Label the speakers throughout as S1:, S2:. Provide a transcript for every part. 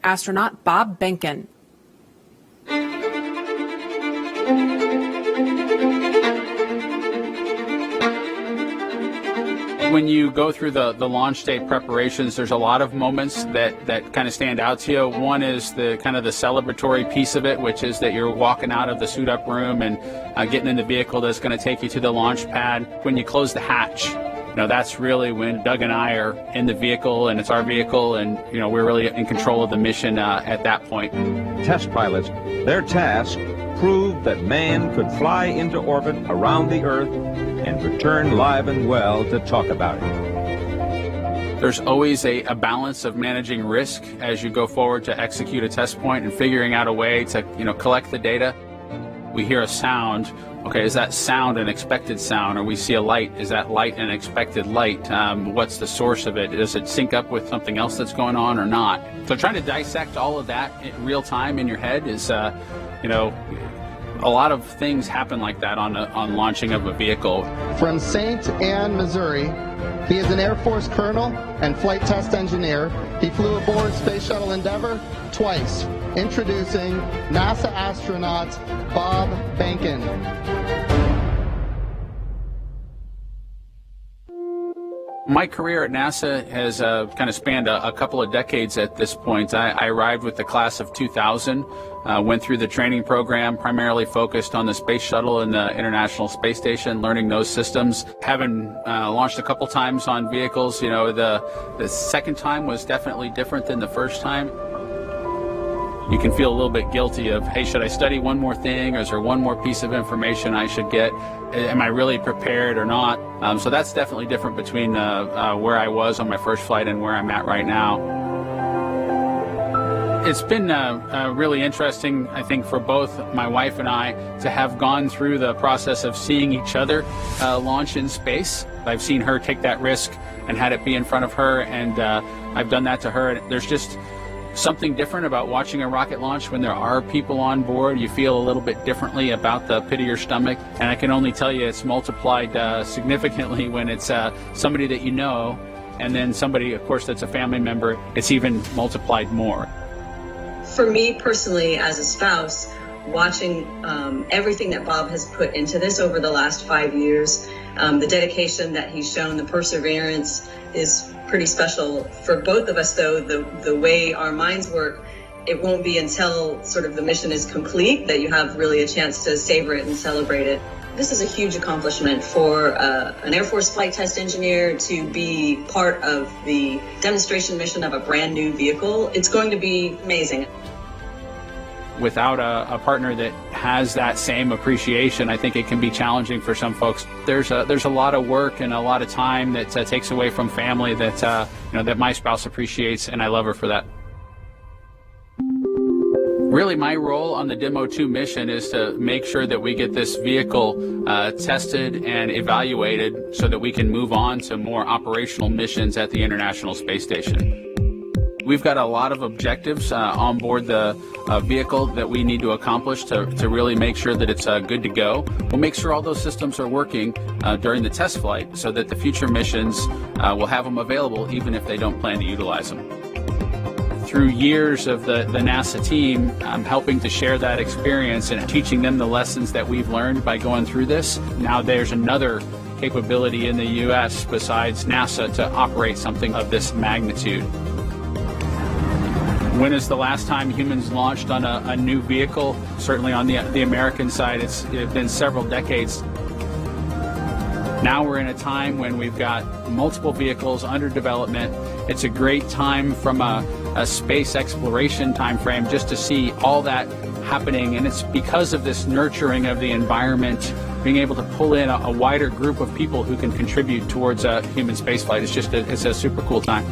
S1: astronaut Bob Behnken.
S2: When you go through the launch day preparations, there's a lot of moments that kind of stand out to you. One is the kind of the celebratory piece of it, which is that you're walking out of the suit up room and getting in the vehicle that's going to take you to the launch pad. When you close the hatch, that's really when Doug and I are in the vehicle, and it's our vehicle, and we're really in control of the mission at that point.
S3: Test pilots, their task proved that man could fly into orbit around the Earth and return live and well to talk about it.
S2: There's always a balance of managing risk as you go forward to execute a test point and figuring out a way to collect the data. We hear a sound. Okay, is that sound an expected sound? Or we see a light, is that light an expected light? What's the source of it? Does it sync up with something else that's going on or not? So trying to dissect all of that in real time in your head is, a lot of things happen like that on launching of a vehicle.
S4: From St. Anne, Missouri, he is an Air Force colonel and flight test engineer. He flew aboard Space Shuttle Endeavour twice. Introducing NASA astronaut Bob Behnken.
S2: My career at NASA has kind of spanned a couple of decades at this point. I arrived with the class of 2000, went through the training program, primarily focused on the Space Shuttle and the International Space Station, learning those systems. Having launched a couple times on vehicles, the second time was definitely different than the first time. You can feel a little bit guilty of, hey, should I study one more thing, or is there one more piece of information I should get? Am I really prepared or not? So that's definitely different between where I was on my first flight and where I'm at right now. It's been really interesting, I think, for both my wife and I to have gone through the process of seeing each other launch in space. I've seen her take that risk and had it be in front of her, and I've done that to her. There's just something different about watching a rocket launch when there are people on board. You feel a little bit differently about the pit of your stomach, and I can only tell you it's multiplied significantly when it's somebody that you know, and then somebody, of course, that's a family member. It's even multiplied more.
S5: For me personally, as a spouse, watching everything that Bob has put into this over the last 5 years, the dedication that he's shown, the perseverance is pretty special. For both of us, though, the way our minds work, it won't be until sort of the mission is complete that you have really a chance to savor it and celebrate it. This is a huge accomplishment for an Air Force flight test engineer to be part of the demonstration mission of a brand new vehicle. It's going to be amazing.
S2: Without a partner that has that same appreciation, I think it can be challenging for some folks. There's a lot of work and a lot of time that takes away from family that that my spouse appreciates, and I love her for that. Really, my role on the Demo-2 mission is to make sure that we get this vehicle tested and evaluated so that we can move on to more operational missions at the International Space Station. We've got a lot of objectives on board the vehicle that we need to accomplish to really make sure that it's good to go. We'll make sure all those systems are working during the test flight so that the future missions will have them available even if they don't plan to utilize them. Through years of the NASA team, I'm helping to share that experience and teaching them the lessons that we've learned by going through this. Now there's another capability in the U.S. besides NASA to operate something of this magnitude. When is the last time humans launched on a new vehicle? Certainly on the American side, it's been several decades. Now we're in a time when we've got multiple vehicles under development. It's a great time from a space exploration time frame just to see all that happening, and it's because of this nurturing of the environment, being able to pull in a wider group of people who can contribute towards human spaceflight. It's a super cool time.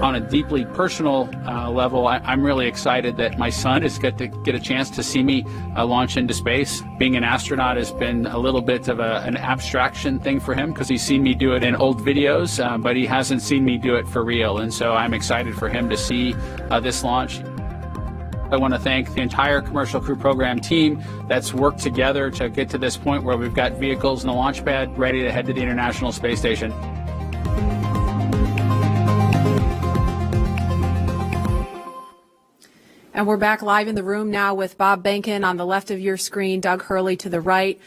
S2: On a deeply personal level, I'm really excited that my son is going to get a chance to see me launch into space. Being an astronaut has been a little bit of an abstraction thing for him because he's seen me do it in old videos, but he hasn't seen me do it for real. And so I'm excited for him to see this launch. I want to thank the entire Commercial Crew Program team that's worked together to get to this point where we've got vehicles and a launch pad ready to head to the International Space Station.
S1: And we're back live in the room now with Bob Behnken on the left of your screen, Doug Hurley to the right.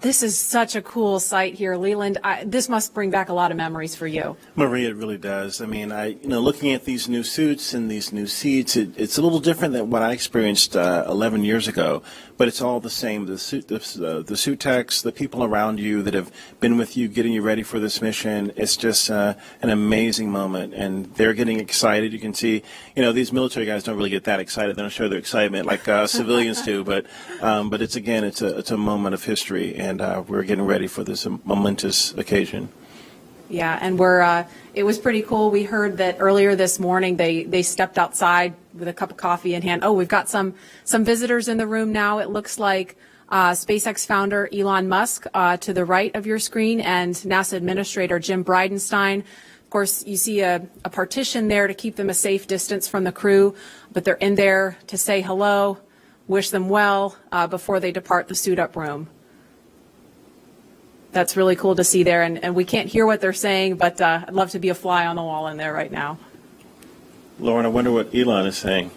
S1: This is such a cool sight here, Leland. This must bring back a lot of memories for you.
S6: Maria, it really does. I mean, looking at these new suits and these new seats, it's a little different than what I experienced 11 years ago, but it's all the same. The suit techs, the people around you that have been with you, getting you ready for this mission. It's just an amazing moment, and they're getting excited. You can see, these military guys don't really get that excited. They don't show their excitement like civilians do, but it's a moment of history, and we're getting ready for this momentous occasion.
S1: Yeah, and it was pretty cool. We heard that earlier this morning they stepped outside with a cup of coffee in hand. Oh, we've got some visitors in the room now. It looks like SpaceX founder Elon Musk to the right of your screen, and NASA Administrator Jim Bridenstine. Of course, you see a partition there to keep them a safe distance from the crew, but they're in there to say hello, wish them well before they depart the suit-up room. That's really cool to see there, and we can't hear what they're saying, but I'd love to be a fly on the wall in there right now.
S6: Lauren, I wonder what Elon is saying.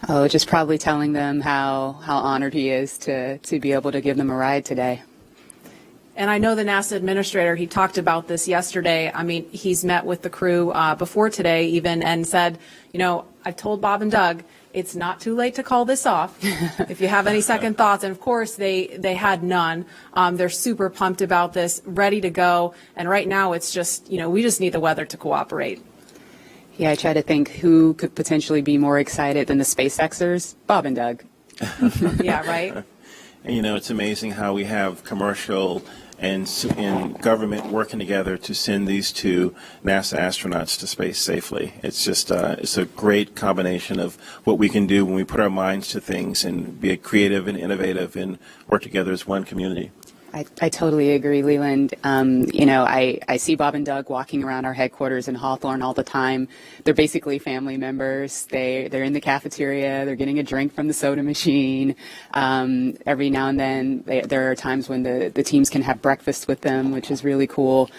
S7: Oh, just probably telling them how honored he is to be able to give them a ride today.
S1: And I know the NASA administrator, he talked about this yesterday. I mean, he's met with the crew before today even and said, I've told Bob and Doug, it's not too late to call this off if you have any second thoughts. And of course, they had none. They're super pumped about this, ready to go. And right now it's just, we just need the weather to cooperate.
S7: Yeah, I try to think who could potentially be more excited than the SpaceXers, Bob and Doug.
S1: Yeah, right.
S6: And it's amazing how we have commercial and government working together to send these two NASA astronauts to space safely. It's just it's a great combination of what we can do when we put our minds to things and be creative and innovative and work together as one community.
S7: I totally agree, Leland. I see Bob and Doug walking around our headquarters in Hawthorne all the time. They're basically family members. They're in the cafeteria. They're getting a drink from the soda machine. Every now and then, there are times when the teams can have breakfast with them, which is really cool.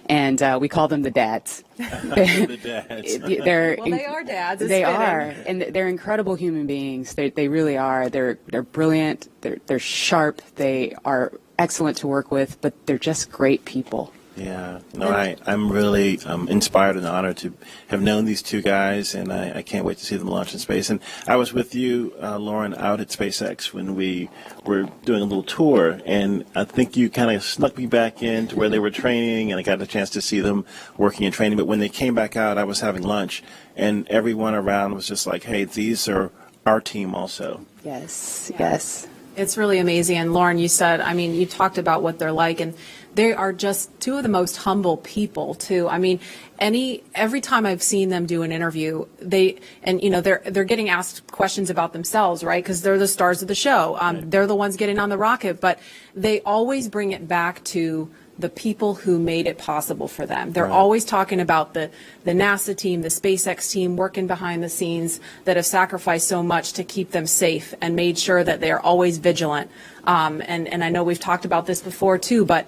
S7: And we call them the dads.
S6: The dads.
S1: They are dads.
S7: They are, and they're incredible human beings. They really are. They're brilliant. They're sharp. They are excellent to work with, but they're just great people.
S6: Yeah, no, I'm really inspired and honored to have known these two guys, and I can't wait to see them launch in space. And I was with you, Lauren, out at SpaceX when we were doing a little tour, and I think you kind of snuck me back in to where they were training, and I got a chance to see them working and training. But when they came back out, I was having lunch, and everyone around was just like, hey, these are our team also.
S7: Yes, yes.
S1: It's really amazing. And Lauren, you said, you talked about what they're like, and they are just two of the most humble people too. Every time I've seen them do an interview, they're getting asked questions about themselves, right? Because they're the stars of the show. They're the ones getting on the rocket, but they always bring it back to the people who made it possible for them. They're always talking about the NASA team, the SpaceX team working behind the scenes that have sacrificed so much to keep them safe and made sure that they are always vigilant. And I know we've talked about this before too, but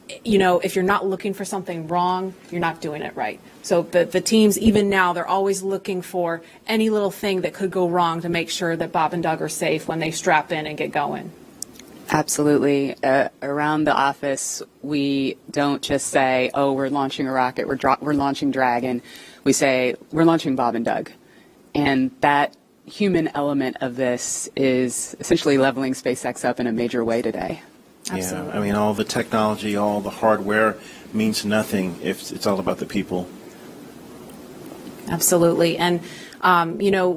S1: if you're not looking for something wrong, you're not doing it right. So the teams, even now, they're always looking for any little thing that could go wrong to make sure that Bob and Doug are safe when they strap in and get going.
S7: Absolutely. Around the office, we don't just say, oh, we're launching a rocket, we're launching Dragon. We say, we're launching Bob and Doug. And that human element of this is essentially leveling SpaceX up in a major way today.
S1: Absolutely.
S6: Yeah, all the technology, all the hardware means nothing if it's all about the people.
S1: Absolutely. And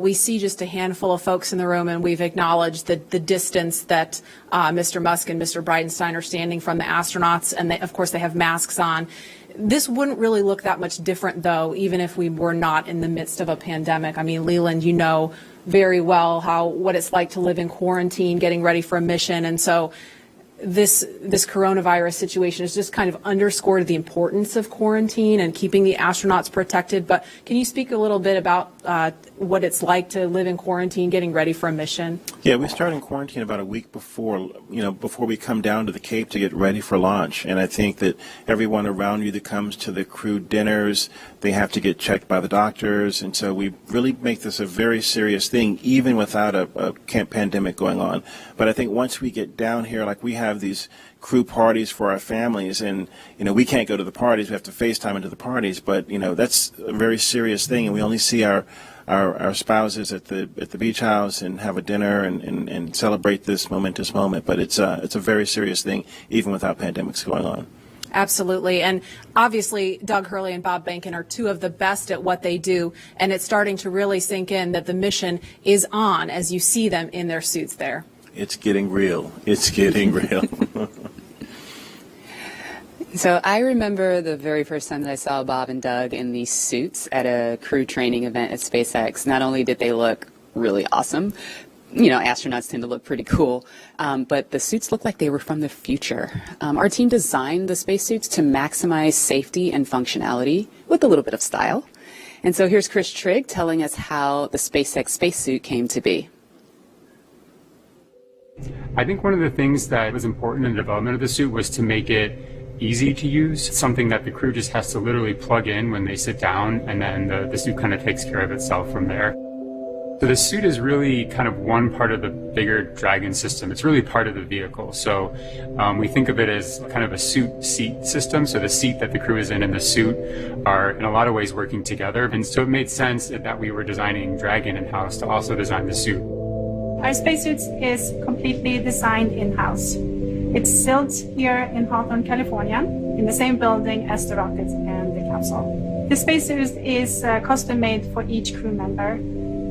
S1: we see just a handful of folks in the room, and we've acknowledged the distance that Mr. Musk and Mr. Bridenstine are standing from the astronauts, and of course they have masks on. This wouldn't really look that much different, though, even if we were not in the midst of a pandemic. Leland, you know very well what it's like to live in quarantine, getting ready for a mission, and so this coronavirus situation has just kind of underscored the importance of quarantine and keeping the astronauts protected. But can you speak a little bit about what it's like to live in quarantine, getting ready for a mission?
S6: Yeah, we start in quarantine about a week before we come down to the Cape to get ready for launch. And I think that everyone around you that comes to the crew dinners, they have to get checked by the doctors. And so we really make this a very serious thing, even without a pandemic going on. But I think once we get down here, like we have these crew parties for our families, and we can't go to the parties, we have to FaceTime into the parties, but that's a very serious thing, and we only see our spouses at the beach house and have a dinner and celebrate this momentous moment. But it's a very serious thing, even without pandemics going on.
S1: Absolutely. And obviously, Doug Hurley and Bob Behnken are two of the best at what they do. And it's starting to really sink in that the mission is on as you see them in their suits there.
S6: It's getting real. It's getting real.
S7: So I remember the very first time that I saw Bob and Doug in these suits at a crew training event at SpaceX. Not only did they look really awesome, astronauts tend to look pretty cool, but the suits looked like they were from the future. Our team designed the spacesuits to maximize safety and functionality with a little bit of style. And so here's Chris Trigg telling us how the SpaceX spacesuit came to be.
S8: I think one of the things that was important in the development of the suit was to make it easy to use, something that the crew just has to literally plug in when they sit down, and then the suit kind of takes care of itself from there. So the suit is really kind of one part of the bigger Dragon system. It's really part of the vehicle. So we think of it as kind of a suit seat system. So the seat that the crew is in and the suit are in a lot of ways working together. And so it made sense that we were designing Dragon in-house to also design the suit.
S9: Our spacesuit is completely designed in-house. It's built here in Hawthorne, California, in the same building as the rocket and the capsule. The spacesuit is custom made for each crew member,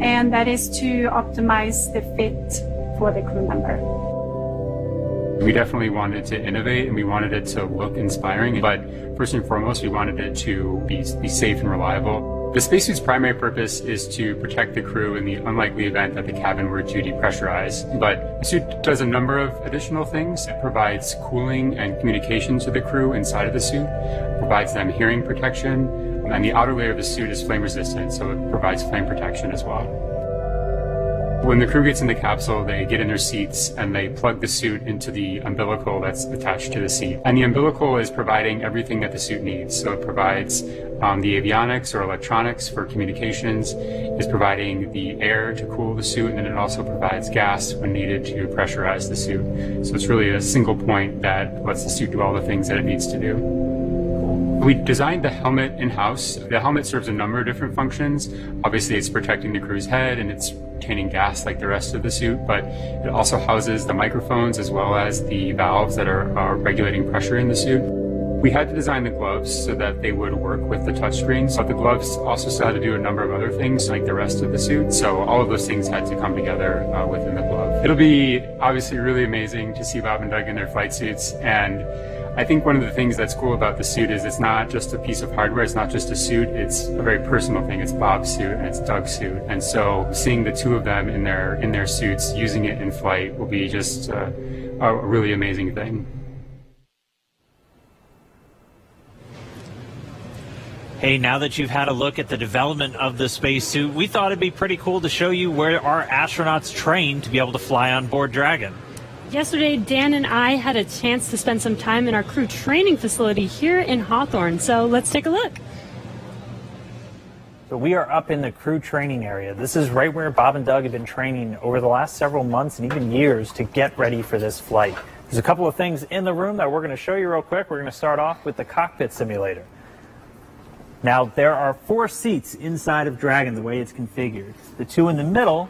S9: and that is to optimize the fit for the crew member.
S8: We definitely wanted to innovate, and we wanted it to look inspiring, but first and foremost, we wanted it to be safe and reliable. The spacesuit's primary purpose is to protect the crew in the unlikely event that the cabin were to depressurize. But the suit does a number of additional things. It provides cooling and communication to the crew inside of the suit, provides them hearing protection, and the outer layer of the suit is flame resistant, so it provides flame protection as well. When the crew gets in the capsule, they get in their seats and they plug the suit into the umbilical that's attached to the seat. And the umbilical is providing everything that the suit needs. So it provides the avionics or electronics for communications, is providing the air to cool the suit, and then it also provides gas when needed to pressurize the suit. So it's really a single point that lets the suit do all the things that it needs to do. We designed the helmet in-house. The helmet serves a number of different functions. Obviously, it's protecting the crew's head and it's retaining gas like the rest of the suit, but it also houses the microphones as well as the valves that are regulating pressure in the suit. We had to design the gloves so that they would work with the touchscreens, but the gloves also still had to do a number of other things like the rest of the suit, so all of those things had to come together within the glove. It'll be obviously really amazing to see Bob and Doug in their flight suits, and I think one of the things that's cool about the suit is it's not just a piece of hardware, it's not just a suit, it's a very personal thing. It's Bob's suit and it's Doug's suit. And so seeing the two of them in their suits, using it in flight will be just a really amazing thing.
S10: Hey, now that you've had a look at the development of the spacesuit, we thought it'd be pretty cool to show you where our astronauts train to be able to fly on board Dragon.
S11: Yesterday, Dan and I had a chance to spend some time in our crew training facility here in Hawthorne, so let's take a look.
S12: So we are up in the crew training area. This is right where Bob and Doug have been training over the last several months and even years to get ready for this flight. There's a couple of things in the room that we're going to show you real quick. We're going to start off with the cockpit simulator. Now, there are 4 seats inside of Dragon the way it's configured. The 2 in the middle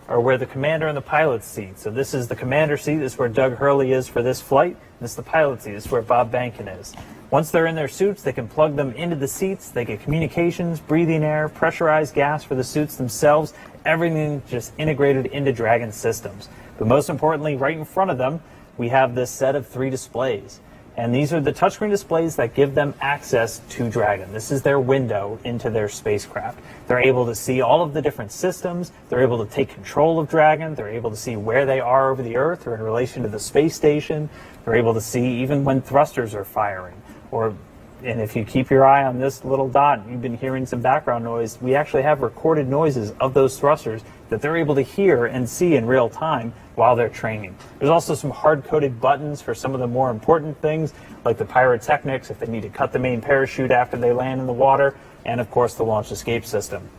S12: are where the commander and the pilot's seat. So this is the commander seat. This is where Doug Hurley is for this flight. This is the pilot seat. This is where Bob Behnken is. Once they're in their suits, they can plug them into the seats. They get communications, breathing air, pressurized gas for the suits themselves. Everything just integrated into Dragon systems. But most importantly, right in front of them, we have this set of 3 displays. And these are the touchscreen displays that give them access to Dragon. This is their window into their spacecraft. They're able to see all of the different systems. They're able to take control of Dragon. They're able to see where they are over the Earth or in relation to the space station. They're able to see even when thrusters are firing. And if you keep your eye on this little dot, you've been hearing some background noise. We actually have recorded noises of those thrusters that they're able to hear and see in real time while they're training. There's also some hard-coded buttons for some of the more important things, like the pyrotechnics, if they need to cut the main parachute after they land in the water, and of course the launch escape system.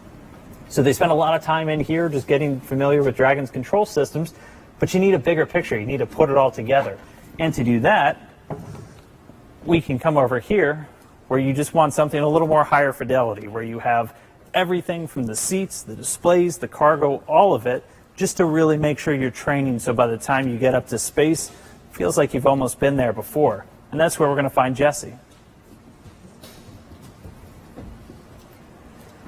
S12: So they spend a lot of time in here just getting familiar with Dragon's control systems, but you need a bigger picture. You need to put it all together. And to do that, we can come over here where you just want something a little more higher fidelity, where you have everything from the seats, the displays, the cargo, all of it, just to really make sure you're training so by the time you get up to space, it feels like you've almost been there before. And that's where we're going to find Jesse.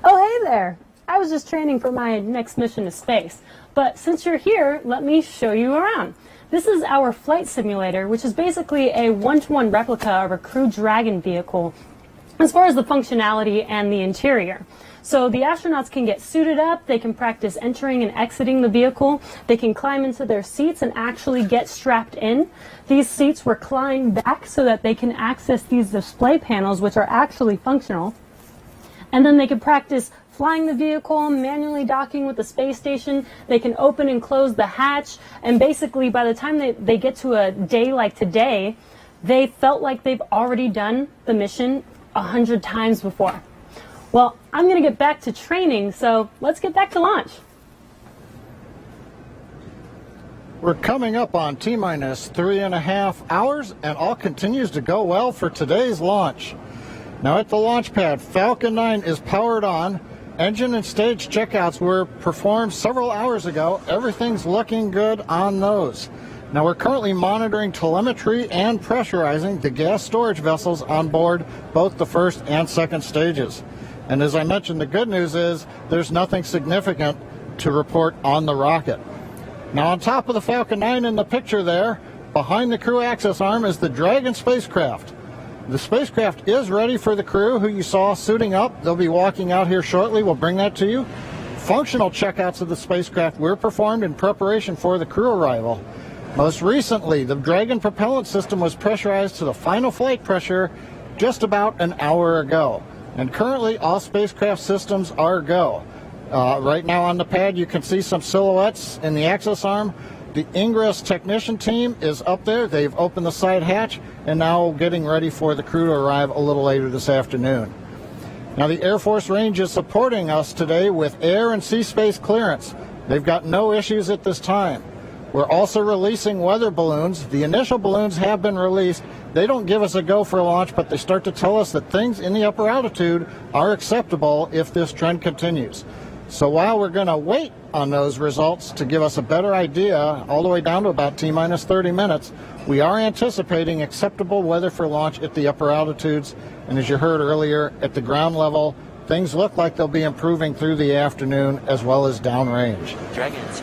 S11: Oh, hey there. I was just training for my next mission to space. But since you're here, let me show you around. This is our flight simulator, which is basically a one-to-one replica of a Crew Dragon vehicle as far as the functionality and the interior. So the astronauts can get suited up, they can practice entering and exiting the vehicle, they can climb into their seats and actually get strapped in. These seats recline back so that they can access these display panels, which are actually functional. And then they can practice flying the vehicle, manually docking with the space station. They can open and close the hatch. And basically, by the time they get to a day like today, they felt like they've already done the mission 100 times before. Well, I'm going to get back to training, so let's get back to launch.
S13: We're coming up on T-minus 3.5 hours, and all continues to go well for today's launch. Now at the launch pad, Falcon 9 is powered on. Engine and stage checkouts were performed several hours ago. Everything's looking good on those. Now we're currently monitoring telemetry and pressurizing the gas storage vessels on board both the first and second stages. And as I mentioned, the good news is there's nothing significant to report on the rocket. Now on top of the Falcon 9 in the picture there, behind the crew access arm is the Dragon spacecraft. The spacecraft is ready for the crew who you saw suiting up. They'll be walking out here shortly. We'll bring that to you. Functional checkouts of the spacecraft were performed in preparation for the crew arrival. Most recently, the Dragon propellant system was pressurized to the final flight pressure just about an hour ago. And currently, all spacecraft systems are go. Right now on the pad, you can see some silhouettes in the access arm. The Ingress technician team is up there. They've opened the side hatch and now getting ready for the crew to arrive a little later this afternoon. Now the Air Force Range is supporting us today with air and sea space clearance. They've got no issues at this time. We're also releasing weather balloons. The initial balloons have been released. They don't give us a go for launch, but they start to tell us that things in the upper altitude are acceptable if this trend continues. So while we're going to wait on those results to give us a better idea, all the way down to about T-minus 30 minutes, we are anticipating acceptable weather for launch at the upper altitudes. And as you heard earlier, at the ground level, things look like they'll be improving through the afternoon as well as downrange.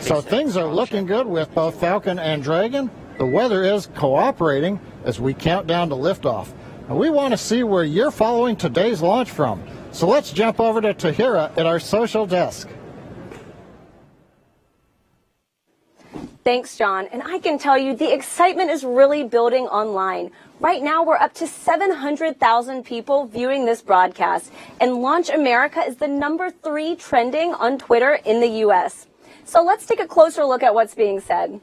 S13: So things are looking good with both Falcon and Dragon. The weather is cooperating as we count down to liftoff. And we want to see where you're following today's launch from. So let's jump over to Tahira at our social desk.
S14: Thanks, John. And I can tell you the excitement is really building online. Right now, we're up to 700,000 people viewing this broadcast. And Launch America is the #3 trending on Twitter in the U.S. So let's take a closer look at what's being said.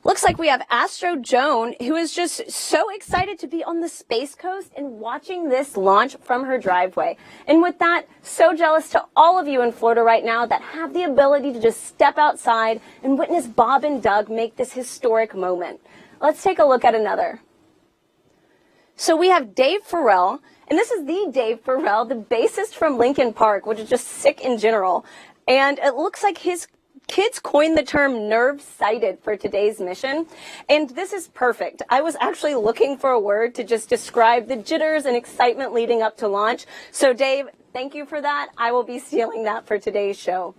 S14: Looks like we have Astro Joan, who is just so excited to be on the Space Coast and watching this launch from her driveway. And with that, so jealous to all of you in Florida right now that have the ability to just step outside and witness Bob and Doug make this historic moment. Let's take a look at another. So we have Dave Farrell, and this is the Dave Farrell, the bassist from Linkin Park, which is just sick in general. And it looks like his kids coined the term nerve-sighted for today's mission, and this is perfect. I was actually looking for a word to just describe the jitters and excitement leading up to launch. So Dave, thank you for that. I will be stealing that for today's show.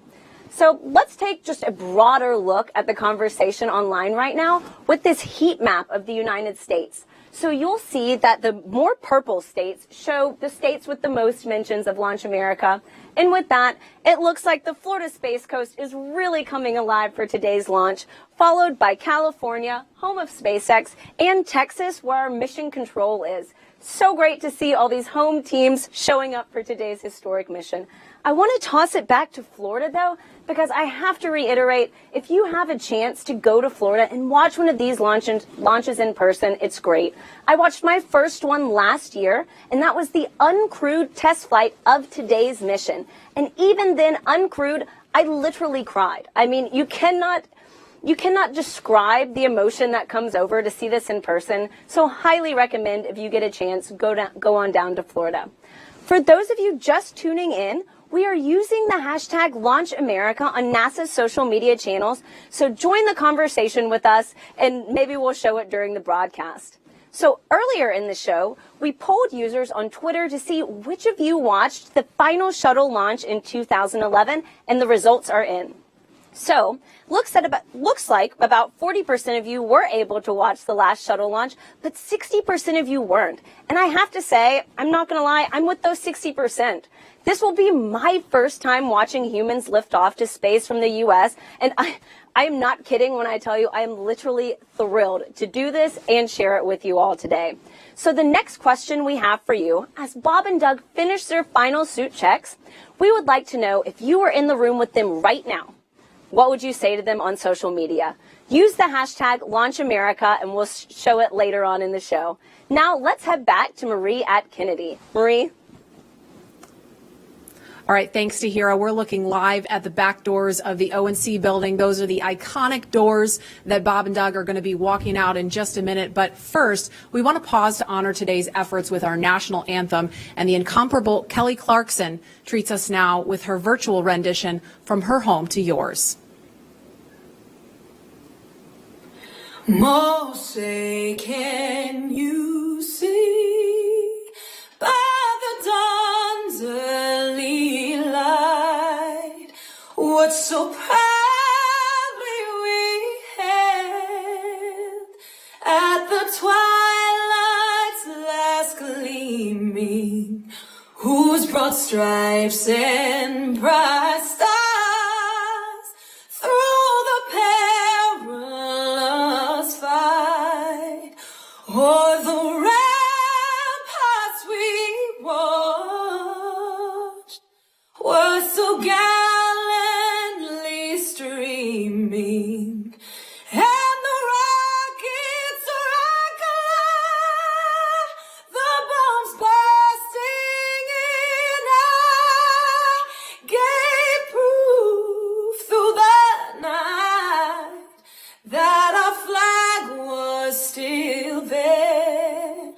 S14: So let's take just a broader look at the conversation online right now with this heat map of the United States. So you'll see that the more purple states show the states with the most mentions of Launch America. And with that, it looks like the Florida Space Coast is really coming alive for today's launch, followed by California, home of SpaceX, and Texas, where our mission control is. So great to see all these home teams showing up for today's historic mission. I want to toss it back to Florida, though, because I have to reiterate, if you have a chance to go to Florida and watch one of these launches in person, it's great. I watched my first one last year, and that was the uncrewed test flight of today's mission. And even then, uncrewed, I literally cried. I mean, you cannot describe the emotion that comes over to see this in person. So highly recommend, if you get a chance, go on down to Florida. For those of you just tuning in, we are using the hashtag #LaunchAmerica on NASA's social media channels. So join the conversation with us, and maybe we'll show it during the broadcast. So earlier in the show, we polled users on Twitter to see which of you watched the final shuttle launch in 2011, and the results are in. So, looks like about 40% of you were able to watch the last shuttle launch, but 60% of you weren't. And I have to say, I'm not going to lie, I'm with those 60%. This will be my first time watching humans lift off to space from the U.S., and I am not kidding when I tell you I am literally thrilled to do this and share it with you all today. So the next question we have for you, as Bob and Doug finish their final suit checks, we would like to know if you were in the room with them right now. What would you say to them on social media? Use the hashtag #LaunchAmerica, and we'll show it later on in the show. Now let's head back to Marie at Kennedy. Marie?
S1: All right, thanks to Hira. We're looking live at the back doors of the ONC building. Those are the iconic doors that Bob and Doug are going to be walking out in just a minute. But first, we want to pause to honor today's efforts with our national anthem. And the incomparable Kelly Clarkson treats us now with her virtual rendition from her home to yours.
S15: Moshe, can you see by the dawn's early light what so proudly we hailed at the twilight's last gleaming, whose broad stripes and bright stars through the perilous fight o'er the ramparts we watched were so gallantly streaming, and the rockets rock alive, the bombs bursting in air gave proof through the night that our flag was still there.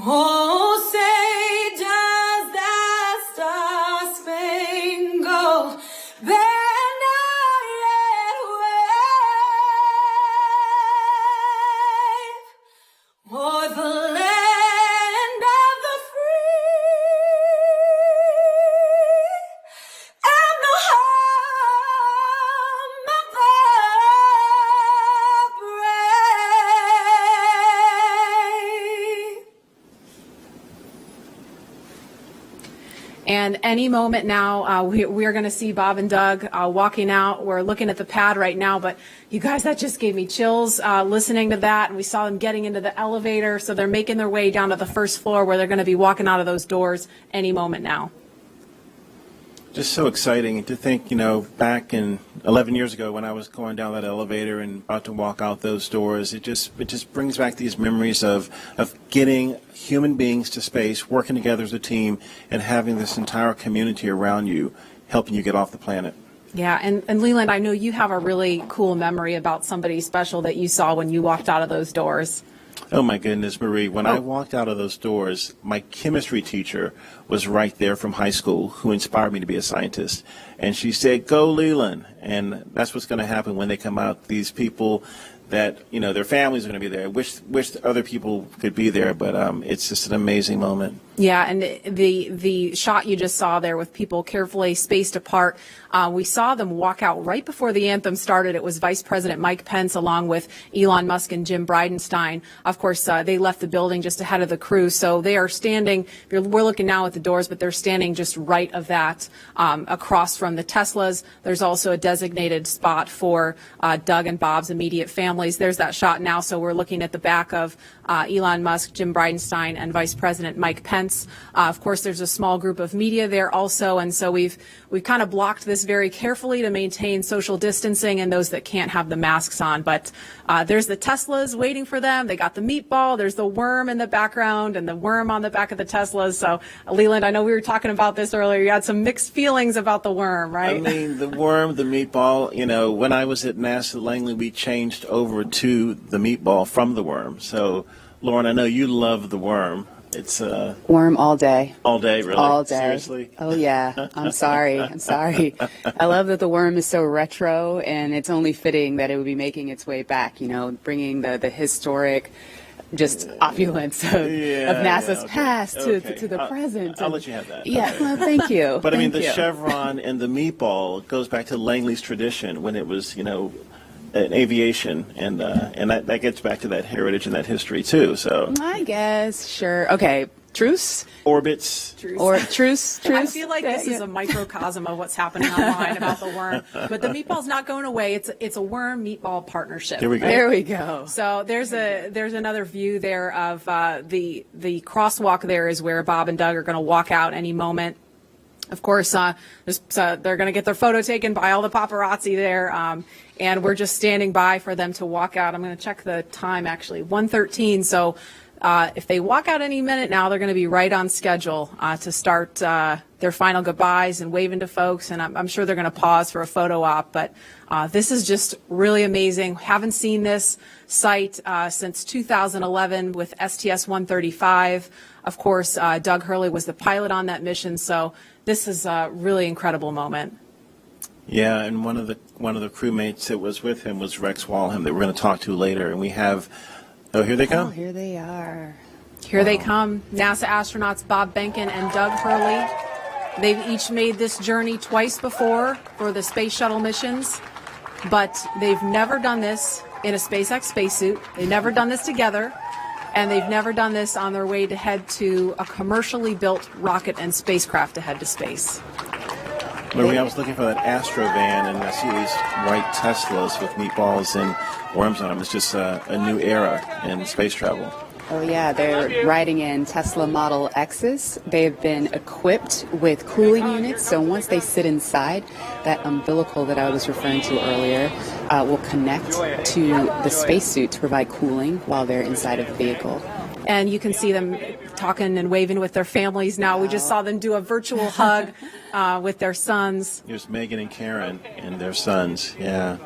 S15: Oh, say does that star-spangled banner yet wave o'er the land of the free and the home of the brave?
S1: And any moment now, we're going to see Bob and Doug walking out. We're looking at the pad right now, but you guys, that just gave me chills listening to that. And we saw them getting into the elevator, so they're making their way down to the first floor where they're going to be walking out of those doors any moment now.
S6: Just so exciting to think, back in 11 years ago when I was going down that elevator and about to walk out those doors, it just brings back these memories of getting human beings to space, working together as a team, and having this entire community around you helping you get off the planet.
S1: Yeah, and Leland, I know you have a really cool memory about somebody special that you saw when you walked out of those doors.
S6: Oh my goodness, Marie, when I walked out of those doors, my chemistry teacher was right there from high school, who inspired me to be a scientist. And she said, "Go Leland." And that's what's going to happen when they come out. These people, that, their families are going to be there. I wish other people could be there, but it's just an amazing moment.
S1: Yeah, and the shot you just saw there with people carefully spaced apart, we saw them walk out right before the anthem started. It was Vice President Mike Pence along with Elon Musk and Jim Bridenstine. Of course, they left the building just ahead of the crew, so they are standing, we're looking now at the doors, but they're standing just right of that, across from the Teslas. There's also a designated spot for Doug and Bob's immediate families. There's that shot now, so we're looking at the back of Elon Musk, Jim Bridenstine, and Vice President Mike Pence. Of course, there's a small group of media there also, and so we've kind of blocked this very carefully to maintain social distancing and those that can't have the masks on. But there's the Teslas waiting for them. They got the meatball. There's the worm in the background and the worm on the back of the Teslas. So, Leland, I know we were talking about this earlier. You had some mixed feelings about the worm, right?
S6: I mean, the worm, the meatball, when I was at NASA Langley, we changed over to the meatball from the worm. So, Lauren, I know you love the worm. It's
S7: worm all day.
S6: All day, really?
S7: All day.
S6: Seriously?
S7: Oh, yeah. I'm sorry. I love that the worm is so retro, and it's only fitting that it would be making its way back, bringing the historic just opulence of NASA's past to the present.
S6: I'll let you have that.
S7: Yeah,
S6: Okay.
S7: well, thank you.
S6: But,
S7: Thank
S6: the
S7: you.
S6: chevron and the meatball goes back to Langley's tradition when it was, in aviation, and that gets back to that heritage and that history, too. So
S7: I guess, sure. Okay, truce?
S6: Orbits.
S7: Or truce.
S1: I feel like this is a microcosm of what's happening online about the worm. But the meatball's not going away. It's a worm meatball partnership.
S6: There we go.
S7: There we go.
S1: So there's another view there of the crosswalk. There is where Bob and Doug are going to walk out any moment. Of course, they're going to get their photo taken by all the paparazzi there, and we're just standing by for them to walk out. I'm going to check the time, actually, 1:13. So if they walk out any minute now, they're going to be right on schedule to start their final goodbyes and waving to folks, and I'm sure they're going to pause for a photo op. But this is just really amazing. Haven't seen this site since 2011 with STS-135. Of course, Doug Hurley was the pilot on that mission, so this is a really incredible moment.
S6: Yeah, and one of the crewmates that was with him was Rex Walham that we're going to talk to later, and we have. Oh, here they come.
S7: Oh, here they are.
S1: Here they come, NASA astronauts Bob Behnken and Doug Hurley. They've each made this journey twice before for the space shuttle missions, but they've never done this in a SpaceX spacesuit. They've never done this together, and they've never done this on their way to head to a commercially built rocket and spacecraft to head to space.
S6: When I was looking for that Astro van, and I see these white Teslas with meatballs and worms on them, it's just a new era in space travel.
S7: Oh, yeah, they're riding in Tesla Model X's. They've been equipped with cooling units, so once they sit inside, that umbilical that I was referring to earlier will connect to the spacesuit to provide cooling while they're inside of the vehicle.
S1: And you can see them talking and waving with their families now. We just saw them do a virtual hug with their sons.
S6: Here's Megan and Karen and their sons, yeah.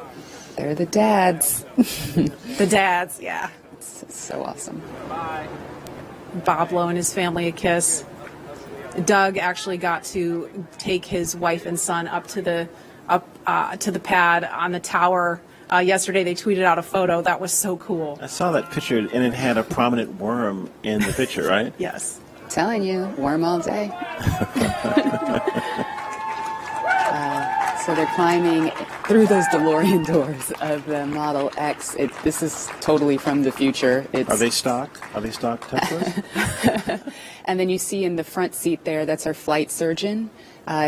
S7: They're the dads.
S1: The dads, yeah.
S7: It's so awesome.
S1: Bob blowing his family a kiss. Doug actually got to take his wife and son up to the pad on the tower. Yesterday they tweeted out a photo. That was so cool.
S6: I saw that picture, and it had a prominent worm in the picture, right?
S1: Yes.
S7: Telling you, worm all day. So they're climbing through those DeLorean doors of the Model X. This is totally from the future.
S6: Are they stock? Are they stock Teslas?
S7: And then you see in the front seat there, that's our flight surgeon.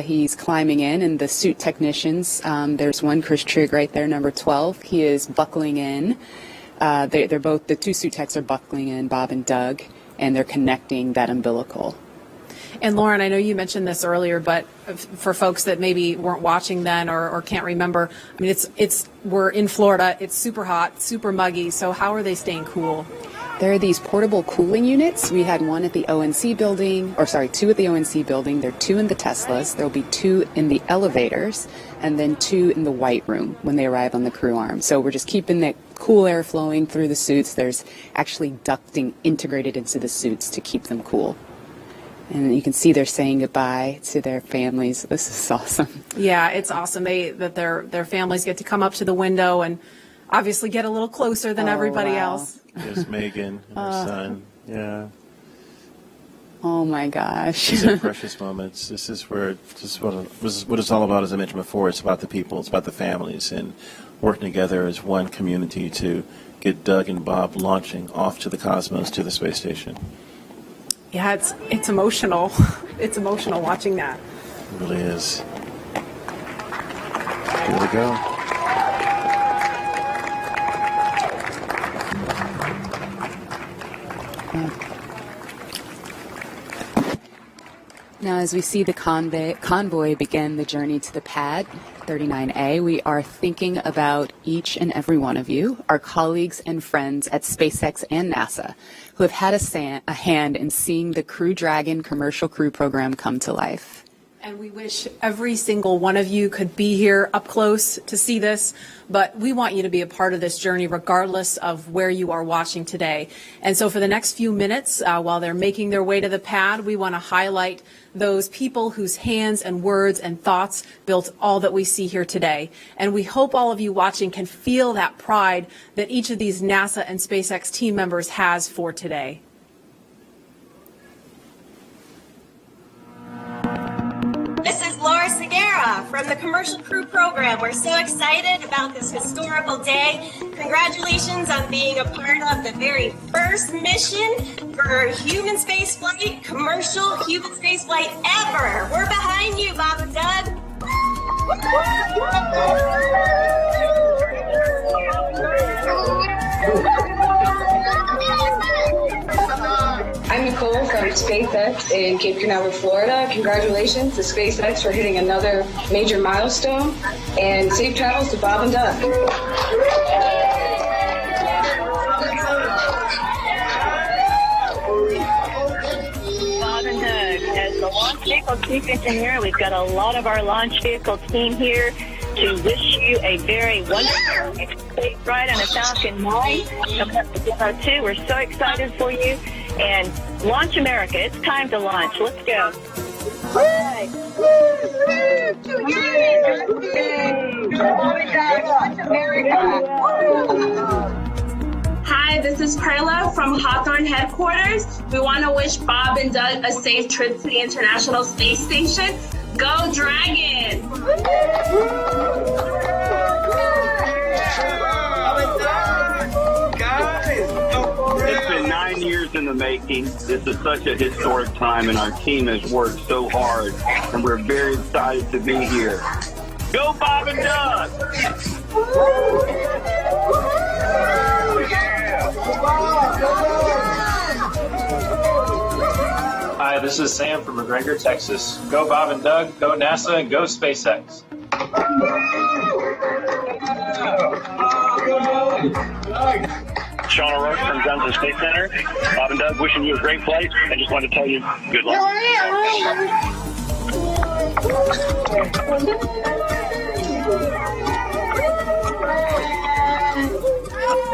S7: He's climbing in, and the suit technicians. There's one, Chris Trigg right there, number 12. He is buckling in. They're both, the two suit techs are buckling in, Bob and Doug, and they're connecting that umbilical.
S1: And Lauren, I know you mentioned this earlier, but for folks that maybe weren't watching then or can't remember, I mean, we're in Florida. It's super hot, super muggy. So how are they staying cool?
S7: There are these portable cooling units. We had one at the ONC building, two at the ONC building. There are two in the Teslas. There'll be two in the elevators, and then two in the white room when they arrive on the crew arm. So we're just keeping that cool air flowing through the suits. There's actually ducting integrated into the suits to keep them cool. And you can see they're saying goodbye to their families. This is awesome.
S1: Yeah, it's awesome. That their families get to come up to the window and obviously get a little closer than everybody else.
S6: There's Megan and her son. Yeah.
S7: Oh my gosh.
S6: These are precious moments. This is where what it's all about, as I mentioned before. It's about the people. It's about the families and working together as one community to get Doug and Bob launching off to the cosmos, to the space station.
S1: Yeah, it's emotional. It's emotional watching that.
S6: It really is. Here we go.
S7: Now, as we see the convoy begin the journey to the pad, 39A, we are thinking about each and every one of you, our colleagues and friends at SpaceX and NASA, who have had a hand in seeing the Crew Dragon commercial crew program come to life.
S1: And we wish every single one of you could be here up close to see this, but we want you to be a part of this journey regardless of where you are watching today. And so for the next few minutes, while they're making their way to the pad, we want to highlight those people whose hands and words and thoughts built all that we see here today. And we hope all of you watching can feel that pride that each of these NASA and SpaceX team members has for today.
S16: This is Laura Segura from the Commercial Crew Program. We're so excited about this historical day. Congratulations on being a part of the very first mission for human spaceflight, commercial human spaceflight ever. We're behind you, Bob and Doug.
S17: I'm Nicole from SpaceX in Cape Canaveral, Florida. Congratulations to SpaceX for hitting another major milestone, and safe travels to Bob and Doug.
S18: Bob and Doug, as the launch vehicle chief engineer, we've got a lot of our launch vehicle team here to wish you a very wonderful safe ride on a Falcon 9 coming up to Demo-2. We're so excited for you. And launch America. It's time to launch. Let's go.
S16: Launch America. Hi, this is Perla from Hawthorne headquarters. We want to wish Bob and Doug a safe trip to the International Space Station. Go Dragon!
S19: It's been 9 years in the making. This is such a historic time, and our team has worked so hard, and we're very excited to be here. Go Bob and Doug!
S20: Hi, this is Sam from McGregor, Texas. Go Bob and Doug, go NASA, and go SpaceX.
S19: Sean O'Rourke from Johnson Space Center. Bob and Doug, wishing you a great flight. I just wanted to tell you good luck.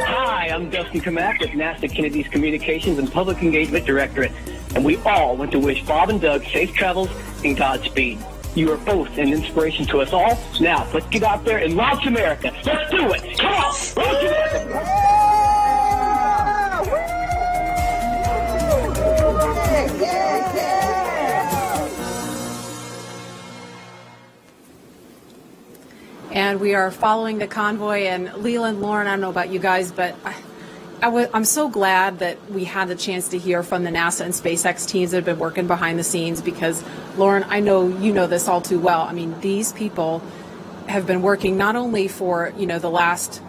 S21: Hi, I'm Dustin Kamak with NASA Kennedy's Communications and Public Engagement Directorate, and we all want to wish Bob and Doug safe travels and Godspeed. You are both an inspiration to us all. Now, let's get out there and launch America. Let's do it. Come on, launch America.
S1: And we are following the convoy. And Leland, Lauren, I don't know about you guys, but I'm so glad that we had the chance to hear from the NASA and SpaceX teams that have been working behind the scenes, because, Lauren, I know you know this all too well. I mean, these people have been working not only for, the last,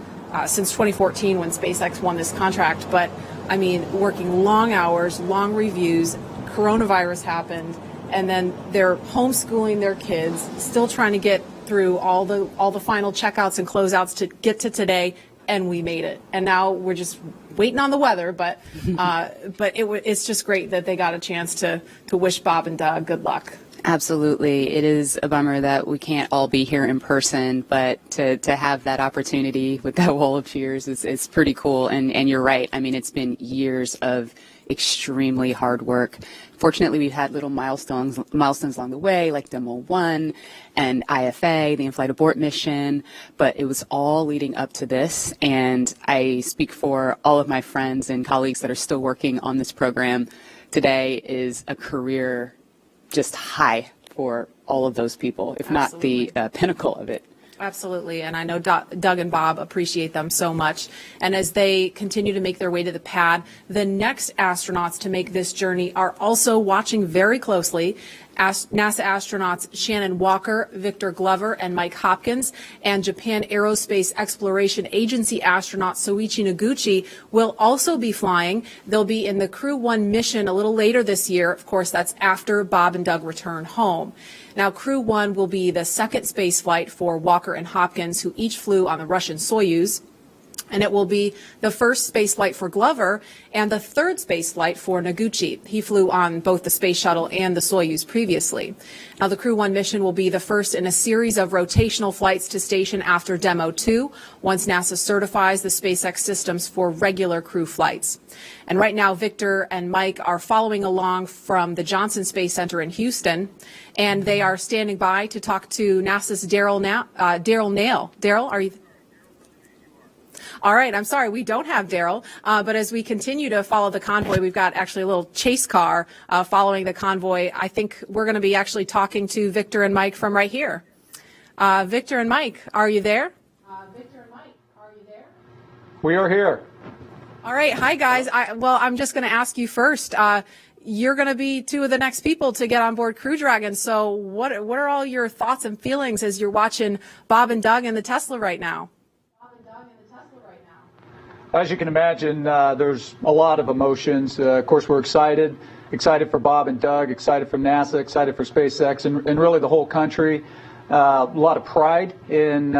S1: since 2014 when SpaceX won this contract, but, I mean, working long hours, long reviews. Coronavirus happened, and then they're homeschooling their kids, still trying to get through all the final checkouts and closeouts to get to today, and we made it. And now we're just waiting on the weather, but it's just great that they got a chance to wish Bob and Doug good luck.
S7: Absolutely. It is a bummer that we can't all be here in person, but to have that opportunity with that wall of cheers is pretty cool. And you're right. I mean, it's been years of extremely hard work. Fortunately, we've had little milestones along the way, like Demo-1 and IFA, the in-flight abort mission, but it was all leading up to this. And I speak for all of my friends and colleagues that are still working on this program. Today is a career just high for all of those people, if not the pinnacle of it.
S1: Absolutely, and I know Doug and Bob appreciate them so much. And as they continue to make their way to the pad, the next astronauts to make this journey are also watching very closely. NASA astronauts Shannon Walker, Victor Glover, and Mike Hopkins, and Japan Aerospace Exploration Agency astronaut Soichi Noguchi will also be flying. They'll be in the Crew 1 mission a little later this year. Of course, that's after Bob and Doug return home. Now, Crew 1 will be the second space flight for Walker and Hopkins, who each flew on the Russian Soyuz. And it will be the first space flight for Glover and the third space flight for Noguchi. He flew on both the Space Shuttle and the Soyuz previously. Now, the Crew 1 mission will be the first in a series of rotational flights to station after Demo-2, once NASA certifies the SpaceX systems for regular crew flights. And right now, Victor and Mike are following along from the Johnson Space Center in Houston, and they are standing by to talk to NASA's Daryl Nail. Daryl, are you? All right, I'm sorry, we don't have Daryl, but as we continue to follow the convoy, we've got actually a little chase car following the convoy. I think we're going to be actually talking to Victor and Mike from right here. Victor and Mike, are you there?
S3: We are here.
S1: All right, hi guys. I'm just going to ask you first. You're going to be two of the next people to get on board Crew Dragon. So what are all your thoughts and feelings as you're watching Bob and Doug in the Tesla right now?
S3: As you can imagine, there's a lot of emotions. Of course, we're excited for Bob and Doug, excited for NASA, excited for SpaceX, and really the whole country. A lot of pride in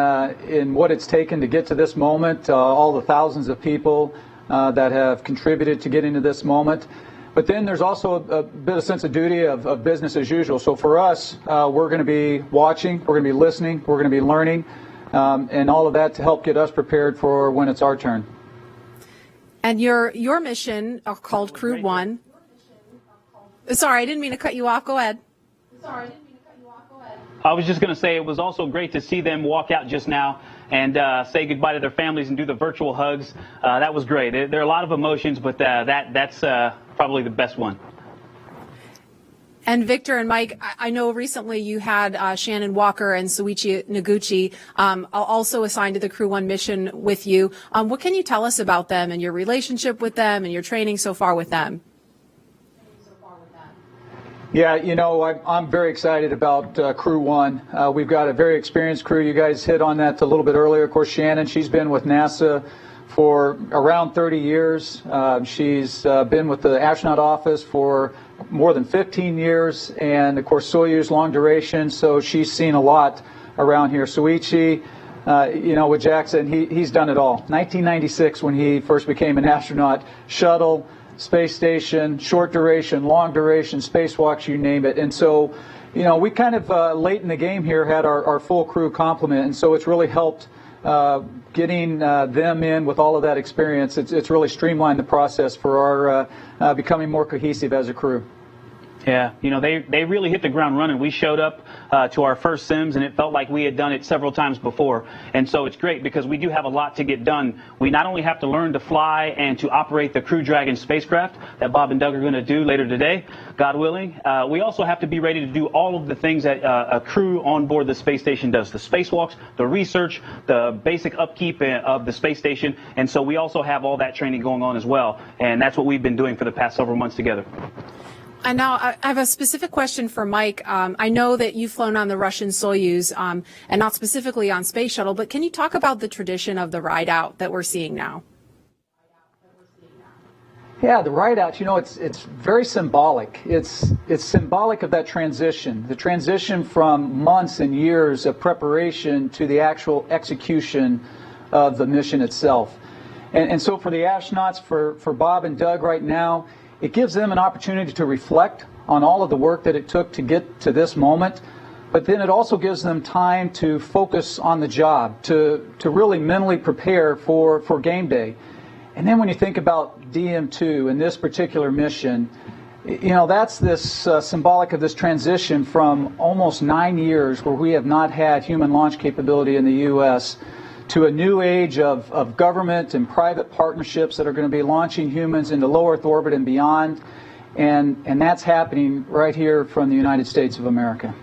S3: what it's taken to get to this moment, all the thousands of people that have contributed to getting to this moment. But then there's also a bit of sense of duty of business as usual. So for us, we're going to be watching, we're going to be listening, we're going to be learning, and all of that to help get us prepared for when it's our turn.
S1: And your mission called Crew 1. Sorry, I didn't mean to cut you off. Go ahead.
S22: I was just going to say it was also great to see them walk out just now and say goodbye to their families and do the virtual hugs. That was great. There are a lot of emotions, but that's probably the best one.
S1: And Victor and Mike, I know recently you had Shannon Walker and Soichi Noguchi also assigned to the Crew 1 mission with you. What can you tell us about them and your relationship with them and your training so far with them?
S3: Yeah, you know, I'm very excited about Crew 1. We've got a very experienced crew. You guys hit on that a little bit earlier. Of course, Shannon, she's been with NASA for around 30 years. She's been with the astronaut office for more than 15 years, and of course Soyuz long duration, so she's seen a lot around here. Soichi, you know, with Jackson, he's done it all. 1996 when he first became an astronaut, shuttle, space station, short duration, long duration, spacewalks, you name it. And so, you know, we kind of late in the game here had our full crew complement, and so it's really helped getting them in with all of that experience. It's really streamlined the process for our becoming more cohesive as a crew.
S22: Yeah, you know, they really hit the ground running. We showed up to our first sims, and it felt like we had done it several times before. And so it's great because we do have a lot to get done. We not only have to learn to fly and to operate the Crew Dragon spacecraft that Bob and Doug are going to do later today, God willing. We also have to be ready to do all of the things that a crew on board the space station does. The spacewalks, the research, the basic upkeep of the space station. And so we also have all that training going on as well. And that's what we've been doing for the past several months together.
S1: And now I have a specific question for Mike. I know that you've flown on the Russian Soyuz and not specifically on Space Shuttle, but can you talk about the tradition of the ride out that we're seeing now?
S3: Yeah, the ride out, you know, it's very symbolic. It's symbolic of that transition, the transition from months and years of preparation to the actual execution of the mission itself. And so for the astronauts, for Bob and Doug right now, It gives them an opportunity to reflect on all of the work that it took to get to this moment. But then it also gives them time to focus on the job, to really mentally prepare for game day. And then when you think about DM2 and this particular mission, you know, that's this symbolic of this transition from almost 9 years where we have not had human launch capability in the U.S. to a new age of government and private partnerships that are going to be launching humans into low Earth orbit and beyond. And that's happening right here from the United States of America.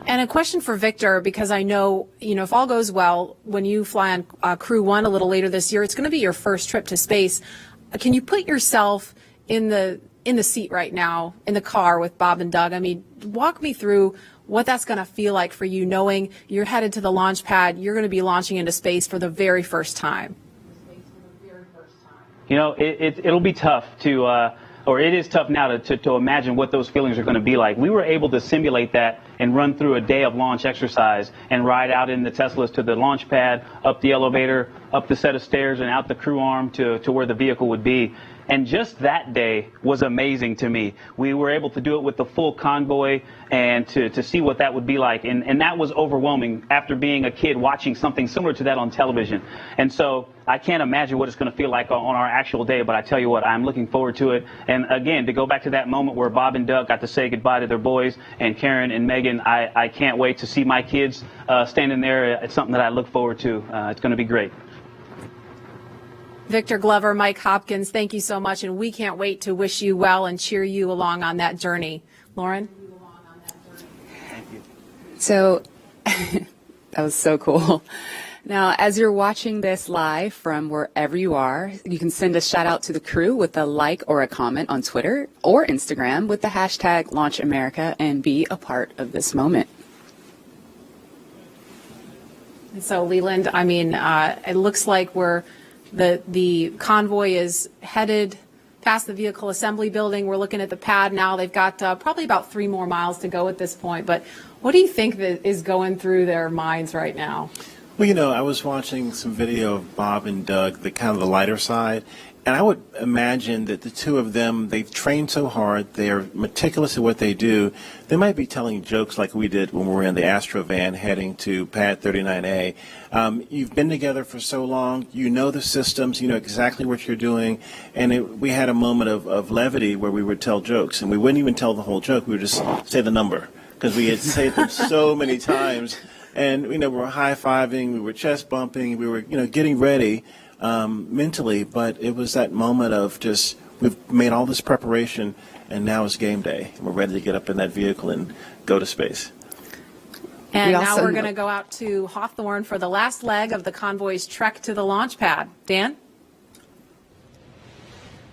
S1: And a question for Victor, because I know, if all goes well, when you fly on Crew 1 a little later this year, it's going to be your first trip to space. Can you put yourself in the seat right now, in the car with Bob and Doug? I mean, walk me through what that's going to feel like for you, knowing you're headed to the launch pad, you're going to be launching into space for the very first time.
S22: It'll be tough to, or it is tough now to imagine what those feelings are going to be like. We were able to simulate that and run through a day of launch exercise and ride out in the Teslas to the launch pad, up the elevator, up the set of stairs, and out the crew arm to where the vehicle would be. And just that day was amazing to me. We were able to do it with the full convoy and to see what that would be like. And that was overwhelming after being a kid watching something similar to that on television. And so I can't imagine what it's going to feel like on our actual day, but I tell you what, I'm looking forward to it. And again, to go back to that moment where Bob and Doug got to say goodbye to their boys, and Karen and Megan, I can't wait to see my kids standing there. It's something that I look forward to. It's going to be great.
S1: Victor Glover, Mike Hopkins, thank you so much, and we can't wait to wish you well and cheer you along on that journey. Lauren?
S7: So that was so cool. Now, as you're watching this live from wherever you are, you can send a shout out to the crew with a like or a comment on Twitter or Instagram with the hashtag LaunchAmerica and be a part of this moment.
S1: So, Leland, I mean, it looks like the convoy is headed past the vehicle assembly building. We're looking at the pad now. They've got probably about 3 more miles to go at this point. But what do you think that is going through their minds right now?
S6: Well, I was watching some video of Bob and Doug, the kind of the lighter side, and I would imagine that the two of them, they've trained so hard, they are meticulous at what they do. They might be telling jokes like we did when we were in the Astro van heading to Pad 39A. You've been together for so long, you know the systems, you know exactly what you're doing, and we had a moment of levity where we would tell jokes, and we wouldn't even tell the whole joke, we would just say the number, because we had said them so many times. And, we were high-fiving, we were chest bumping, we were, getting ready mentally. But it was that moment of just, we've made all this preparation, and now it's game day. We're ready to get up in that vehicle and go to space.
S1: And now we're going to go out to Hawthorne for the last leg of the convoy's trek to the launch pad. Dan?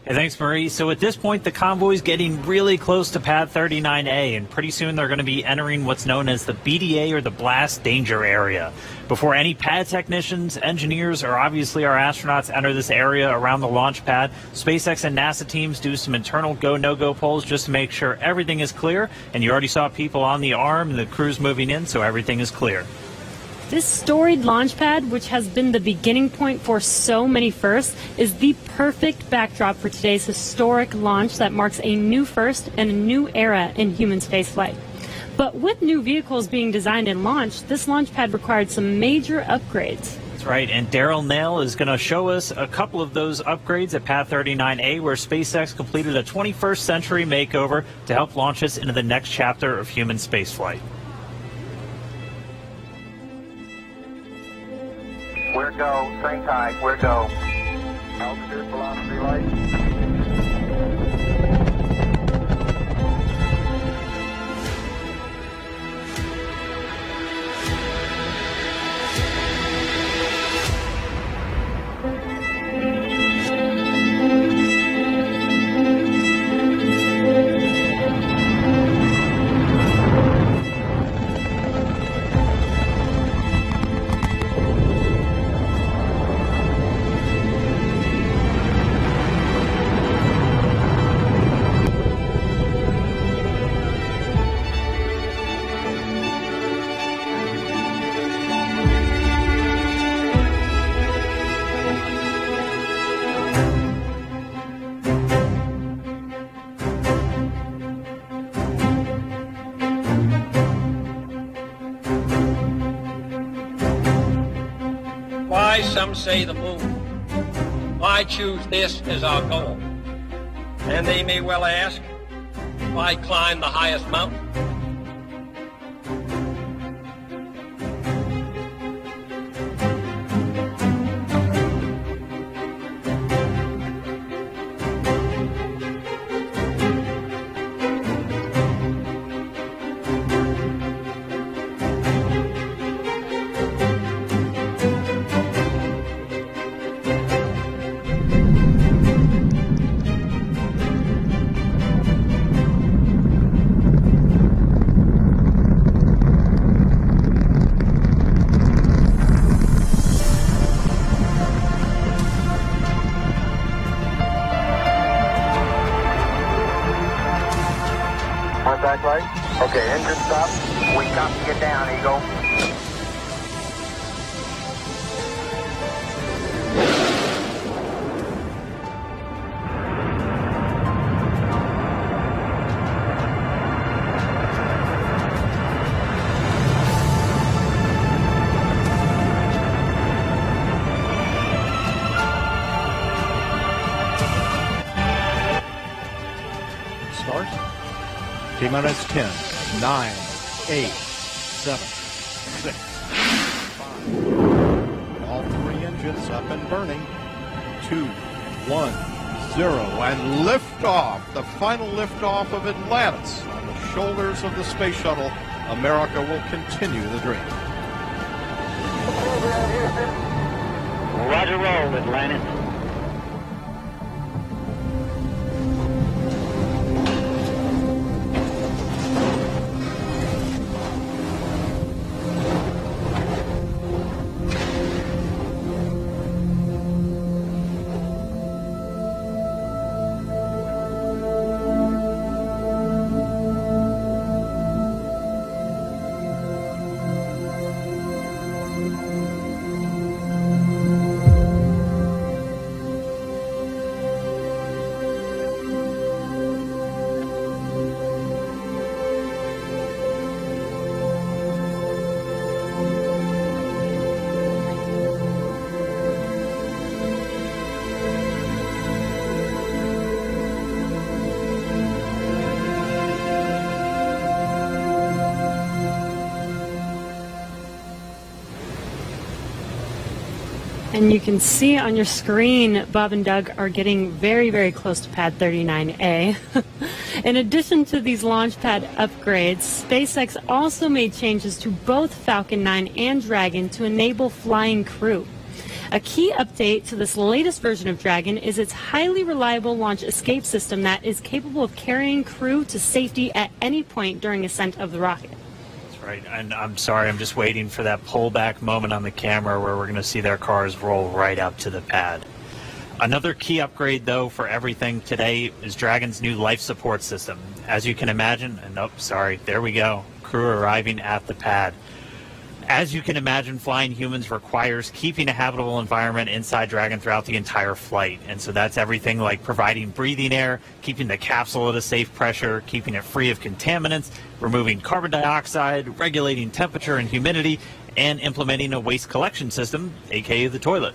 S10: Hey, thanks, Marie. So at this point, the convoy's getting really close to Pad 39A, and pretty soon they're going to be entering what's known as the BDA, or the Blast Danger Area. Before any pad technicians, engineers, or obviously our astronauts enter this area around the launch pad, SpaceX and NASA teams do some internal go, no-go polls just to make sure everything is clear. And you already saw people on the arm and the crew's moving in, so everything is clear.
S11: This storied launch pad, which has been the beginning point for so many firsts, is the perfect backdrop for today's historic launch that marks a new first and a new era in human spaceflight. But with new vehicles being designed and launched, this launch pad required some major upgrades.
S10: That's right, and Daryl Nail is going to show us a couple of those upgrades at Pad 39A, where SpaceX completed a 21st century makeover to help launch us into the next chapter of human spaceflight.
S4: We're go, string tight, we're go. Altitude, velocity, light.
S2: Some say the moon. Why choose this as our goal? And they may well ask, why climb the highest mountain?
S4: Contact light. Okay, engine stop. We copy you down, Eagle.
S5: Start. T-minus 10, 9, 8, 7, 6, 5. All three engines up and burning. 2, 1, 0. And liftoff. The final liftoff of Atlantis on the shoulders of the space shuttle. America will continue the dream.
S21: Roger roll, Atlantis.
S11: And you can see on your screen, Bob and Doug are getting very, very close to pad 39A. In addition to these launch pad upgrades, SpaceX also made changes to both Falcon 9 and Dragon to enable flying crew. A key update to this latest version of Dragon is its highly reliable launch escape system that is capable of carrying crew to safety at any point during ascent of the rocket.
S10: Right, and I'm sorry, I'm just waiting for that pullback moment on the camera where we're going to see their cars roll right up to the pad. Another key upgrade, though, for everything today is Dragon's new life support system. As you can imagine, and oh, sorry, there we go, crew arriving at the pad. As you can imagine, flying humans requires keeping a habitable environment inside Dragon throughout the entire flight. And so that's everything like providing breathing air, keeping the capsule at a safe pressure, keeping it free of contaminants, removing carbon dioxide, regulating temperature and humidity, and implementing a waste collection system, aka the toilet.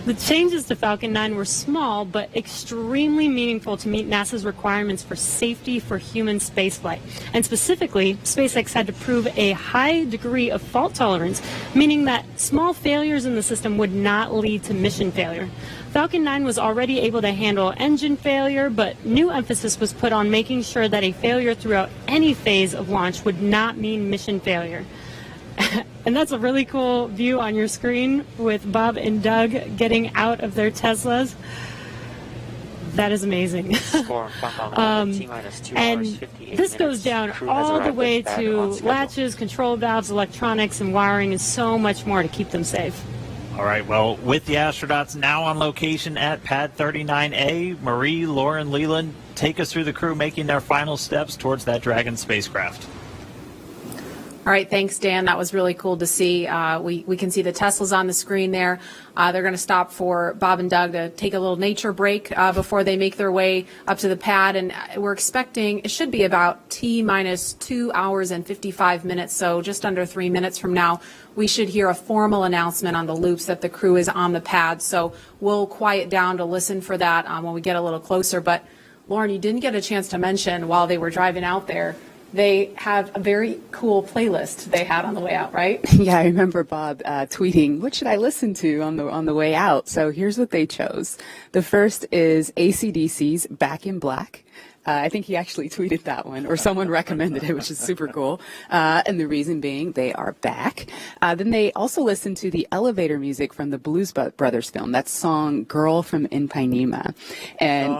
S11: The changes to Falcon 9 were small but extremely meaningful to meet NASA's requirements for safety for human spaceflight. And specifically, SpaceX had to prove a high degree of fault tolerance, meaning that small failures in the system would not lead to mission failure. Falcon 9 was already able to handle engine failure, but new emphasis was put on making sure that a failure throughout any phase of launch would not mean mission failure. And that's a really cool view on your screen with Bob and Doug getting out of their Teslas. That is amazing. And this goes down all the way to latches, control valves, electronics, and wiring, and so much more to keep them safe.
S10: All right, well, with the astronauts now on location at Pad 39A, Marie, Lauren, Leland, take us through the crew making their final steps towards that Dragon spacecraft.
S1: All All right, thanks, Dan. That was really cool to see. We can see the Teslas on the screen there. They're going to stop for Bob and Doug to take a little nature break before they make their way up to the pad. And we're expecting it should be about T-minus 2 hours and 55 minutes, so just under 3 minutes from now, we should hear a formal announcement on the loops that the crew is on the pad. So we'll quiet down to listen for that when we get a little closer. But, Lauren, you didn't get a chance to mention while they were driving out there, they have a very cool playlist they had on the way out, right?
S7: Yeah, I remember Bob tweeting, what should I listen to on the way out? So here's what they chose. The first is AC/DC's Back in Black. I think he actually tweeted that one, or someone recommended it, which is super cool. And the reason being, they are back. Then they also listened to the elevator music from the Blues Brothers film, that song "Girl from Ipanema." And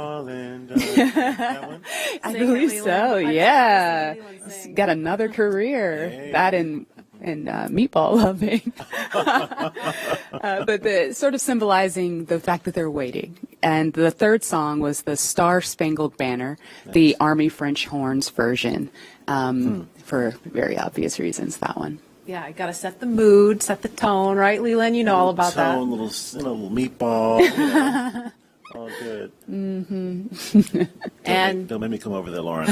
S7: I believe so. Yeah, got another career. That and meatball loving, but the sort of symbolizing the fact that they're waiting. And the third song was the Star Spangled Banner, the Army French horns version, for very obvious reasons. That one.
S1: Yeah, I got to set the mood, set the tone, right, Leland? You know all about that.
S6: Little meatball. All good.
S7: Mm-hmm.
S1: And
S6: don't make me come over there, Lauren.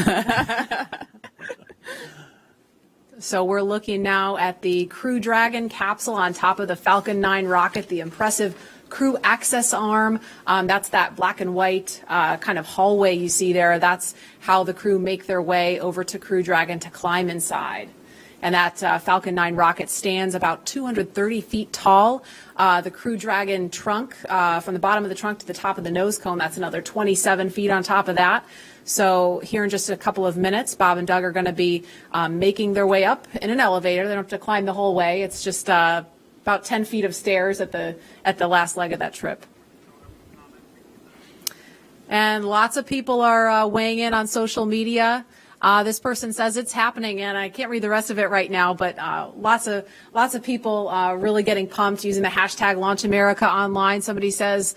S1: So we're looking now at the Crew Dragon capsule on top of the Falcon 9 rocket, the impressive crew access arm. That's that black and white kind of hallway you see there. That's how the crew make their way over to Crew Dragon to climb inside. And that Falcon 9 rocket stands about 230 feet tall. The Crew Dragon trunk, from the bottom of the trunk to the top of the nose cone, that's another 27 feet on top of that. So here in just a couple of minutes, Bob and Doug are going to be making their way up in an elevator. They don't have to climb the whole way. It's just about 10 feet of stairs at the last leg of that trip. And lots of people are weighing in on social media. This person says it's happening, and I can't read the rest of it right now, but lots of people really getting pumped using the hashtag Launch America online. Somebody says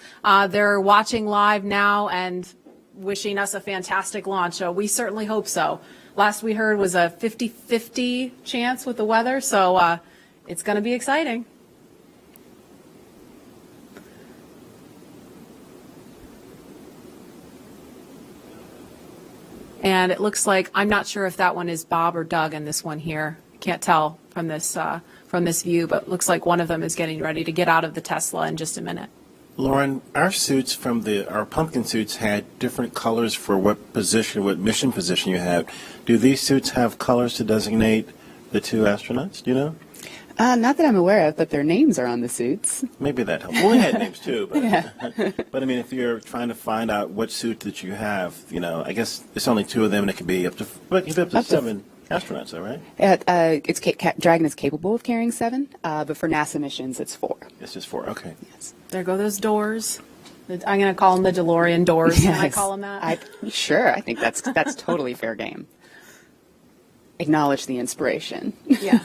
S1: they're watching live now and wishing us a fantastic launch. We certainly hope so. Last we heard was a 50-50 chance with the weather, so it's going to be exciting. And it looks like, I'm not sure if that one is Bob or Doug in this one here. Can't tell from this view, but looks like one of them is getting ready to get out of the Tesla in just a minute.
S6: Lauren, our suits our pumpkin suits had different colors for what mission position you have. Do these suits have colors to designate the two astronauts? Do you know?
S7: Not that I'm aware of, but their names are on the suits.
S6: Maybe that helps. Well, we had names too, but
S7: yeah.
S6: But I mean, if you're trying to find out what suit that you have, I guess it's only two of them, and it could be up to 7 astronauts, though, right?
S7: Dragon is capable of carrying 7, but for NASA missions, it's 4.
S6: It's just 4. Okay.
S7: Yes.
S1: There go those doors. I'm going to call them the DeLorean doors. Yes. Can I call them that?
S7: Sure. I think that's totally fair game. Acknowledge the inspiration.
S1: Yeah.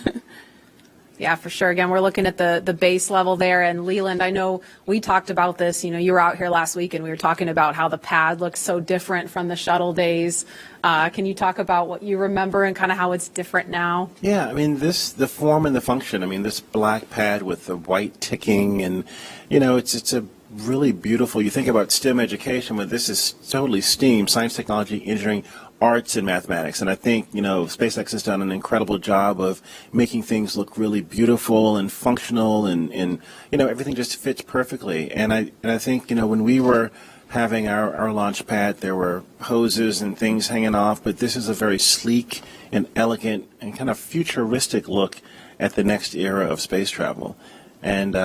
S1: Yeah, for sure. Again, we're looking at the base level there. And Leland, I know we talked about this. You were out here last week and we were talking about how the pad looks so different from the shuttle days. Can you talk about what you remember and kind of how it's different now?
S6: Yeah, I mean, the form and the function. I mean, this black pad with the white ticking and, it's a really beautiful. You think about STEM education, but this is totally STEAM, science, technology, engineering, arts, and mathematics. And I think, SpaceX has done an incredible job of making things look really beautiful and functional and everything just fits perfectly. And I think, when we were having our launch pad, there were hoses and things hanging off, but this is a very sleek and elegant and kind of futuristic look at the next era of space travel. And,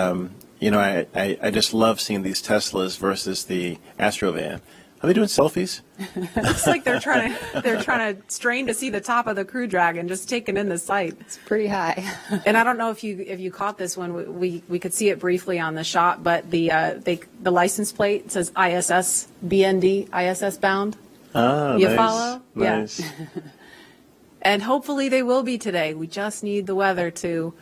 S6: I just love seeing these Teslas versus the Astrovan. Are they doing selfies?
S1: Looks like they're trying to strain to see the top of the Crew Dragon, just taking in the sight.
S7: It's pretty high.
S1: And I don't know if you caught this one. We could see it briefly on the shot, but the license plate says ISS BND, ISS bound.
S6: Oh,
S1: you
S6: nice.
S1: Follow?
S6: Nice.
S1: Yeah. And hopefully they will be today. We just need the weather to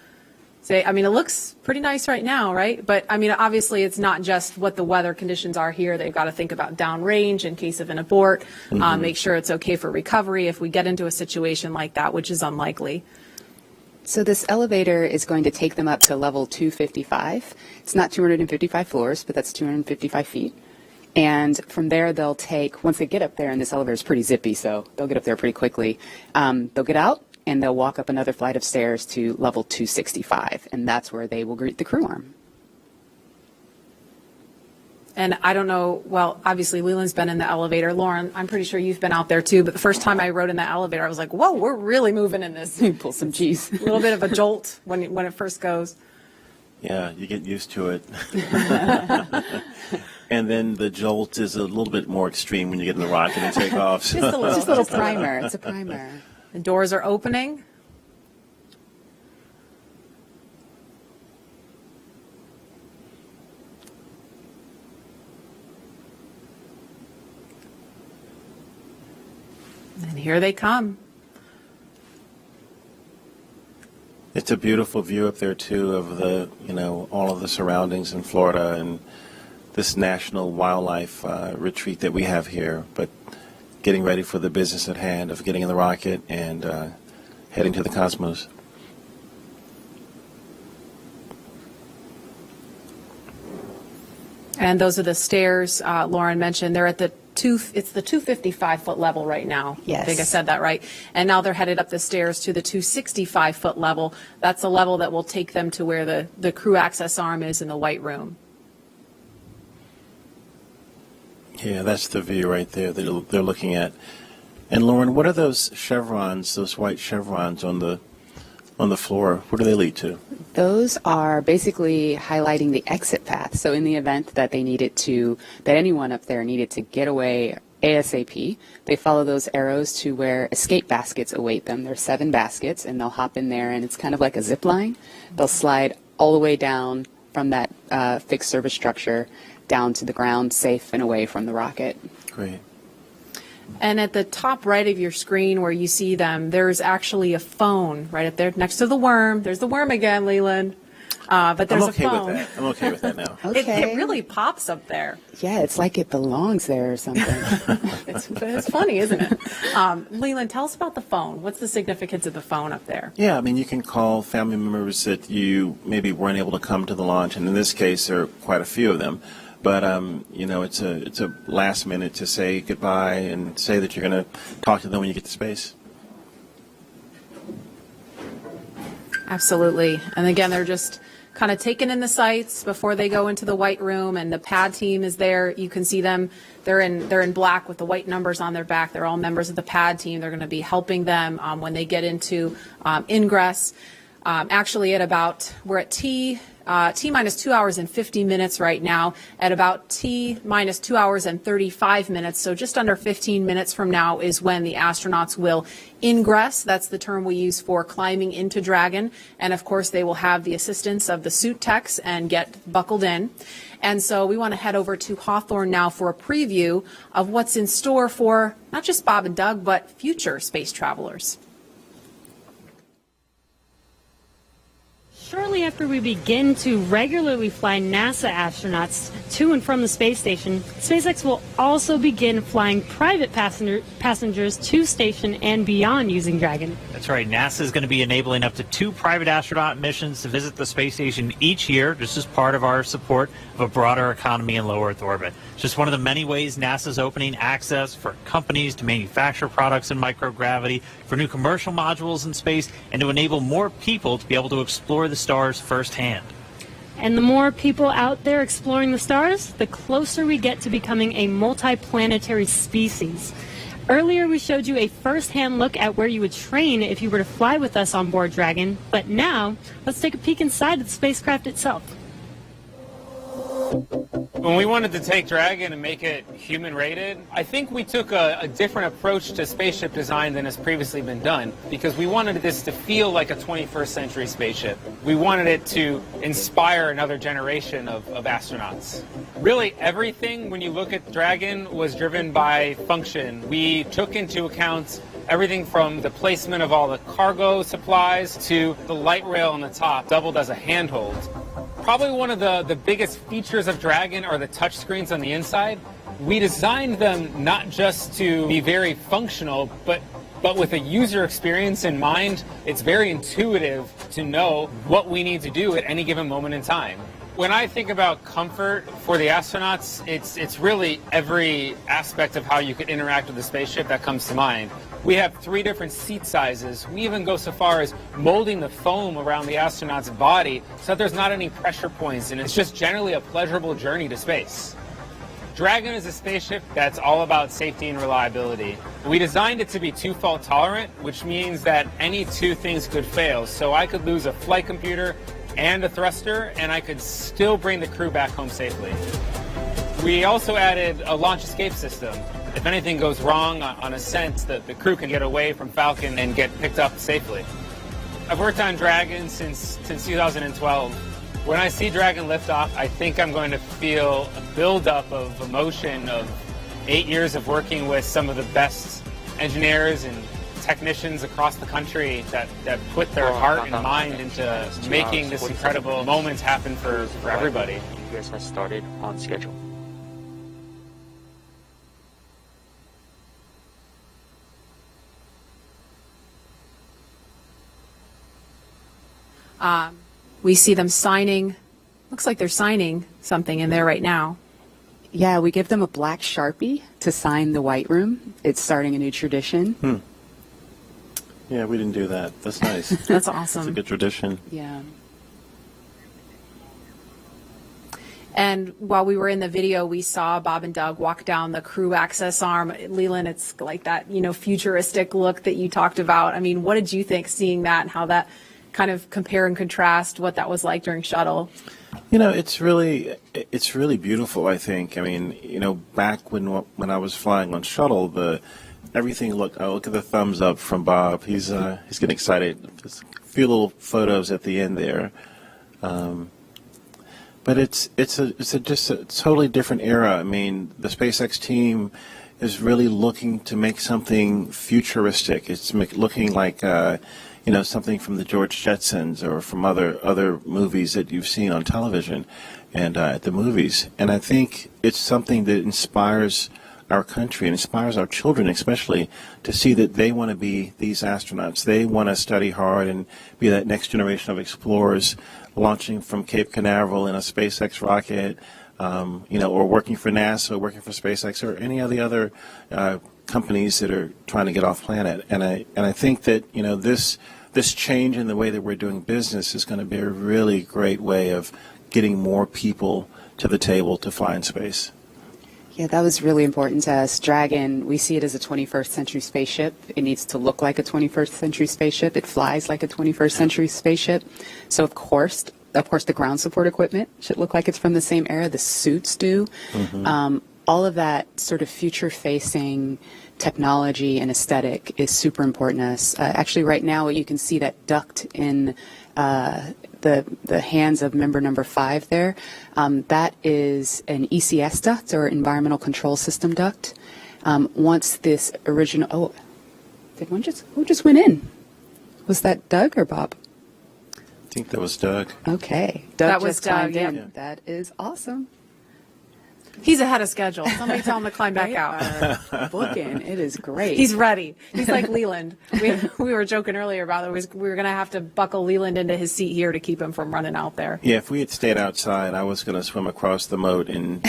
S1: say, it looks pretty nice right now, right? But obviously it's not just what the weather conditions are here. They've got to think about downrange in case of an abort, make sure it's okay for recovery if we get into a situation like that, which is unlikely.
S7: So this elevator is going to take them up to level 255. It's not 255 floors, but that's 255 feet. And from there, they'll take, once they get up there, and this elevator is pretty zippy, so they'll get up there pretty quickly, they'll get out, and they'll walk up another flight of stairs to level 265, and that's where they will greet the crew arm.
S1: And I don't know, well, obviously Leland's been in the elevator. Lauren, I'm pretty sure you've been out there too, but the first time I rode in the elevator, I was like, whoa, we're really moving in this.
S7: Pull some cheese.
S1: A little bit of a jolt when it first goes.
S6: Yeah, you get used to it. And then the jolt is a little bit more extreme when you get in the rocket and take off.
S7: Just a little primer. It's a primer.
S1: The doors are opening. And here they come.
S6: It's a beautiful view up there too of the, all of the surroundings in Florida and this national wildlife retreat that we have here. But getting ready for the business at hand of getting in the rocket and heading to the cosmos.
S1: And those are the stairs Lauren mentioned. They're at it's the 255-foot level right now.
S7: Yes.
S1: I think I said that right. And now they're headed up the stairs to the 265-foot level. That's the level that will take them to where the crew access arm is in the white room.
S6: Yeah, that's the view right there that they're looking at. And Lauren, what are those chevrons, those white chevrons on the floor? Where do they lead to?
S7: Those are basically highlighting the exit path. So in the event that that anyone up there needed to get away ASAP, they follow those arrows to where escape baskets await them. There's 7 baskets, and they'll hop in there, and it's kind of like a zip line. They'll slide all the way down from that fixed service structure down to the ground, safe and away from the rocket.
S6: Great.
S1: And at the top right of your screen where you see them, there's actually a phone right up there next to the worm. There's the worm again, Leland. But there's a phone.
S6: I'm okay with that now.
S7: Okay.
S1: It really pops up there.
S7: Yeah, it's like it belongs there or something.
S1: It's funny, isn't it? Leland, tell us about the phone. What's the significance of the phone up there?
S6: Yeah, I mean, you can call family members that you maybe weren't able to come to the launch, and in this case, there are quite a few of them. But it's a last minute to say goodbye and say that you're going to talk to them when you get to space.
S1: Absolutely. And again, they're just kind of taking in the sights before they go into the white room, and the pad team is there. You can see them. They're in black with the white numbers on their back. They're all members of the pad team. They're going to be helping them when they get into ingress. Actually, we're at T minus 2 hours and 50 minutes right now, at about T minus 2 hours and 35 minutes. So just under 15 minutes from now is when the astronauts will ingress. That's the term we use for climbing into Dragon. And of course, they will have the assistance of the suit techs and get buckled in. And so we want to head over to Hawthorne now for a preview of what's in store for not just Bob and Doug, but future space travelers.
S11: Shortly after we begin to regularly fly NASA astronauts to and from the space station, SpaceX will also begin flying private passengers to station and beyond using Dragon.
S10: That's right. NASA is going to be enabling up to 2 private astronaut missions to visit the space station each year, just as part of our support of a broader economy in low Earth orbit. It's just one of the many ways NASA is opening access for companies to manufacture products in microgravity, for new commercial modules in space, and to enable more people to be able to explore the stars firsthand.
S11: And the more people out there exploring the stars, the closer we get to becoming a multi-planetary species. Earlier, we showed you a first-hand look at where you would train if you were to fly with us on board Dragon. But now, let's take a peek inside of the spacecraft itself.
S8: When we wanted to take Dragon and make it human-rated, I think we took a different approach to spaceship design than has previously been done, because we wanted this to feel like a 21st century spaceship. We wanted it to inspire another generation of astronauts. Really, everything, when you look at Dragon, was driven by function. We took into account everything from the placement of all the cargo supplies to the light rail on the top, doubled as a handhold. Probably one of the biggest features of Dragon are the touch screens on the inside. We designed them not just to be very functional, but But with a user experience in mind, it's very intuitive to know what we need to do at any given moment in time. When I think about comfort for the astronauts, it's really every aspect of how you could interact with the spaceship that comes to mind. We have 3 different seat sizes. We even go so far as molding the foam around the astronaut's body so that there's not any pressure points, and it's just generally a pleasurable journey to space. Dragon is a spaceship that's all about safety and reliability. We designed it to be 2-fault tolerant, which means that any 2 things could fail. So I could lose a flight computer and a thruster, and I could still bring the crew back home safely. We also added a launch escape system. If anything goes wrong on ascent, the crew can get away from Falcon and get picked up safely. I've worked on Dragon since 2012. When I see Dragon lift off, I think I'm going to feel a buildup of emotion of 8 years of working with some of the best engineers and technicians across the country that put their heart and mind into making this incredible moment happen for everybody.
S9: You guys have started on schedule.
S1: We see them signing. Looks like they're signing something in there right now.
S7: Yeah, we give them a black Sharpie to sign the white room. It's starting a new tradition.
S6: Yeah, we didn't do that. That's nice.
S1: That's awesome.
S6: It's a good tradition.
S7: Yeah.
S1: And while we were in the video, we saw Bob and Doug walk down the crew access arm. Leland, it's like that, futuristic look that you talked about. I mean, what did you think seeing that and how that kind of compare and contrast what that was like during shuttle?
S6: It's really beautiful, I think. I mean, back when I was flying on shuttle, everything looked. I look at the thumbs up from Bob. He's getting excited. Just a few little photos at the end there, but it's just a totally different era. I mean, the SpaceX team is really looking to make something futuristic. It's looking like something from the George Jetsons or from other movies that you've seen on television and at the movies. And I think it's something that inspires our country and inspires our children especially to see that they want to be these astronauts. They want to study hard and be that next generation of explorers launching from Cape Canaveral in a SpaceX rocket, or working for NASA, or working for SpaceX, or any of the other companies that are trying to get off planet. And I think that this change in the way that we're doing business is going to be a really great way of getting more people to the table to fly in space.
S7: Yeah, that was really important to us. Dragon, we see it as a 21st century spaceship. It needs to look like a 21st century spaceship. It flies like a 21st century spaceship. So of course, the ground support equipment should look like it's from the same era. The suits do. Mm-hmm. All of that sort of future-facing technology and aesthetic is super important to us. Actually, right now, you can see that duct in the hands of member number 5 there. That is an ECS duct, or Environmental Control System duct. Once this original, who just went in? Was that Doug or Bob?
S6: I think that was Doug.
S7: Okay. Doug
S1: that was
S7: just
S1: Doug,
S7: climbed in.
S1: yeah.
S7: That is awesome.
S1: He's ahead of schedule. Somebody tell him to climb back out.
S7: Booking. It is great.
S1: He's ready. He's like Leland. We were joking earlier about it. We were going to have to buckle Leland into his seat here to keep him from running out there.
S6: Yeah, if we had stayed outside, I was going to swim across the moat and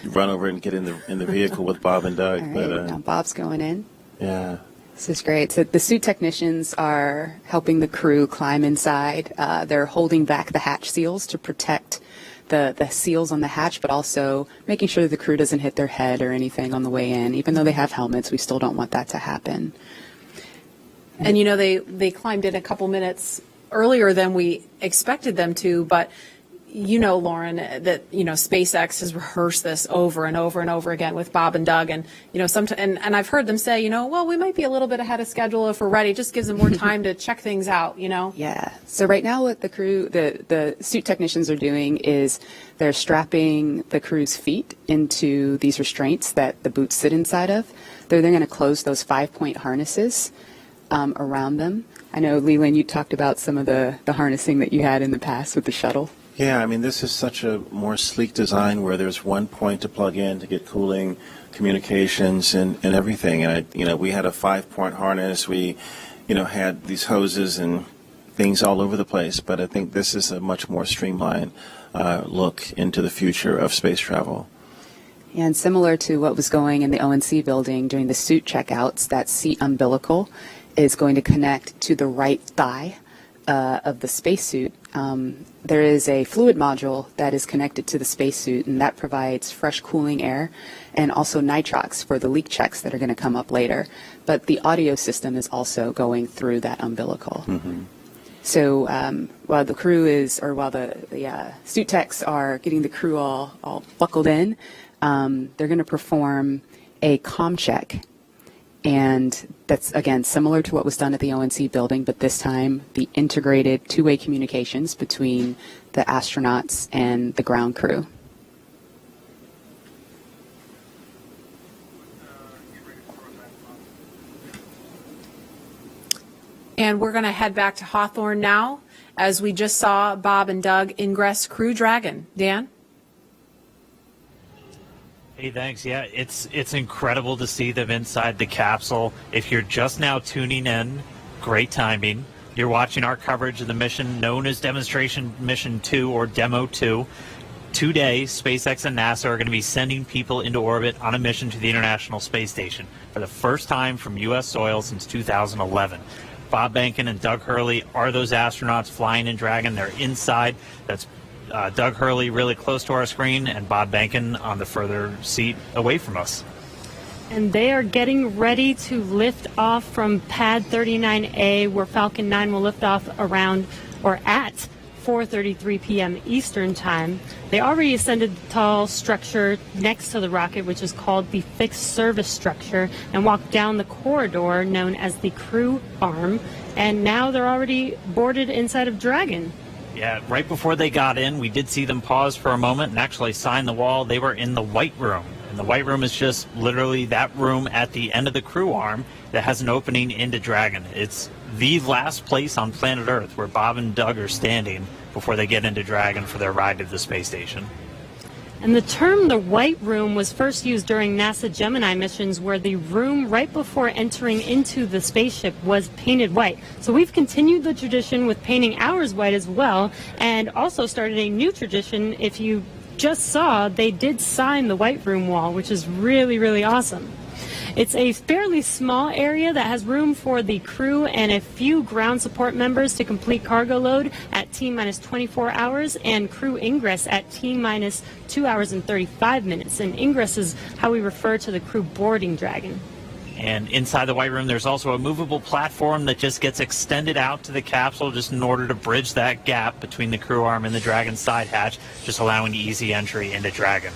S6: run over and get in the vehicle with Bob and Doug.
S7: All right,
S6: But
S7: now Bob's going in.
S6: Yeah.
S7: This is great. So the suit technicians are helping the crew climb inside. They're holding back the hatch seals to protect the seals on the hatch, but also making sure that the crew doesn't hit their head or anything on the way in. Even though they have helmets, we still don't want that to happen.
S1: And they climbed in a couple minutes earlier than we expected them to, but Lauren, that SpaceX has rehearsed this over and over and over again with Bob and Doug, and and I've heard them say, well, we might be a little bit ahead of schedule if we're ready. It just gives them more time to check things out.
S7: Yeah. So right now, what the crew, the suit technicians are doing is they're strapping the crew's feet into these restraints that the boots sit inside of. They're then going to close those 5-point harnesses around them. I know, Leland, you talked about some of the harnessing that you had in the past with the shuttle.
S6: Yeah, I mean, this is such a more sleek design where there's one point to plug in to get cooling, communications, and everything. And we had a 5-point harness. We, had these hoses and things all over the place. But I think this is a much more streamlined look into the future of space travel.
S7: And similar to what was going in the ONC building during the suit checkouts, that seat umbilical is going to connect to the right thigh of the spacesuit. There is a fluid module that is connected to the spacesuit, and that provides fresh cooling air and also nitrox for the leak checks that are going to come up later. But the audio system is also going through that umbilical.
S6: Mm-hmm.
S7: So while the crew while the suit techs are getting the crew all buckled in, they're going to perform a comm check. And that's, again, similar to what was done at the ONC building, but this time the integrated two-way communications between the astronauts and the ground crew.
S1: And we're going to head back to Hawthorne now, as we just saw Bob and Doug ingress Crew Dragon. Dan?
S10: Hey, thanks. Yeah, it's incredible to see them inside the capsule. If you're just now tuning in, great timing. You're watching our coverage of the mission known as Demonstration Mission 2 or Demo-2. Today, SpaceX and NASA are going to be sending people into orbit on a mission to the International Space Station for the first time from U.S. soil since 2011. Bob Behnken and Doug Hurley are those astronauts flying in Dragon. They're inside. That's Doug Hurley really close to our screen and Bob Behnken on the further seat away from us.
S11: And they are getting ready to lift off from pad 39A, where Falcon 9 will lift off around or at 4:33 p.m. Eastern Time. They already ascended the tall structure next to the rocket, which is called the fixed service structure, and walked down the corridor known as the crew arm. And now they're already boarded inside of Dragon.
S10: Yeah, right before they got in, we did see them pause for a moment and actually sign the wall. They were in the White Room. And the White Room is just literally that room at the end of the crew arm that has an opening into Dragon. It's the last place on planet Earth where Bob and Doug are standing before they get into Dragon for their ride to the space station.
S11: And the term the White Room was first used during NASA Gemini missions, where the room right before entering into the spaceship was painted white. So we've continued the tradition with painting ours white as well, and also started a new tradition. If you just saw, they did sign the White Room wall, which is really, really awesome. It's a fairly small area that has room for the crew and a few ground support members to complete cargo load at T-minus 24 hours and crew ingress at T-minus 2 hours and 35 minutes. And ingress is how we refer to the crew boarding Dragon.
S10: And inside the White Room, there's also a movable platform that just gets extended out to the capsule just in order to bridge that gap between the crew arm and the Dragon side hatch, just allowing easy entry into Dragon.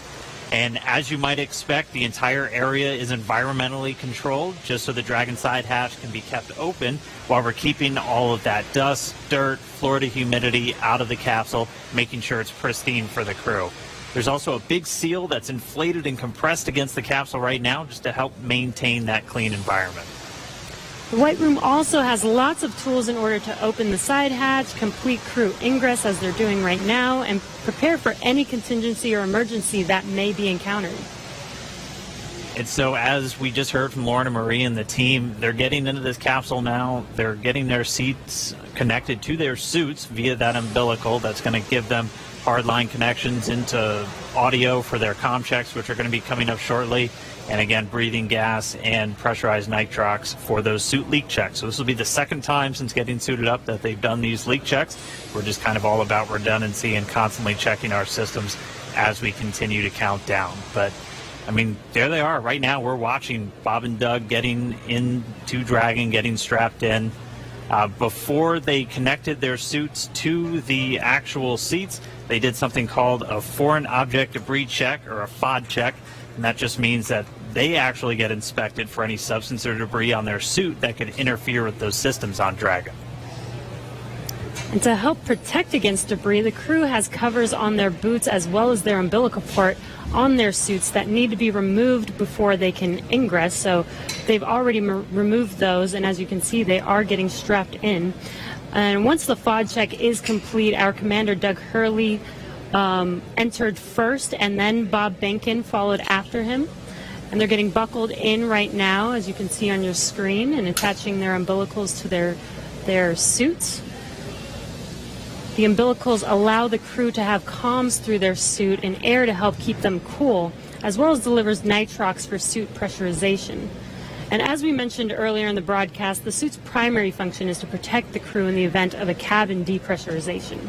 S10: And as you might expect, the entire area is environmentally controlled just so the Dragon side hatch can be kept open while we're keeping all of that dust, dirt, Florida humidity out of the capsule, making sure it's pristine for the crew. There's also a big seal that's inflated and compressed against the capsule right now just to help maintain that clean environment.
S11: The White Room also has lots of tools in order to open the side hatch, complete crew ingress as they're doing right now, and prepare for any contingency or emergency that may be encountered.
S10: And so as we just heard from Lauren and Marie and the team, they're getting into this capsule now. They're getting their seats connected to their suits via that umbilical that's going to give them hardline connections into audio for their comm checks, which are going to be coming up shortly. And again, breathing gas and pressurized nitrox for those suit leak checks. So this will be the second time since getting suited up that they've done these leak checks. We're just kind of all about redundancy and constantly checking our systems as we continue to count down. But I mean, there they are. Right now we're watching Bob and Doug getting into Dragon, getting strapped in. Before they connected their suits to the actual seats, they did something called a foreign object debris check, or a FOD check. And that just means that they actually get inspected for any substance or debris on their suit that could interfere with those systems on Dragon.
S11: And to help protect against debris, the crew has covers on their boots as well as their umbilical port on their suits that need to be removed before they can ingress. So they've already removed those, and as you can see, they are getting strapped in. And once the FOD check is complete, our commander, Doug Hurley, entered first, and then Bob Behnken followed after him. And they're getting buckled in right now, as you can see on your screen, and attaching their umbilicals to their suits. The umbilicals allow the crew to have comms through their suit and air to help keep them cool, as well as delivers nitrox for suit pressurization. And as we mentioned earlier in the broadcast, the suit's primary function is to protect the crew in the event of a cabin depressurization.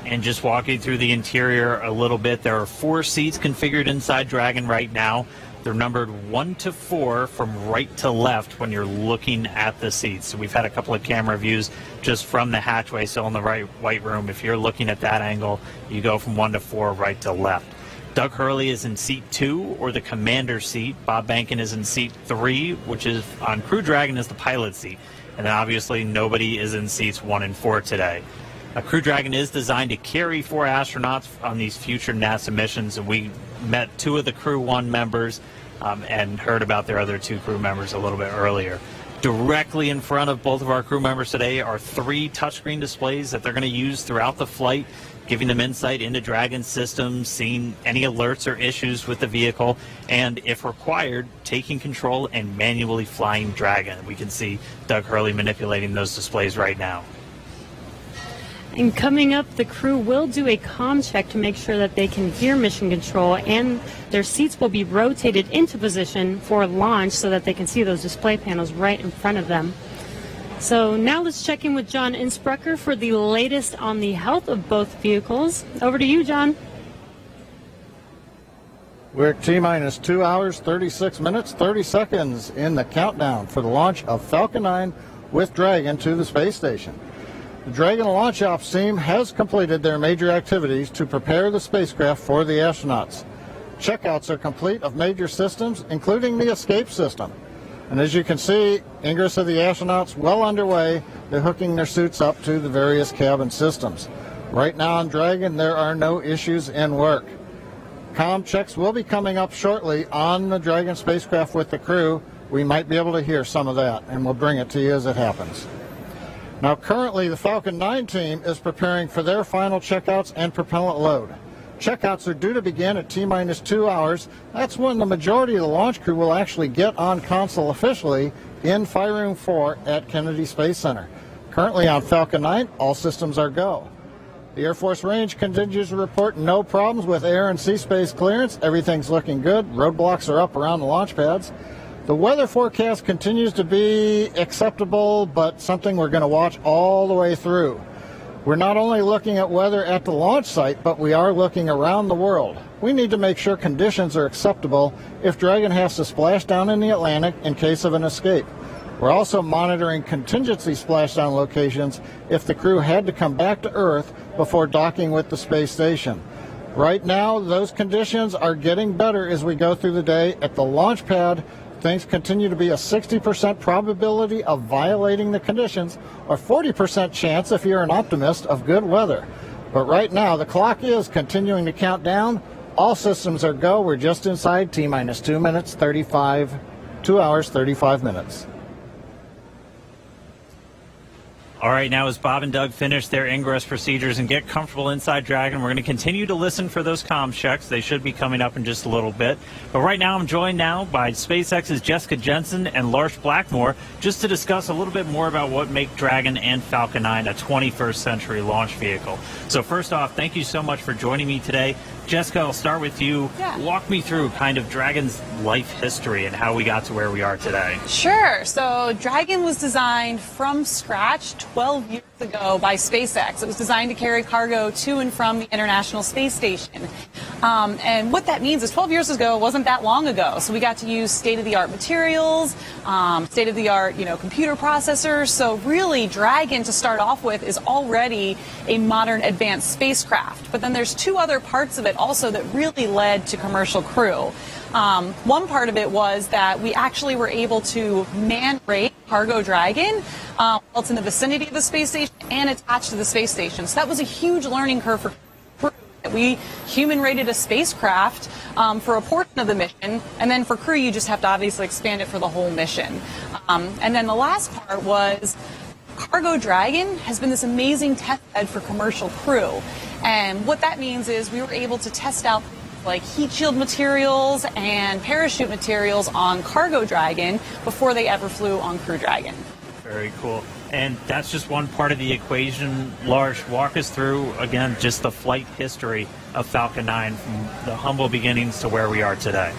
S10: And just walking through the interior a little bit, there are 4 seats configured inside Dragon right now. They're numbered 1 to 4 from right to left when you're looking at the seats. So we've had a couple of camera views just from the hatchway, so in the white room. If you're looking at that angle, you go from 1 to 4 right to left. Doug Hurley is in seat 2, or the commander seat. Bob Behnken is in seat 3, which is on Crew Dragon is the pilot seat. And then obviously nobody is in seats 1 and 4 today. Crew Dragon is designed to carry 4 astronauts on these future NASA missions, and we met 2 of the Crew 1 members and heard about their other 2 crew members a little bit earlier. Directly in front of both of our crew members today are 3 touchscreen displays that they're going to use throughout the flight, giving them insight into Dragon systems, seeing any alerts or issues with the vehicle, and if required, taking control and manually flying Dragon. We can see Doug Hurley manipulating those displays right now.
S11: And coming up, the crew will do a comm check to make sure that they can hear mission control, and their seats will be rotated into position for launch so that they can see those display panels right in front of them. So now let's check in with John Innsbrucker for the latest on the health of both vehicles. Over to you, John.
S5: We're at T-minus 2 hours, 36 minutes, 30 seconds in the countdown for the launch of Falcon 9 with Dragon to the space station. The Dragon launch ops team has completed their major activities to prepare the spacecraft for the astronauts. Checkouts are complete of major systems, including the escape system. And as you can see, ingress of the astronauts well underway. They're hooking their suits up to the various cabin systems. Right now on Dragon, there are no issues in work. Comm checks will be coming up shortly on the Dragon spacecraft with the crew. We might be able to hear some of that, and we'll bring it to you as it happens. Now, currently, the Falcon 9 team is preparing for their final checkouts and propellant load. Checkouts are due to begin at T-minus 2 hours. That's when the majority of the launch crew will actually get on console officially in Fire Room 4 at Kennedy Space Center. Currently on Falcon 9, all systems are go. The Air Force Range continues to report no problems with air and sea space clearance. Everything's looking good. Roadblocks are up around the launch pads. The weather forecast continues to be acceptable, but something we're going to watch all the way through. We're not only looking at weather at the launch site, but we are looking around the world. We need to make sure conditions are acceptable if Dragon has to splash down in the Atlantic in case of an escape. We're also monitoring contingency splashdown locations if the crew had to come back to Earth before docking with the space station. Right now, those conditions are getting better as we go through the day. At the launch pad, things continue to be a 60% probability of violating the conditions, or 40% chance, if you're an optimist, of good weather. But right now, the clock is continuing to count down. All systems are go. We're just inside T-minus 2 hours, 35 minutes.
S10: All right, now as Bob and Doug finish their ingress procedures and get comfortable inside Dragon, we're going to continue to listen for those comm checks. They should be coming up in just a little bit. But right now, I'm joined now by SpaceX's Jessica Jensen and Lars Blackmore just to discuss a little bit more about what make Dragon and Falcon 9 a 21st century launch vehicle. So first off, thank you so much for joining me today. Jessica, I'll start with you.
S1: Yeah.
S10: Walk me through kind of Dragon's life history and how we got to where we are today.
S1: Sure. So Dragon was designed from scratch 12 years ago by SpaceX. It was designed to carry cargo to and from the International Space Station. And what that means is 12 years ago wasn't that long ago. So we got to use state-of-the-art materials, state-of-the-art, computer processors. So really, Dragon, to start off with, is already a modern advanced spacecraft. But then there's 2 other parts of it also that really led to commercial crew. One part of it was that we actually were able to man-rate Cargo Dragon while it's in the vicinity of the space station and attached to the space station. So that was a huge learning curve for crew. We human-rated a spacecraft for a portion of the mission, and then for crew, you just have to obviously expand it for the whole mission. And then the last part was
S12: Cargo Dragon has been this amazing test bed for commercial crew. And what that means is we were able to test out like heat shield materials and parachute materials on Cargo Dragon before they ever flew on Crew Dragon.
S10: Very cool. And that's just one part of the equation. Lars, walk us through, again, just the flight history of Falcon 9 from the humble beginnings to where we are today.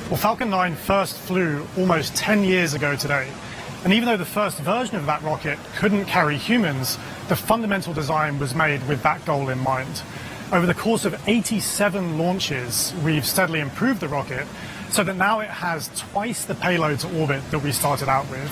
S13: Well, Falcon 9 first flew almost 10 years ago today. And even though the first version of that rocket couldn't carry humans, the fundamental design was made with that goal in mind. Over the course of 87 launches, we've steadily improved the rocket so that now it has twice the payload to orbit that we started out with.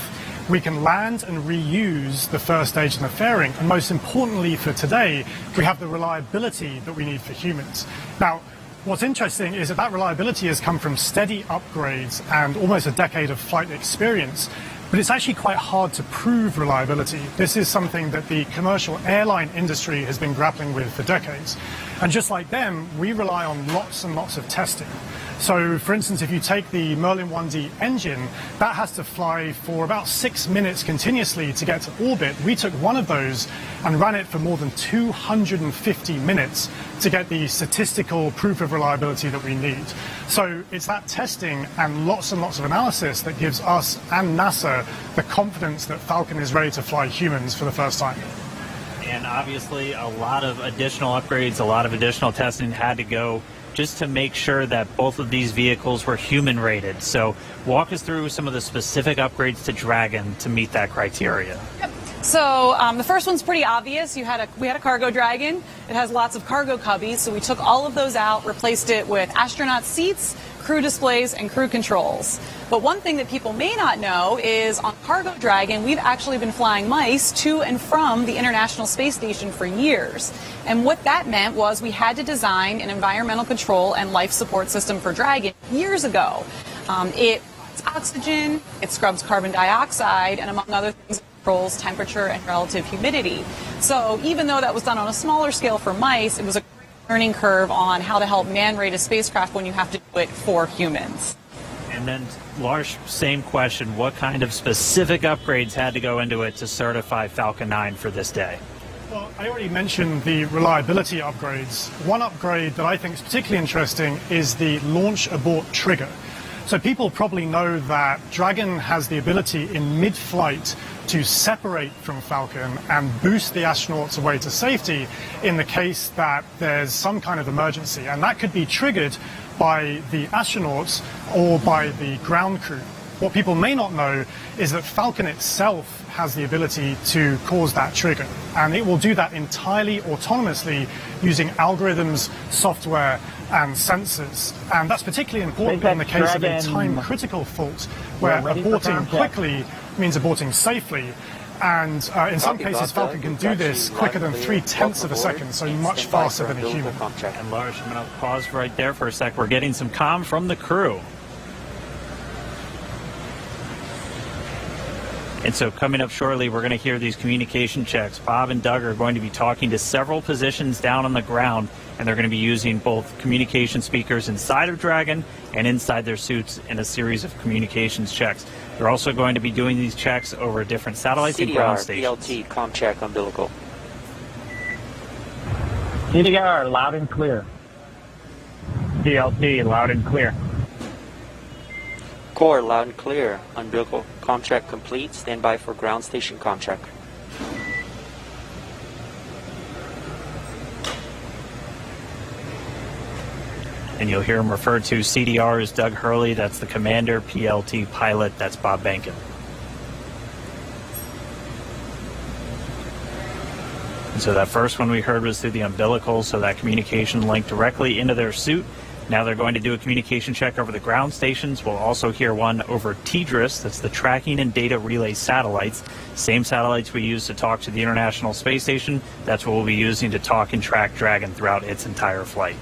S13: We can land and reuse the first stage and the fairing, and most importantly for today, we have the reliability that we need for humans. Now, what's interesting is that reliability has come from steady upgrades and almost a decade of flight experience, but it's actually quite hard to prove reliability. This is something that the commercial airline industry has been grappling with for decades. And just like them, we rely on lots and lots of testing. So, for instance, if you take the Merlin 1D engine, that has to fly for about 6 minutes continuously to get to orbit. We took one of those and ran it for more than 250 minutes to get the statistical proof of reliability that we need. So it's that testing and lots of analysis that gives us and NASA the confidence that Falcon is ready to fly humans for the first time.
S10: And obviously a lot of additional upgrades, a lot of additional testing had to go just to make sure that both of these vehicles were human rated. So walk us through some of the specific upgrades to Dragon to meet that criteria.
S12: Yep. So the first one's pretty obvious. We had a Cargo Dragon. It has lots of cargo cubbies, so we took all of those out, replaced it with astronaut seats, crew displays, and crew controls. But one thing that people may not know is on Cargo Dragon, we've actually been flying mice to and from the International Space Station for years. And what that meant was we had to design an environmental control and life support system for Dragon years ago. It oxygen, it scrubs carbon dioxide, and among other things, controls temperature and relative humidity. So even though that was done on a smaller scale for mice, it was a learning curve on how to help man-rate a spacecraft when you have to do it for humans.
S10: And then, Lars, same question. What kind of specific upgrades had to go into it to certify Falcon 9 for this day?
S13: Well, I already mentioned the reliability upgrades. One upgrade that I think is particularly interesting is the launch abort trigger. So people probably know that Dragon has the ability in mid-flight to separate from Falcon and boost the astronauts away to safety in the case that there's some kind of emergency. And that could be triggered by the astronauts or by the ground crew. What people may not know is that Falcon itself has the ability to cause that trigger, and it will do that entirely autonomously using algorithms, software, and sensors. And that's particularly important in the case of a time-critical fault, where aborting quickly means aborting safely. And in some cases, Falcon can do this quicker than 0.3 of a second, so much faster than a human.
S10: And Lars, I'm going to pause right there for a sec. We're getting some comm from the crew. And so coming up shortly, we're going to hear these communication checks. Bob and Doug are going to be talking to several positions down on the ground, and they're going to be using both communication speakers inside of Dragon and inside their suits in a series of communications checks. They're also going to be doing these checks over different satellites and ground stations.
S9: PLT, comm check, umbilical.
S22: CDR, loud and clear. PLT, loud and clear.
S9: Core, loud and clear. Umbilical, comm check complete. Stand by for ground station comm check.
S10: And you'll hear him referred to CDR as Doug Hurley. That's the commander. PLT pilot. That's Bob Bankin. And so that first one we heard was through the umbilical, so that communication linked directly into their suit. Now they're going to do a communication check over the ground stations. We'll also hear one over TDRS. That's the Tracking and Data Relay Satellites. Same satellites we use to talk to the International Space Station. That's what we'll be using to talk and track Dragon throughout its entire flight.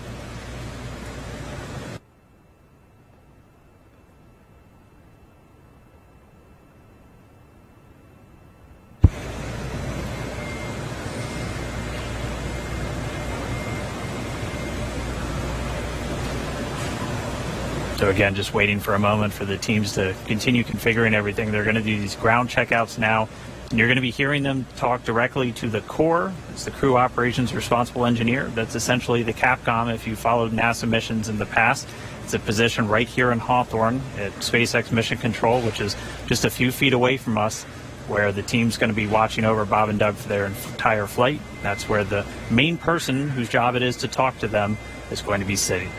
S10: So again, just waiting for a moment for the teams to continue configuring everything. They're going to do these ground checkouts now. And you're going to be hearing them talk directly to the core. It's the crew operations responsible engineer. That's essentially the Capcom if you followed NASA missions in the past. It's a position right here in Hawthorne at SpaceX Mission Control, which is just a few feet away from us, where the team's going to be watching over Bob and Doug for their entire flight. That's where the main person whose job it is to talk to them is going to be sitting.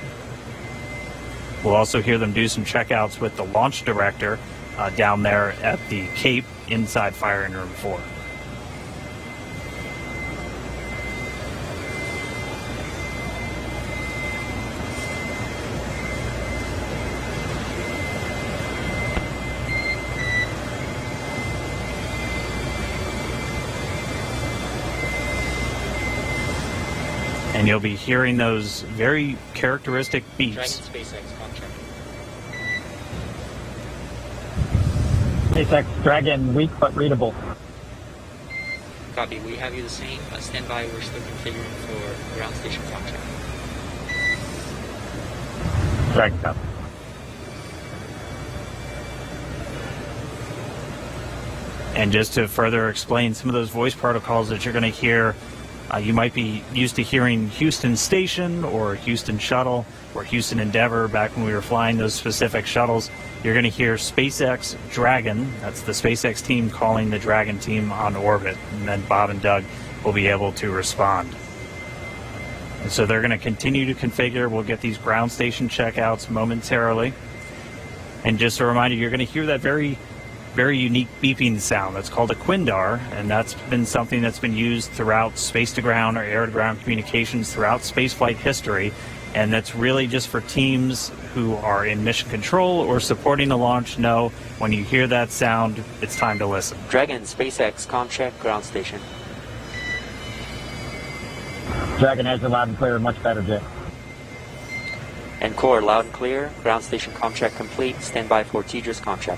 S10: We'll also hear them do some checkouts with the launch director down there at the Cape inside firing room 4. And you'll be hearing those very characteristic beeps.
S9: Dragon SpaceX contract.
S14: SpaceX Dragon, weak but readable.
S9: Copy. We have you the same. Stand by. We're still configuring for ground station contract.
S14: Dragon up.
S10: And just to further explain some of those voice protocols that you're going to hear, you might be used to hearing Houston Station or Houston Shuttle or Houston Endeavor back when we were flying those specific shuttles. You're going to hear SpaceX Dragon. That's the SpaceX team calling the Dragon team on orbit. And then Bob and Doug will be able to respond. And so they're going to continue to configure. We'll get these ground station checkouts momentarily. And just a reminder, you're going to hear that very unique beeping sound. That's called a quindar, and that's been something that's been used throughout space-to-ground or air-to-ground communications throughout spaceflight history, and that's really just for teams who are in mission control or supporting the launch know when you hear that sound, it's time to listen.
S9: Dragon SpaceX ComCheck ground station.
S14: Dragon has a loud and clear, much better, Jay.
S9: And core loud and clear. Ground station ComCheck complete. Stand by for TDRS ComCheck.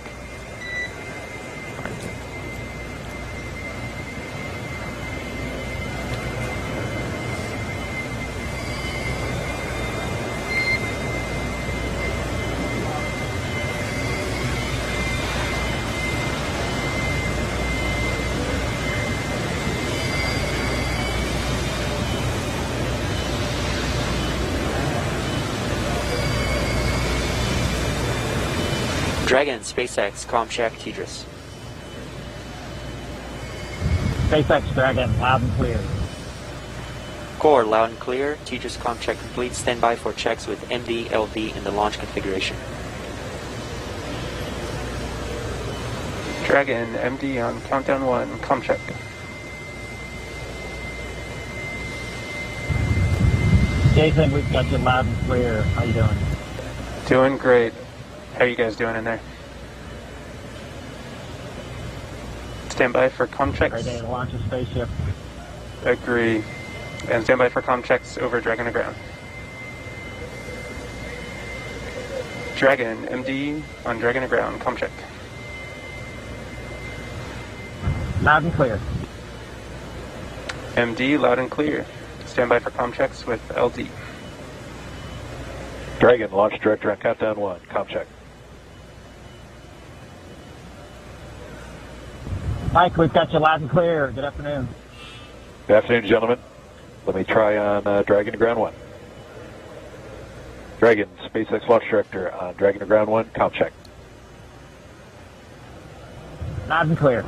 S9: Dragon SpaceX ComCheck TDRS.
S14: SpaceX Dragon, loud and clear.
S9: Core loud and clear. TDRS ComCheck complete. Stand by for checks with MD, LV in the launch configuration.
S15: Dragon MD on countdown 1. ComCheck.
S14: Jason, we've got you loud and clear. How you doing?
S15: Doing great. How are you guys doing in there? Stand by for ComChecks.
S14: Great day to launch a spaceship.
S15: Agree. And stand by for ComChecks over Dragon to ground. Dragon MD on Dragon to ground. ComCheck.
S14: Loud and clear.
S15: MD loud and clear. Stand by for ComChecks with LD.
S23: Dragon, launch director on countdown 1. ComCheck.
S14: Mike, we've got you loud and clear. Good afternoon.
S23: Good afternoon, gentlemen. Let me try on Dragon to ground 1. Dragon, SpaceX launch director on Dragon to ground 1. ComCheck.
S14: Loud and clear.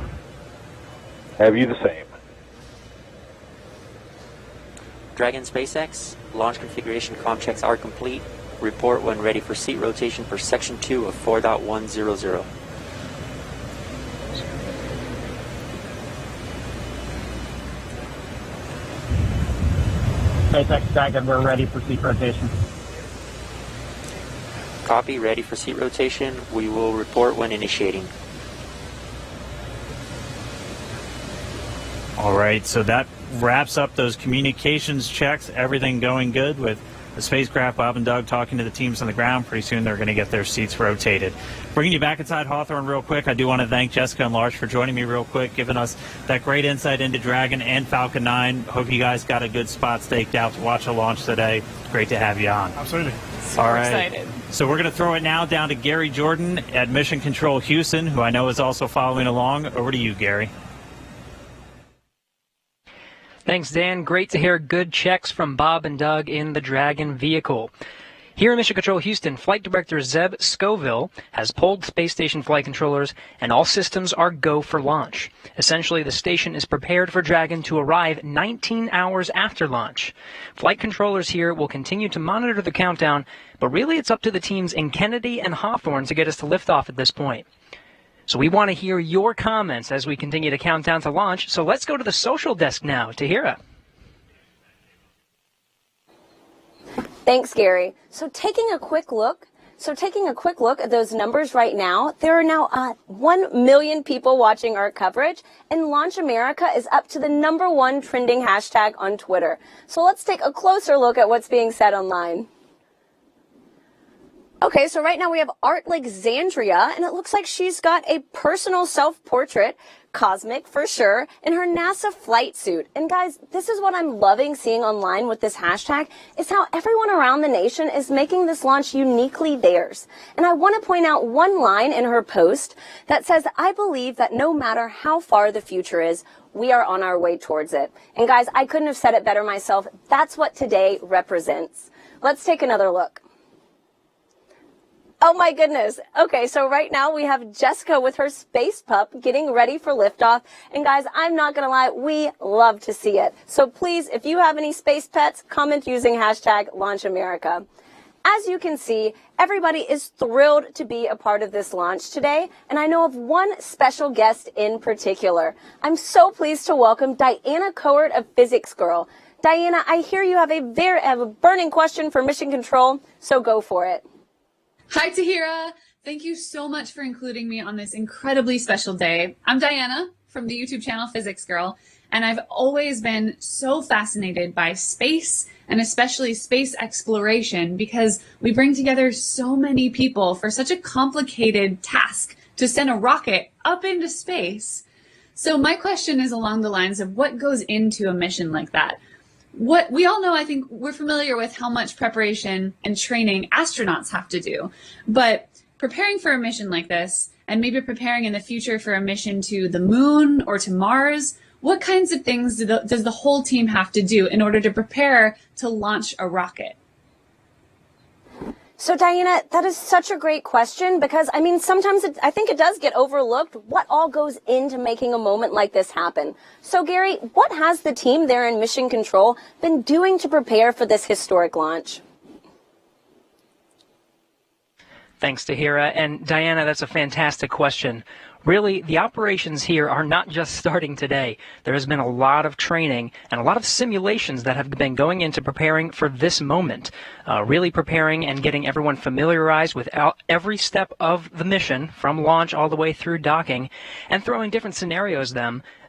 S23: Have you the same?
S9: Dragon SpaceX launch configuration ComChecks are complete. Report when ready for seat rotation for section 2 of 4.100.
S14: SpaceX Dragon, we're ready for seat rotation.
S9: Copy, ready for seat rotation. We will report when initiating.
S10: All right, so that wraps up those communications checks. Everything going good with the spacecraft. Bob and Doug talking to the teams on the ground. Pretty soon they're going to get their seats rotated. Bringing you back inside Hawthorne real quick, I do want to thank Jessica and Lars for joining me real quick, giving us that great insight into Dragon and Falcon 9. Hope you guys got a good spot staked out to watch a launch today. Great to have you on.
S13: Absolutely.
S10: All right.
S12: Excited.
S10: So we're going to throw it now down to Gary Jordan at Mission Control Houston, who I know is also following along. Over to you, Gary.
S16: Thanks, Dan. Great to hear good checks from Bob and Doug in the Dragon vehicle. Here in Mission Control Houston, Flight Director Zeb Scoville has pulled space station flight controllers, and all systems are go for launch. Essentially, the station is prepared for Dragon to arrive 19 hours after launch. Flight controllers here will continue to monitor the countdown, but really it's up to the teams in Kennedy and Hawthorne to get us to liftoff at this point. So we want to hear your comments as we continue to count down to launch. So let's go to the social desk now. Tahira.
S17: Thanks, Gary. So taking a quick look at those numbers right now, there are now 1 million people watching our coverage, and Launch America is up to the #1 trending hashtag on Twitter. So let's take a closer look at what's being said online. Okay, so right now we have Art Alexandria, and it looks like she's got a personal self-portrait, cosmic for sure, in her NASA flight suit. And guys, this is what I'm loving seeing online with this hashtag, is how everyone around the nation is making this launch uniquely theirs. And I want to point out one line in her post that says, "I believe that no matter how far the future is, we are on our way towards it." And guys, I couldn't have said it better myself. That's what today represents. Let's take another look. Oh my goodness. Okay, so right now we have Jessica with her space pup getting ready for liftoff. And guys, I'm not going to lie, we love to see it. So please, if you have any space pets, comment using hashtag LaunchAmerica. As you can see, everybody is thrilled to be a part of this launch today, and I know of one special guest in particular. I'm so pleased to welcome Diana Cohort of Physics Girl. Diana, I hear you have a burning question for Mission Control, so go for it.
S18: Hi, Tahira. Thank you so much for including me on this incredibly special day. I'm Diana from the YouTube channel Physics Girl, and I've always been so fascinated by space and especially space exploration because we bring together so many people for such a complicated task to send a rocket up into space. So my question is along the lines of what goes into a mission like that? What we all know, I think we're familiar with how much preparation and training astronauts have to do, but preparing for a mission like this and maybe preparing in the future for a mission to the moon or to Mars, what kinds of things does the whole team have to do in order to prepare to launch a rocket?
S17: So Diana, that is such a great question because, I mean, sometimes I think it does get overlooked what all goes into making a moment like this happen. So Gary, what has the team there in Mission Control been doing to prepare for this historic launch?
S16: Thanks, Tahira. And Diana, that's a fantastic question. Really, the operations here are not just starting today. There has been a lot of training and a lot of simulations that have been going into preparing for this moment, really preparing and getting everyone familiarized with every step of the mission from launch all the way through docking and throwing different scenarios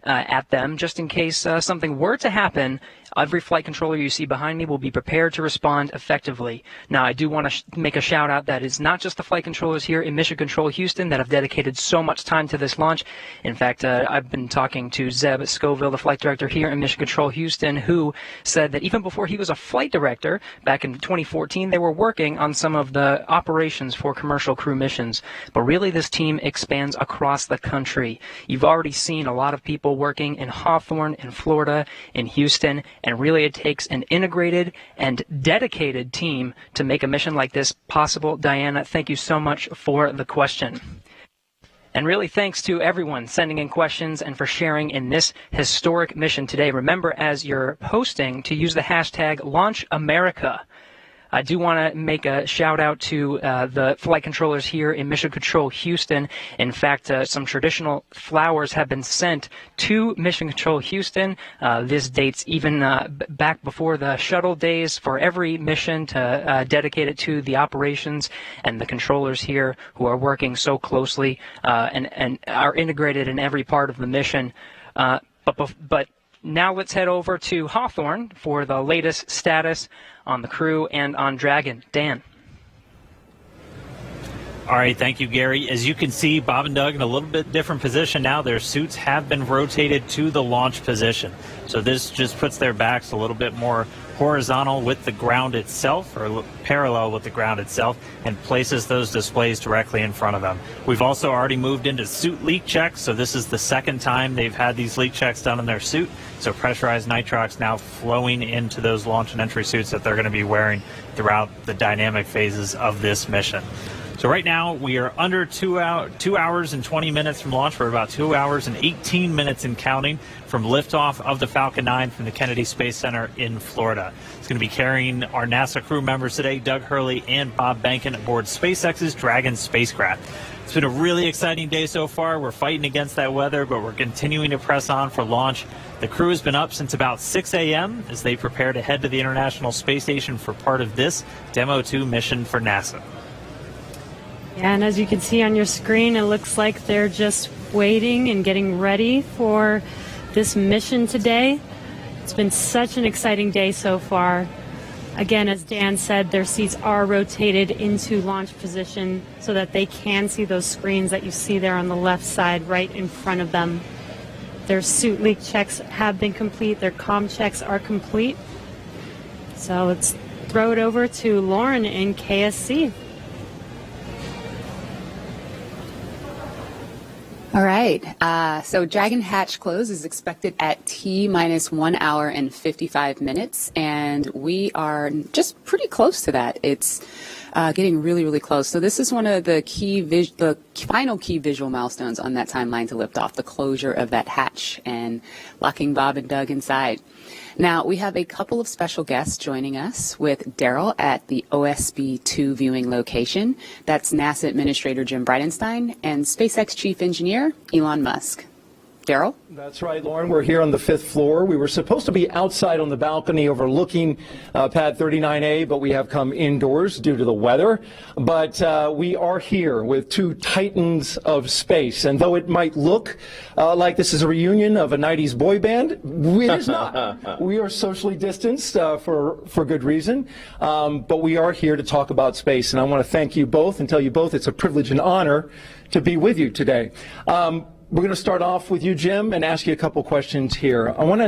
S16: at them just in case something were to happen. Every flight controller you see behind me will be prepared to respond effectively. Now, I do want to make a shout out that it's not just the flight controllers here in Mission Control Houston that have dedicated so much time to this launch. In fact, I've been talking to Zeb Scoville, the flight director here in Mission Control Houston, who said that even before he was a flight director back in 2014, they were working on some of the operations for commercial crew missions. But really, this team expands across the country. You've already seen a lot of people working in Hawthorne, in Florida, in Houston, and really it takes an integrated and dedicated team to make a mission like this possible. Diana, thank you so much for the question. And really thanks to everyone sending in questions and for sharing in this historic mission today. Remember, as you're posting, to use the hashtag LaunchAmerica. I do want to make a shout out to the flight controllers here in Mission Control Houston. In fact, some traditional flowers have been sent to Mission Control Houston. This dates even back before the shuttle days for every mission to dedicate it to the operations and the controllers here who are working so closely and are integrated in every part of the mission. But now let's head over to Hawthorne for the latest status on the crew and on Dragon. Dan.
S10: All right, thank you, Gary. As you can see, Bob and Doug in a little bit different position now. Their suits have been rotated to the launch position. So this just puts their backs a little bit more horizontal with the ground itself, or parallel with the ground itself, and places those displays directly in front of them. We've also already moved into suit leak checks, so this is the second time they've had these leak checks done in their suit. So pressurized nitrox now flowing into those launch and entry suits that they're going to be wearing throughout the dynamic phases of this mission. So right now we are under 2 hours and 20 minutes from launch. We're about 2 hours and 18 minutes and counting from liftoff of the Falcon 9 from the Kennedy Space Center in Florida. It's going to be carrying our NASA crew members today, Doug Hurley and Bob Behnken, aboard SpaceX's Dragon spacecraft. It's been a really exciting day so far. We're fighting against that weather, but we're continuing to press on for launch. The crew has been up since about 6 a.m. as they prepare to head to the International Space Station for part of this Demo-2 mission for NASA.
S11: And as you can see on your screen, it looks like they're just waiting and getting ready for this mission today. It's been such an exciting day so far. Again, as Dan said, their seats are rotated into launch position so that they can see those screens that you see there on the left side right in front of them. Their suit leak checks have been complete. Their comm checks are complete. So let's throw it over to Lauren in KSC.
S7: All right. So Dragon hatch close is expected at T-minus 1 hour and 55 minutes, and we are just pretty close to that. It's getting really, really close. So this is one of the the final key visual milestones on that timeline to lift off, the closure of that hatch and locking Bob and Doug inside. Now, we have a couple of special guests joining us with Daryl at the OSB-2 viewing location. That's NASA Administrator Jim Bridenstine and SpaceX Chief Engineer Elon Musk. Daryl?
S3: That's right, Lauren. We're here on the 5th floor. We were supposed to be outside on the balcony overlooking pad 39A, but we have come indoors due to the weather. But we are here with two titans of space. And though it might look like this is a reunion of a 90s boy band, it is not. We are socially distanced for good reason. But we are here to talk about space. And I want to thank you both and tell you both it's a privilege and honor to be with you today. We're going to start off with you, Jim, and ask you a couple questions here. I want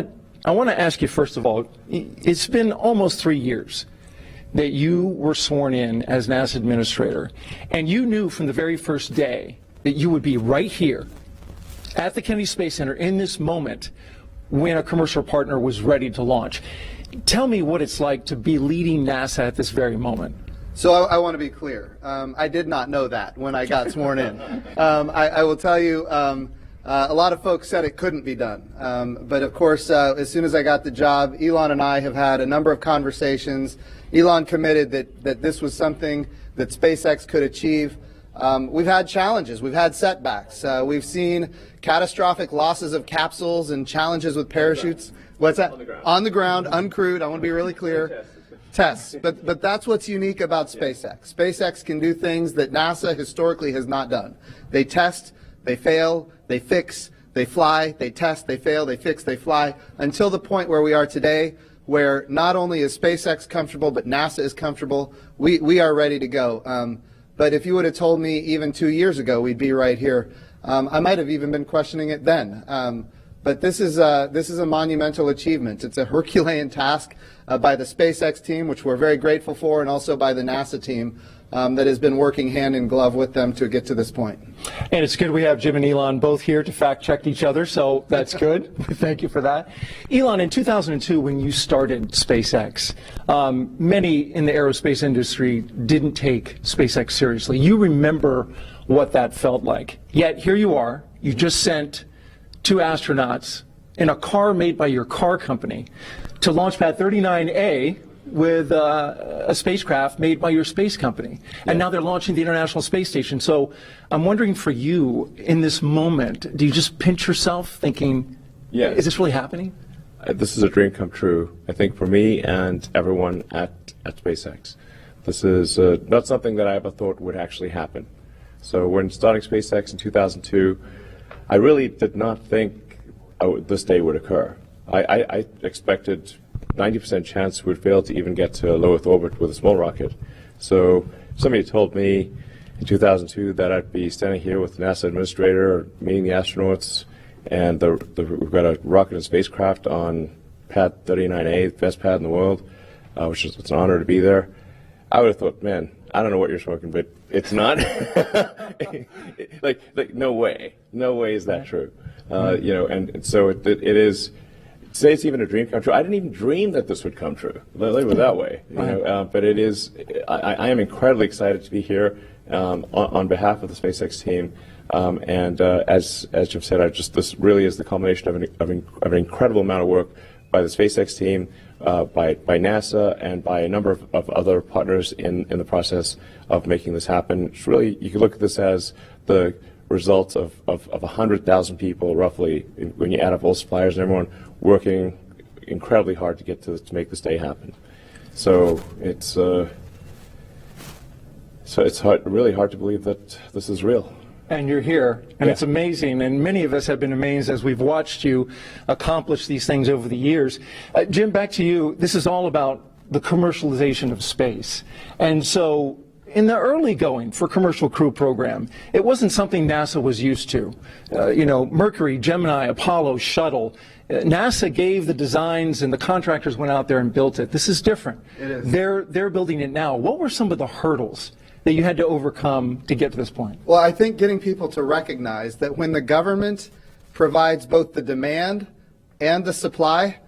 S3: to ask you, first of all, it's been almost 3 years that you were sworn in as NASA Administrator, and you knew from the very first day that you would be right here at the Kennedy Space Center in this moment when a commercial partner was ready to launch. Tell me what it's like to be leading NASA at this very moment.
S19: So I want to be clear. I did not know that when I got sworn in. I will tell you, a lot of folks said it couldn't be done. But of course, as soon as I got the job, Elon and I have had a number of conversations. Elon committed that this was something that SpaceX could achieve. We've had challenges. We've had setbacks. We've seen catastrophic losses of capsules and challenges with parachutes. What's that? On the ground, uncrewed. I want to be really clear. Tests, but that's what's unique about SpaceX. SpaceX can do things that NASA historically has not done. They test, they fail, they fix, they fly, they test, they fail, they fix, they fly, until the point where we are today, where not only is SpaceX comfortable, but NASA is comfortable. We are ready to go. But if you would have told me even 2 years ago we'd be right here, I might have even been questioning it then. But this is a monumental achievement. It's a Herculean task by the SpaceX team, which we're very grateful for, and also by the NASA team that has been working hand in glove with them to get to this point.
S3: And it's good we have Jim and Elon both here to fact check each other, so that's good. Thank you for that. Elon, in 2002, when you started SpaceX, many in the aerospace industry didn't take SpaceX seriously. You remember what that felt like. Yet here you are. You just sent 2 astronauts in a car made by your car company to launch pad 39A with a spacecraft made by your space company. And now they're launching the International Space Station. So I'm wondering for you, in this moment, do you just pinch yourself thinking, is this really happening?
S20: This is a dream come true, I think, for me and everyone at SpaceX. This is not something that I ever thought would actually happen. So when starting SpaceX in 2002, I really did not think this day would occur. I expected 90% chance we'd fail to even get to low Earth orbit with a small rocket. So somebody told me in 2002 that I'd be standing here with the NASA administrator, meeting the astronauts, and we've got a rocket and spacecraft on pad 39A, the best pad in the world, which is, it's an honor to be there. I would have thought, man, I don't know what you're smoking, but it's not. like no way is that true. You know, and so it is. Say it's even a dream come true. I didn't even dream that this would come true. Let it that way. You know, but it is. I am incredibly excited to be here on behalf of the SpaceX team. And as Jim said, this really is the culmination of an incredible amount of work by the SpaceX team, by NASA, and by a number of other partners in the process of making this happen. It's really, you can look at this as the results of 100,000 people, roughly, when you add up all suppliers and everyone working incredibly hard to get to make this day happen. So it's really hard to believe that this is real.
S3: And you're here, and it's amazing, and many of us have been amazed as we've watched you accomplish these things over the years. Jim, back to you. This is all about the commercialization of space. And so in the early going for commercial crew program, it wasn't something NASA was used to. You know, Mercury, Gemini, Apollo, Shuttle, NASA gave the designs and the contractors went out there and built it. This is different.
S19: It is.
S3: They're building it now. What were some of the hurdles that you had to overcome to get to this point?
S19: Well, I think getting people to recognize that when the government provides both the demand and the supply,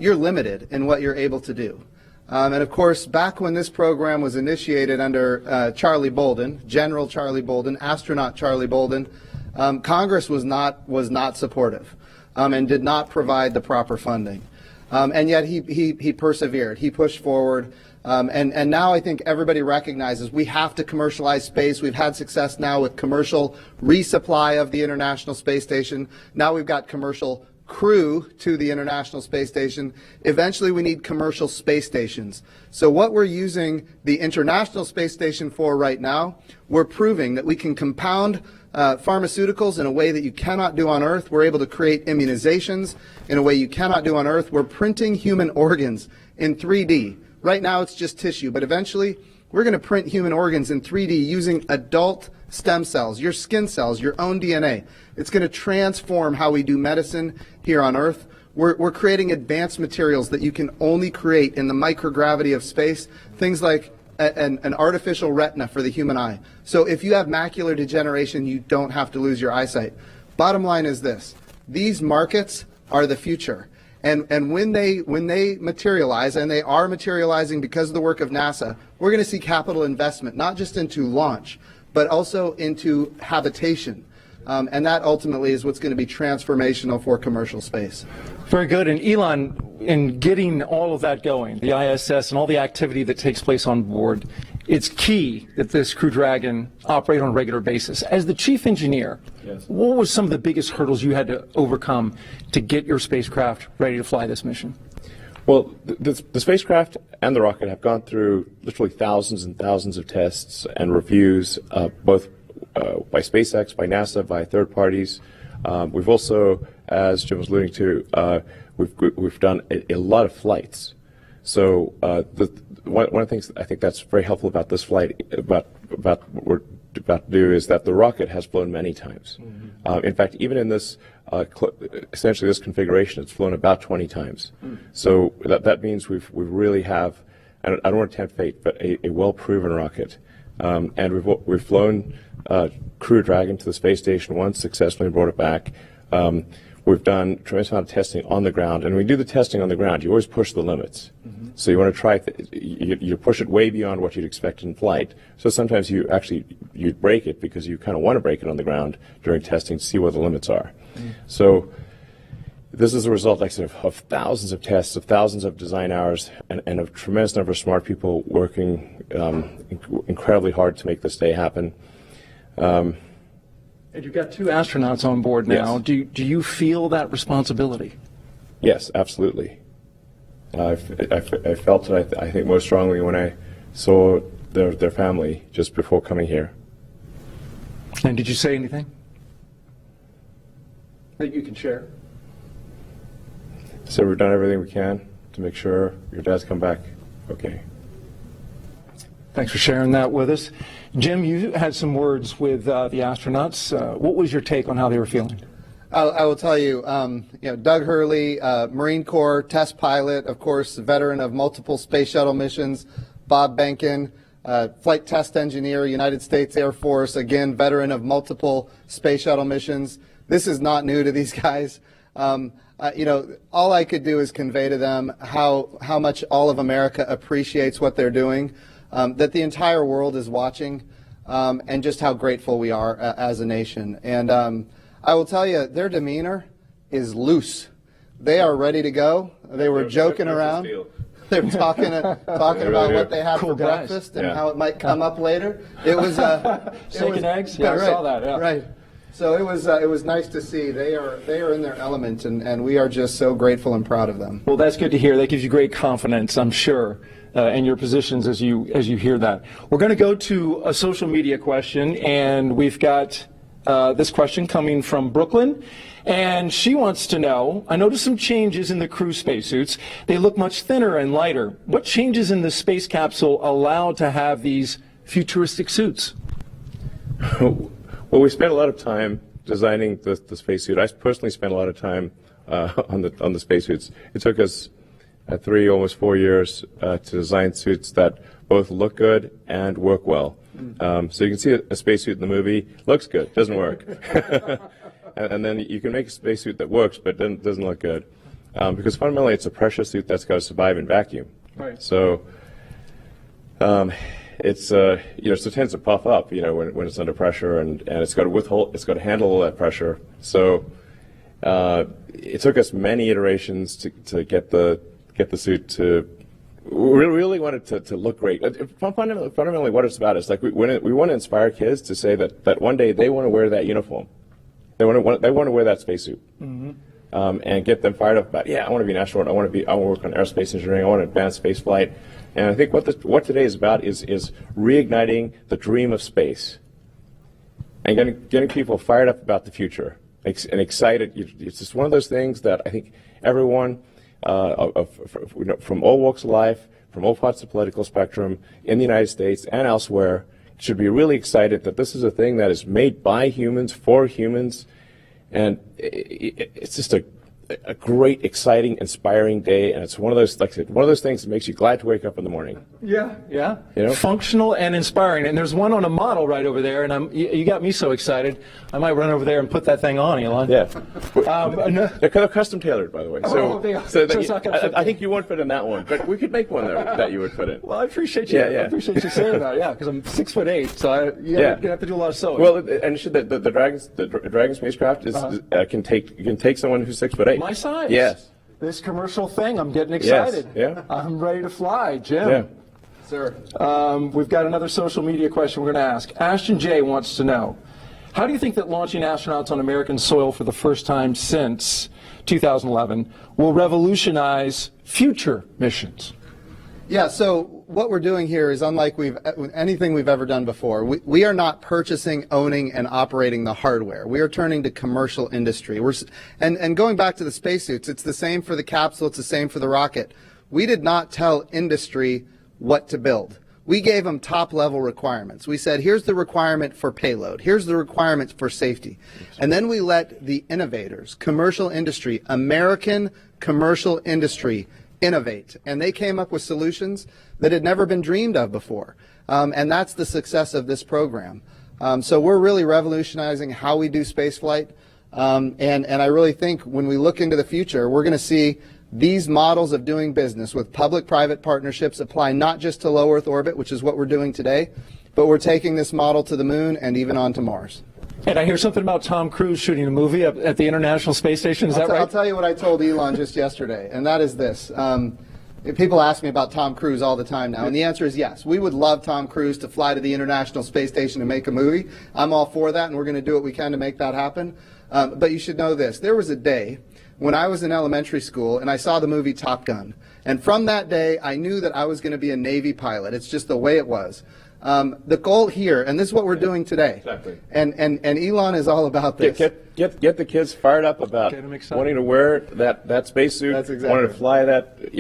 S19: you're limited in what you're able to do. And of course, back when this program was initiated under Charlie Bolden, General Charlie Bolden, astronaut Charlie Bolden, Congress was not supportive and did not provide the proper funding. And yet he persevered. He pushed forward. And now I think everybody recognizes we have to commercialize space. We've had success now with commercial resupply of the International Space Station. Now we've got commercial crew to the International Space Station. Eventually we need commercial space stations. So what we're using the International Space Station for right now, we're proving that we can compound pharmaceuticals in a way that you cannot do on Earth. We're able to create immunizations in a way you cannot do on Earth. We're printing human organs in 3D. Right now it's just tissue, but eventually we're going to print human organs in 3D using adult stem cells, your skin cells, your own DNA. It's going to transform how we do medicine here on Earth. We're creating advanced materials that you can only create in the microgravity of space, things like an artificial retina for the human eye. So if you have macular degeneration, you don't have to lose your eyesight. Bottom line is this: these markets are the future. And when they materialize, and they are materializing because of the work of NASA, we're going to see capital investment, not just into launch, but also into habitation. And that ultimately is what's going to be transformational for commercial space.
S3: Very good. And Elon, in getting all of that going, the ISS and all the activity that takes place on board, it's key that this Crew Dragon operate on a regular basis. As the chief engineer, what were some of the biggest hurdles you had to overcome to get your spacecraft ready to fly this mission?
S20: Well, the spacecraft and the rocket have gone through literally thousands and thousands of tests and reviews, both by SpaceX, by NASA, by third parties. We've also, as Jim was alluding to, we've done a lot of flights. So one of the things I think that's very helpful about this flight, about what we're about to do, is that the rocket has flown many times. Mm-hmm. In fact, even in this, essentially this configuration, it's flown about 20 times. Mm. So that means we really have, I don't want to tempt fate, but a well-proven rocket. And we've flown Crew Dragon to the space station once, successfully brought it back. We've done a tremendous amount of testing on the ground, and when we do the testing on the ground, you always push the limits. Mm-hmm. So you want to try, you push it way beyond what you'd expect in flight. So sometimes you break it because you kind of want to break it on the ground during testing to see what the limits are. Mm-hmm. So this is a result, like I said, of thousands of tests, of thousands of design hours, and a tremendous number of smart people working incredibly hard to make this day happen.
S3: And you've got 2 astronauts on board now. Yes. Do you feel that responsibility?
S20: Yes, absolutely. I felt it, I think, most strongly when I saw their family just before coming here.
S3: And did you say anything that you can share?
S20: So we've done everything we can to make sure your dad's come back okay.
S3: Thanks for sharing that with us. Jim, you had some words with the astronauts. What was your take on how they were feeling?
S19: I will tell you, Doug Hurley, Marine Corps test pilot, of course, veteran of multiple space shuttle missions. Bob Benkin, flight test engineer, United States Air Force, again, veteran of multiple space shuttle missions. This is not new to these guys. All I could do is convey to them how much all of America appreciates what they're doing, that the entire world is watching, and just how grateful we are as a nation. And I will tell you, their demeanor is loose. They are ready to go. They were joking around. They were talking about what they had for breakfast and how it might come up later. It was
S3: steak and eggs. Yeah, I saw that. Yeah.
S19: Right. So it was nice to see. They are in their element, and we are just so grateful and proud of them.
S3: Well, that's good to hear. That gives you great confidence, I'm sure, in your positions as you hear that. We're going to go to a social media question, and we've got this question coming from Brooklyn. And she wants to know, I noticed some changes in the crew spacesuits. They look much thinner and lighter. What changes in the space capsule allow to have these futuristic suits?
S20: Well, we spent a lot of time designing the spacesuit. I personally spent a lot of time on the spacesuits. It took us 3, almost 4 years to design suits that both look good and work well. So you can see a spacesuit in the movie, looks good, doesn't work. And then you can make a spacesuit that works but doesn't look good. Because fundamentally it's a pressure suit that's got to survive in vacuum.
S3: Right.
S20: So so it tends to puff up, when it's under pressure, and it's got to handle all that pressure. So it took us many iterations to get the suit to. We really wanted to look great. Fundamentally, what it's about is like we want to inspire kids to say that one day they want to wear that uniform. They want to wear that spacesuit, and get them fired up about, I want to be an astronaut. I want to work on aerospace engineering. I want to advance space flight. And I think what today is about is reigniting the dream of space, and getting people fired up about the future and excited. It's just one of those things that I think everyone, from all walks of life, from all parts of the political spectrum in the United States and elsewhere, should be really excited that this is a thing that is made by humans for humans, and it's just a great, exciting, inspiring day, and it's one of those, like I said, one of those things that makes you glad to wake up in the morning.
S3: Yeah. Functional and inspiring. And there's one on a model right over there, and you got me so excited, I might run over there and put that thing on, Elon.
S20: Yeah. They're kind of custom tailored, by the way. I think you won't fit in that one, but we could make one that you would fit in.
S3: Well, I appreciate you. I appreciate you saying that. Because I'm 6'8", so you're gonna have to do a lot of sewing.
S20: Well, and the Dragon spacecraft can take someone who's 6'8".
S3: My size.
S20: Yes.
S3: This commercial thing, I'm getting excited.
S20: Yes. Yeah.
S3: I'm ready to fly, Jim.
S20: Yeah.
S19: Sir.
S3: We've got another social media question we're going to ask. Ashton J. wants to know, how do you think that launching astronauts on American soil for the first time since 2011 will revolutionize future missions?
S19: Yeah, so what we're doing here is unlike anything we've ever done before. We are not purchasing, owning, and operating the hardware. We are turning to commercial industry. And going back to the spacesuits, it's the same for the capsule, it's the same for the rocket. We did not tell industry what to build. We gave them top-level requirements. We said, here's the requirement for payload. Here's the requirements for safety. And then we let the innovators, commercial industry, American commercial industry, innovate. And they came up with solutions that had never been dreamed of before. And that's the success of this program. So we're really revolutionizing how we do spaceflight. And I really think when we look into the future, we're going to see these models of doing business with public-private partnerships apply not just to low Earth orbit, which is what we're doing today, but we're taking this model to the moon and even on to Mars.
S3: And I hear something about Tom Cruise shooting a movie at the International Space Station. Is that right?
S19: I'll tell you what I told Elon just yesterday, and that is this. People ask me about Tom Cruise all the time now, and the answer is yes. We would love Tom Cruise to fly to the International Space Station and make a movie. I'm all for that, and we're going to do what we can to make that happen. But you should know this. There was a day when I was in elementary school and I saw the movie Top Gun. And from that day, I knew that I was going to be a Navy pilot. It's just the way it was. The goal here, and this is what we're doing today.
S20: Exactly.
S19: And Elon is all about this.
S20: Get the kids fired up about wanting to wear that spacesuit.
S19: That's exactly.
S20: Wanting to fly that,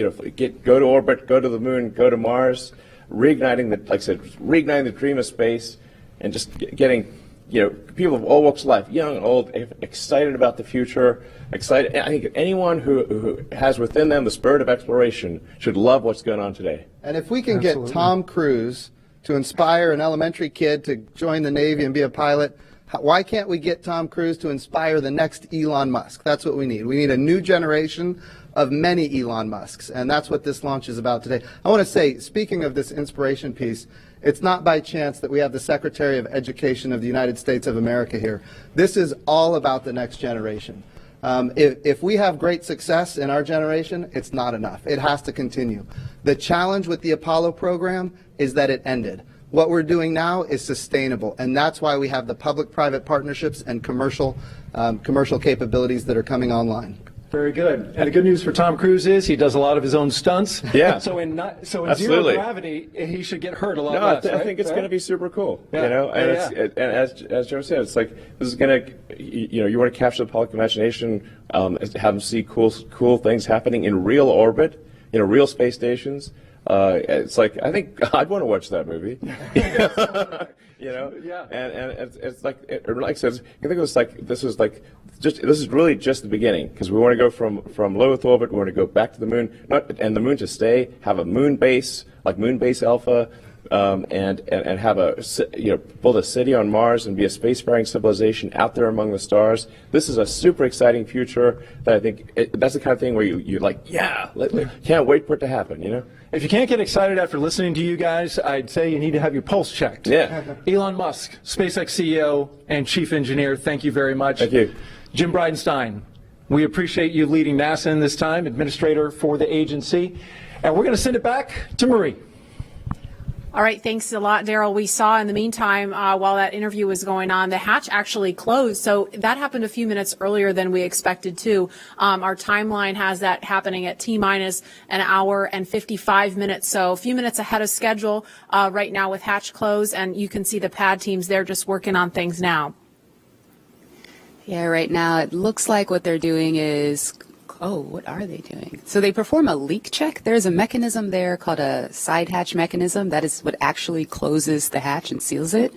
S20: go to orbit, go to the moon, go to Mars. reigniting the dream of space, and just getting people of all walks of life, young and old, excited about the future. Excited. I think anyone who has within them the spirit of exploration should love what's going on today.
S19: And if we can get Tom Cruise to inspire an elementary kid to join the Navy and be a pilot, why can't we get Tom Cruise to inspire the next Elon Musk? That's what we need. We need a new generation of many Elon Musks, and that's what this launch is about today. I want to say, speaking of this inspiration piece, it's not by chance that we have the Secretary of Education of the United States of America here. This is all about the next generation. If we have great success in our generation, it's not enough. It has to continue. The challenge with the Apollo program is that it ended. What we're doing now is sustainable, and that's why we have the public-private partnerships and commercial capabilities that are coming online.
S3: Very good. And the good news for Tom Cruise is he does a lot of his own stunts.
S20: Yeah.
S3: So in zero gravity, he should get hurt a lot less.
S20: I think it's going to be super cool.
S3: Yeah.
S20: And as Joe said, it's like this is going to, you want to capture the public imagination, have them see cool things happening in real orbit, real space stations. It's like, I think I'd want to watch that movie.
S3: Yeah.
S20: And it's like I said, you think it was like this is really just the beginning, because we want to go from low Earth orbit, we want to go back to the moon, and the moon to stay, have a moon base like Moon Base Alpha, and have build a city on Mars and be a spacefaring civilization out there among the stars. This is a super exciting future that I think that's the kind of thing where you're like, can't wait for it to happen.
S3: If you can't get excited after listening to you guys, I'd say you need to have your pulse checked.
S20: Yeah.
S3: Elon Musk, SpaceX CEO and Chief Engineer, thank you very much.
S20: Thank you.
S3: Jim Bridenstine, we appreciate you leading NASA in this time, Administrator for the agency. And we're going to send it back to Marie.
S1: All right, thanks a lot, Daryl. We saw in the meantime, while that interview was going on, the hatch actually closed. So that happened a few minutes earlier than we expected to. Our timeline has that happening at T-minus an hour and 55 minutes. So a few minutes ahead of schedule right now with hatch closed. And you can see the pad teams there just working on things now.
S7: Yeah, right now it looks like what they're doing is, what are they doing? So they perform a leak check. There's a mechanism there called a side hatch mechanism. That is what actually closes the hatch and seals it.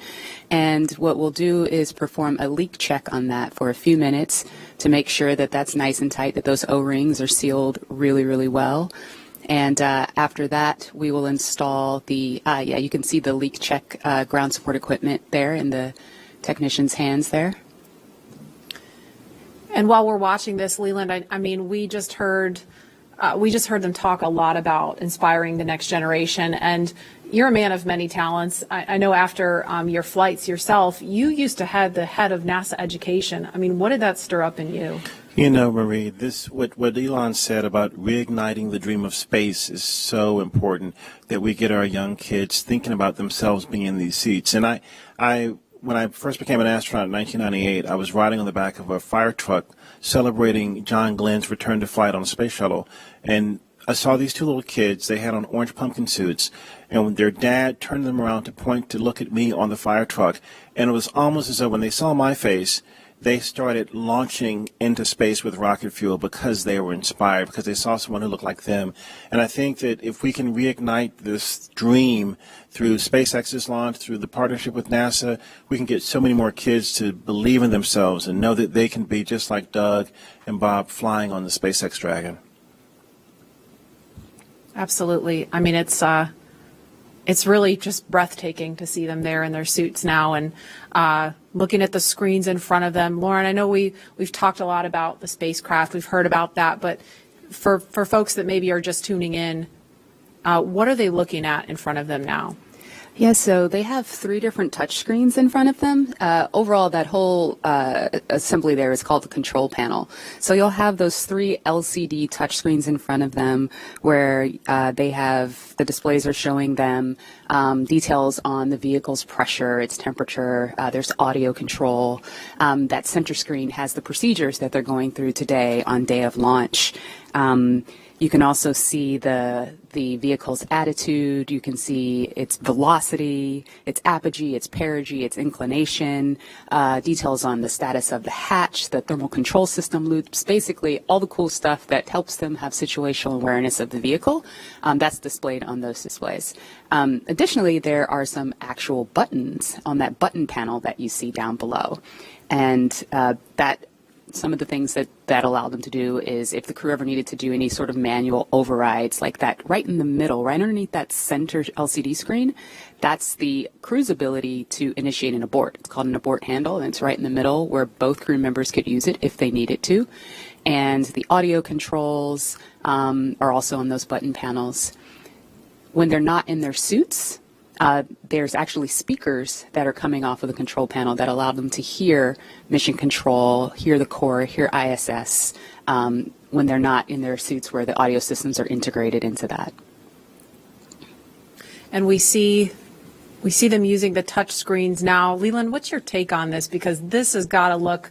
S7: And what we'll do is perform a leak check on that for a few minutes to make sure that that's nice and tight, that those O-rings are sealed really, really well. And after that, we will install the, you can see the leak check ground support equipment there in the technician's hands there.
S1: And while we're watching this, Leland, I mean, we just heard them talk a lot about inspiring the next generation. And you're a man of many talents. I know after your flights yourself, you used to head the head of NASA education. I mean, what did that stir up in you?
S6: Marie, what Elon said about reigniting the dream of space is so important, that we get our young kids thinking about themselves being in these seats. And when I first became an astronaut in 1998, I was riding on the back of a fire truck celebrating John Glenn's return to flight on a space shuttle. And I saw these two little kids. They had on orange pumpkin suits. And when their dad turned them around to look at me on the fire truck. And it was almost as though when they saw my face, they started launching into space with rocket fuel because they were inspired, because they saw someone who looked like them. And I think that if we can reignite this dream through SpaceX's launch, through the partnership with NASA, we can get so many more kids to believe in themselves and know that they can be just like Doug and Bob flying on the SpaceX Dragon.
S1: Absolutely. I mean, it's really just breathtaking to see them there in their suits now and looking at the screens in front of them. Lauren, I know we've talked a lot about the spacecraft. We've heard about that. But for folks that maybe are just tuning in, what are they looking at in front of them now?
S7: Yeah, so they have 3 different touch screens in front of them. Overall, that whole assembly there is called the control panel. So you'll have those 3 LCD touch screens in front of them where they have the displays are showing them details on the vehicle's pressure, its temperature. There's audio control. That center screen has the procedures that they're going through today on day of launch. You can also see the vehicle's attitude. You can see its velocity, its apogee, its perigee, its inclination, details on the status of the hatch, the thermal control system loops, basically all the cool stuff that helps them have situational awareness of the vehicle. That's displayed on those displays. Additionally, there are some actual buttons on that button panel that you see down below. And some of the things that allow them to do is if the crew ever needed to do any sort of manual overrides like that right in the middle, right underneath that center LCD screen, that's the crew's ability to initiate an abort. It's called an abort handle, and it's right in the middle where both crew members could use it if they needed to. And the audio controls are also on those button panels. When they're not in their suits, there's actually speakers that are coming off of the control panel that allow them to hear mission control, hear the core, hear ISS when they're not in their suits where the audio systems are integrated into that.
S1: And we see them using the touch screens now. Leland, what's your take on this? Because this has got to look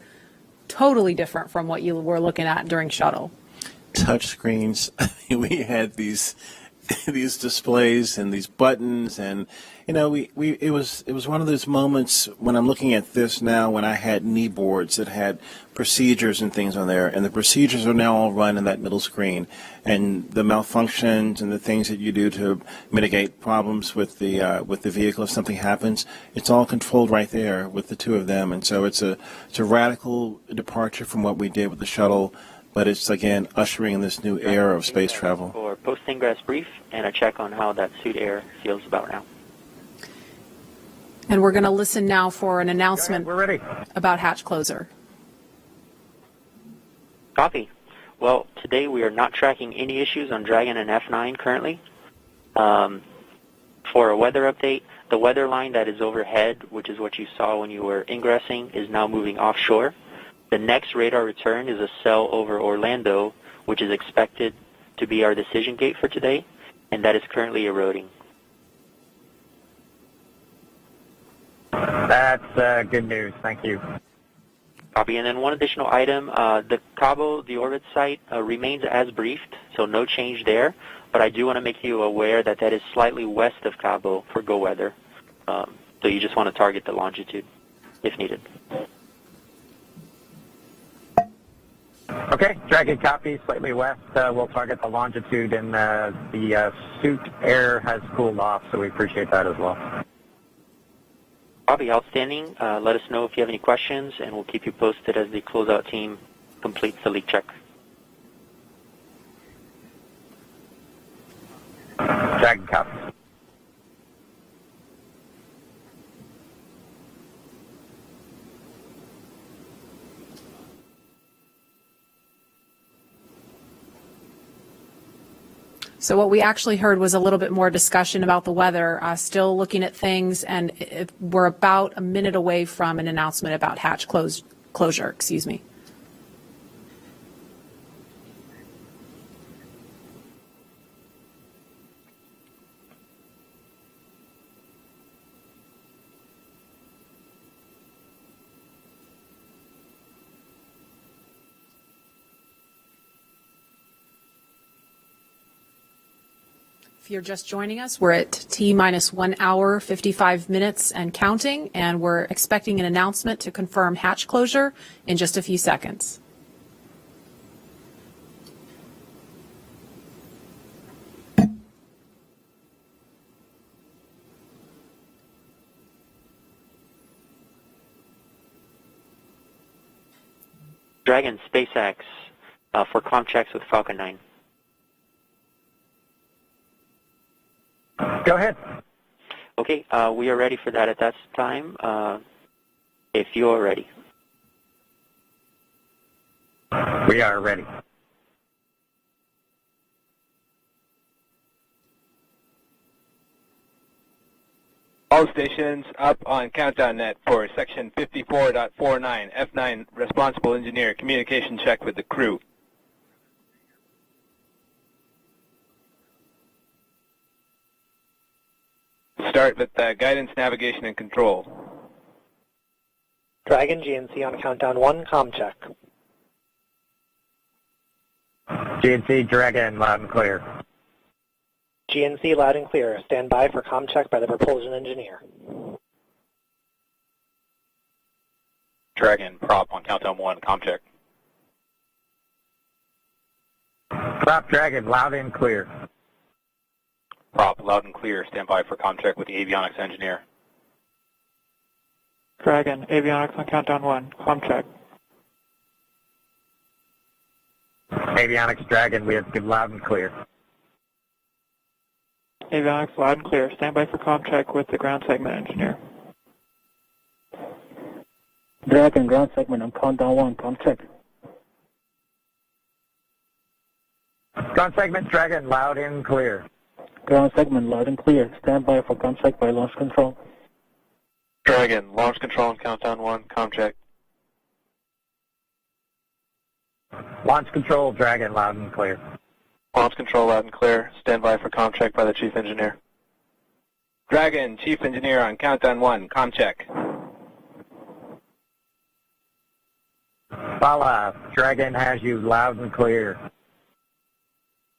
S1: totally different from what you were looking at during shuttle.
S6: Touch screens. We had these displays and these buttons, and it was one of those moments when I'm looking at this now when I had knee boards that had procedures and things on there, and the procedures are now all run in that middle screen, and the malfunctions and the things that you do to mitigate problems with the vehicle if something happens, it's all controlled right there with the two of them. And so it's a radical departure from what we did with the shuttle. But it's, again, ushering in this new era of space travel.
S9: For post-ingress brief and a check on how that suit air feels about now.
S1: And we're going to listen now for an announcement
S14: We're ready.
S1: about hatch closer.
S9: Copy. Well, today we are not tracking any issues on Dragon and F9 currently. For a weather update, the weather line that is overhead, which is what you saw when you were ingressing, is now moving offshore. The next radar return is a cell over Orlando, which is expected to be our decision gate for today, and that is currently eroding.
S14: That's good news. Thank you.
S9: Copy. And then one additional item, the Cabo, the orbit site, remains as briefed, so no change there, but I do want to make you aware that that is slightly west of Cabo for go weather, so you just want to target the longitude if needed.
S14: Okay, Dragon copy, slightly west. We'll target the longitude, and the suit air has cooled off, so we appreciate that as well.
S9: Copy, outstanding. Let us know if you have any questions, and we'll keep you posted as the closeout team completes the leak check.
S14: Dragon copy.
S1: So what we actually heard was a little bit more discussion about the weather, still looking at things, and we're about a minute away from an announcement about hatch closure. Excuse me. If you're just joining us, we're at T-minus 1 hour, 55 minutes and counting, and we're expecting an announcement to confirm hatch closure in just a few seconds.
S9: Dragon, SpaceX, for comm checks with Falcon 9.
S14: Go ahead.
S9: Okay, we are ready for that at that time, if you are ready.
S14: We are ready.
S2: All stations up on Countdown Net for section 54.49, F9 responsible engineer, communication check with the crew. Start with guidance, navigation, and control.
S4: Dragon GNC on countdown 1, comm check.
S14: GNC Dragon, loud and clear.
S4: GNC loud and clear. Stand by for comm check by the propulsion engineer.
S23: Dragon, prop on countdown 1, comm check.
S14: Prop Dragon, loud and clear.
S23: Prop, loud and clear. Stand by for comm check with the avionics engineer.
S15: Dragon, avionics on countdown 1, comm check.
S14: Avionics Dragon, we have good loud and clear.
S15: Avionics loud and clear. Stand by for comm check with the ground segment engineer.
S4: Dragon, ground segment on countdown 1, comm check.
S14: Ground segment Dragon, loud and clear.
S4: Ground segment loud and clear. Stand by for comm check by launch control.
S23: Dragon, launch control on countdown 1, comm check.
S14: Launch control Dragon, loud and clear.
S23: Launch control loud and clear. Stand by for comm check by the chief engineer.
S2: Dragon, chief engineer on countdown 1, comm check.
S14: Bala, Dragon has you loud and clear.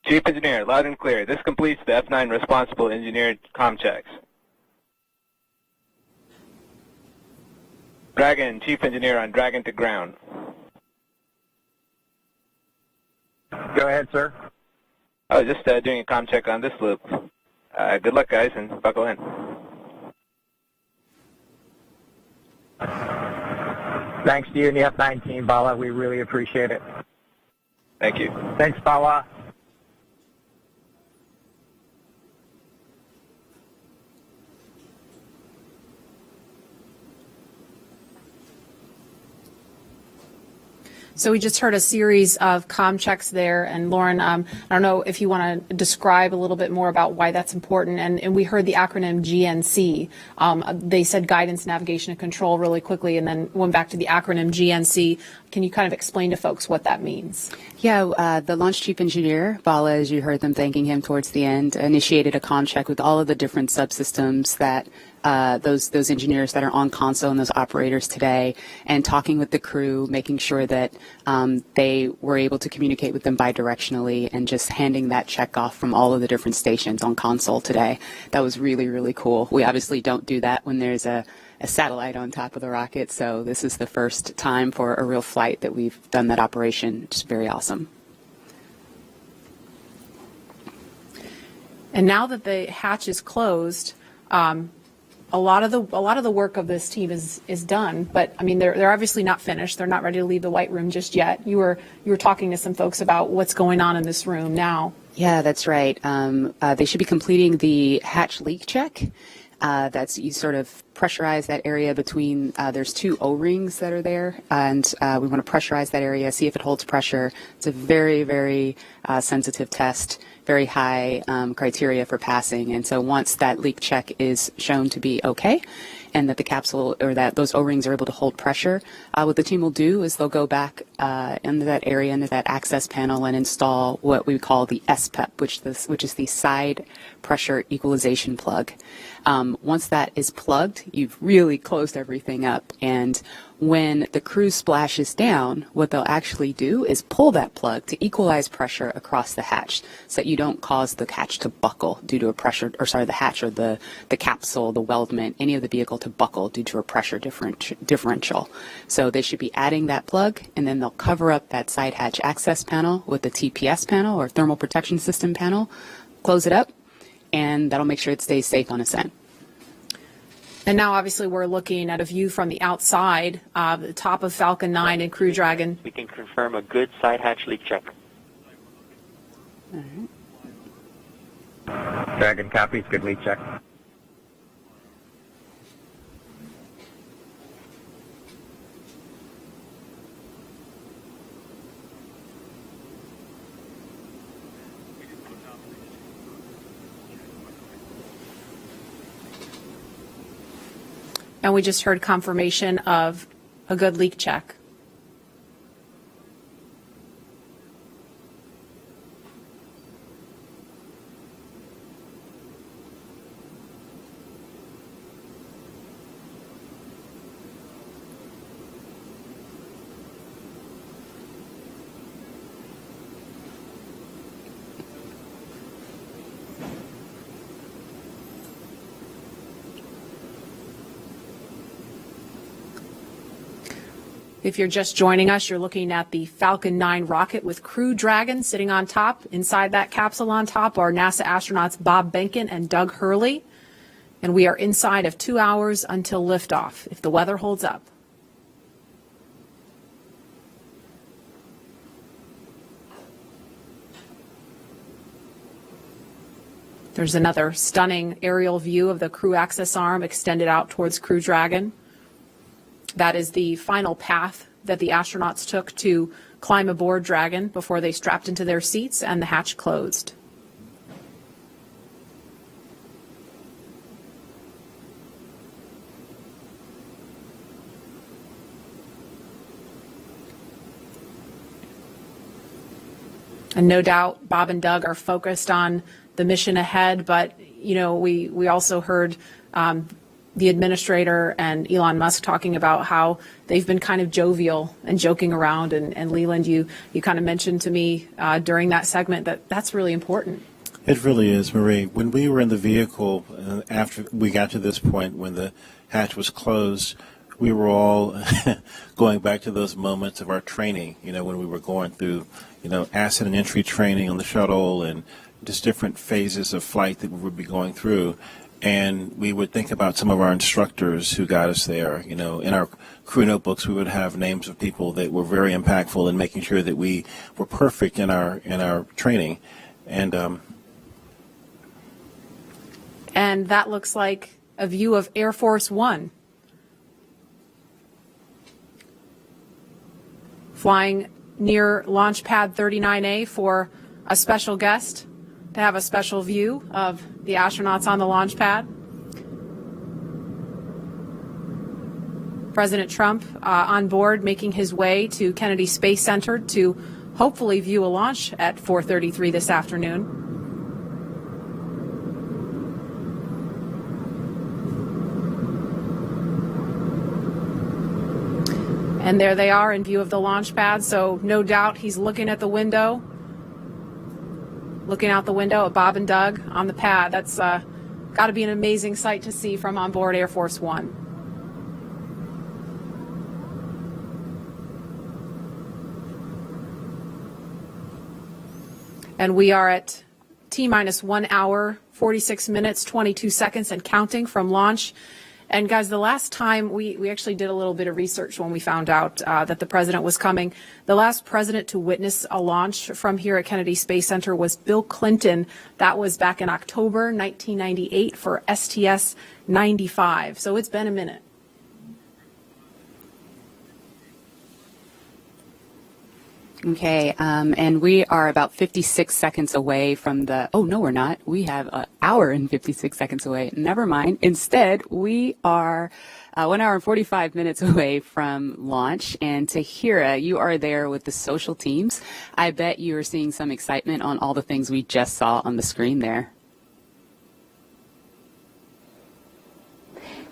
S2: Chief engineer, loud and clear. This completes the F9 responsible engineered comm checks. Dragon, chief engineer on Dragon to ground.
S14: Go ahead, sir.
S2: I was just doing a comm check on this loop. Good luck, guys, and buckle in.
S14: Thanks to you and the F9 team, Bala. We really appreciate it.
S2: Thank you.
S14: Thanks, Bala.
S1: So we just heard a series of comm checks there, and Lauren, I don't know if you want to describe a little bit more about why that's important. And we heard the acronym GNC. They said guidance, navigation, and control really quickly, and then went back to the acronym GNC. Can you kind of explain to folks what that means?
S7: Yeah, the launch chief engineer, Bala, as you heard them thanking him towards the end, initiated a comm check with all of the different subsystems that those engineers that are on console and those operators today, and talking with the crew, making sure that they were able to communicate with them bidirectionally, and just handing that check off from all of the different stations on console today. That was really, really cool. We obviously don't do that when there's a satellite on top of the rocket, so this is the first time for a real flight that we've done that operation. It's very awesome.
S1: And now that the hatch is closed, a lot of the work of this team is done, but I mean they're obviously not finished. They're not ready to leave the white room just yet. You were talking to some folks about what's going on in this room now.
S7: Yeah, that's right. They should be completing the hatch leak check. That's you sort of pressurize that area between, there's two O-rings that are there, and we want to pressurize that area, see if it holds pressure. It's a very, very sensitive test, very high criteria for passing. And so once that leak check is shown to be okay, and that the capsule or that those O-rings are able to hold pressure, what the team will do is they'll go back into that area, into that access panel, and install what we call the SPEP, which is the side pressure equalization plug. Once that is plugged, you've really closed everything up. And when the crew splashes down, what they'll actually do is pull that plug to equalize pressure across the hatch so that you don't cause the hatch to buckle due to a pressure, or sorry, the hatch or the capsule, the weldment, any of the vehicle to buckle due to a pressure differential. So they should be adding that plug, and then they'll cover up that side hatch access panel with the TPS panel or thermal protection system panel, close it up, and that'll make sure it stays safe on ascent.
S1: And now, obviously, we're looking at a view from the outside, the top of Falcon 9 and Crew Dragon.
S9: We can confirm a good side hatch leak check.
S7: All right.
S14: Dragon copies, good leak check.
S1: And we just heard confirmation of a good leak check. If you're just joining us, you're looking at the Falcon 9 rocket with Crew Dragon sitting on top. Inside that capsule on top are NASA astronauts Bob Behnken and Doug Hurley. And we are inside of 2 hours until liftoff, if the weather holds up. There's another stunning aerial view of the crew access arm extended out towards Crew Dragon. That is the final path that the astronauts took to climb aboard Dragon before they strapped into their seats and the hatch closed. And no doubt Bob and Doug are focused on the mission ahead, but we also heard the administrator and Elon Musk talking about how they've been kind of jovial and joking around. And Leland, you kind of mentioned to me during that segment that that's really important.
S6: It really is, Marie. When we were in the vehicle, after we got to this point when the hatch was closed, we were all going back to those moments of our training, when we were going through, ascent and entry training on the shuttle and just different phases of flight that we would be going through. And we would think about some of our instructors who got us there. In our crew notebooks, we would have names of people that were very impactful in making sure that we were perfect in our training. And
S1: that looks like a view of Air Force One. Flying near Launch Pad 39A for a special guest to have a special view of the astronauts on the launch pad. President Trump on board, making his way to Kennedy Space Center to hopefully view a launch at 4:33 this afternoon. And there they are in view of the launch pad, so no doubt he's looking at the window, looking out the window at Bob and Doug on the pad. That's got to be an amazing sight to see from on board Air Force One. And we are at T-minus 1 hour, 46 minutes, 22 seconds and counting from launch. And guys, the last time we actually did a little bit of research when we found out that the president was coming. The last president to witness a launch from here at Kennedy Space Center was Bill Clinton. That was back in October 1998 for STS-95. So it's been a minute.
S7: Okay, and we are about 56 seconds away from the, oh, no, we're not. We have an hour and 56 seconds away. Never mind. Instead, we are 1 hour and 45 minutes away from launch. And Tahira, you are there with the social teams. I bet you are seeing some excitement on all the things we just saw on the screen there.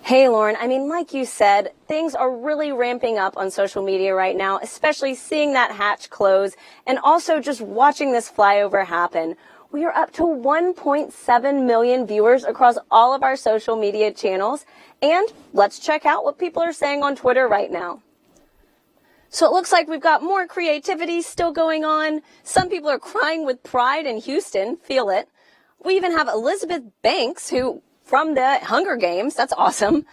S17: Hey, Lauren, like you said, things are really ramping up on social media right now, especially seeing that hatch close and also just watching this flyover happen. We are up to 1.7 million viewers across all of our social media channels. And let's check out what people are saying on Twitter right now. So it looks like we've got more creativity still going on. Some people are crying with pride in Houston. Feel it. We even have Elizabeth Banks, who from the Hunger Games. That's awesome.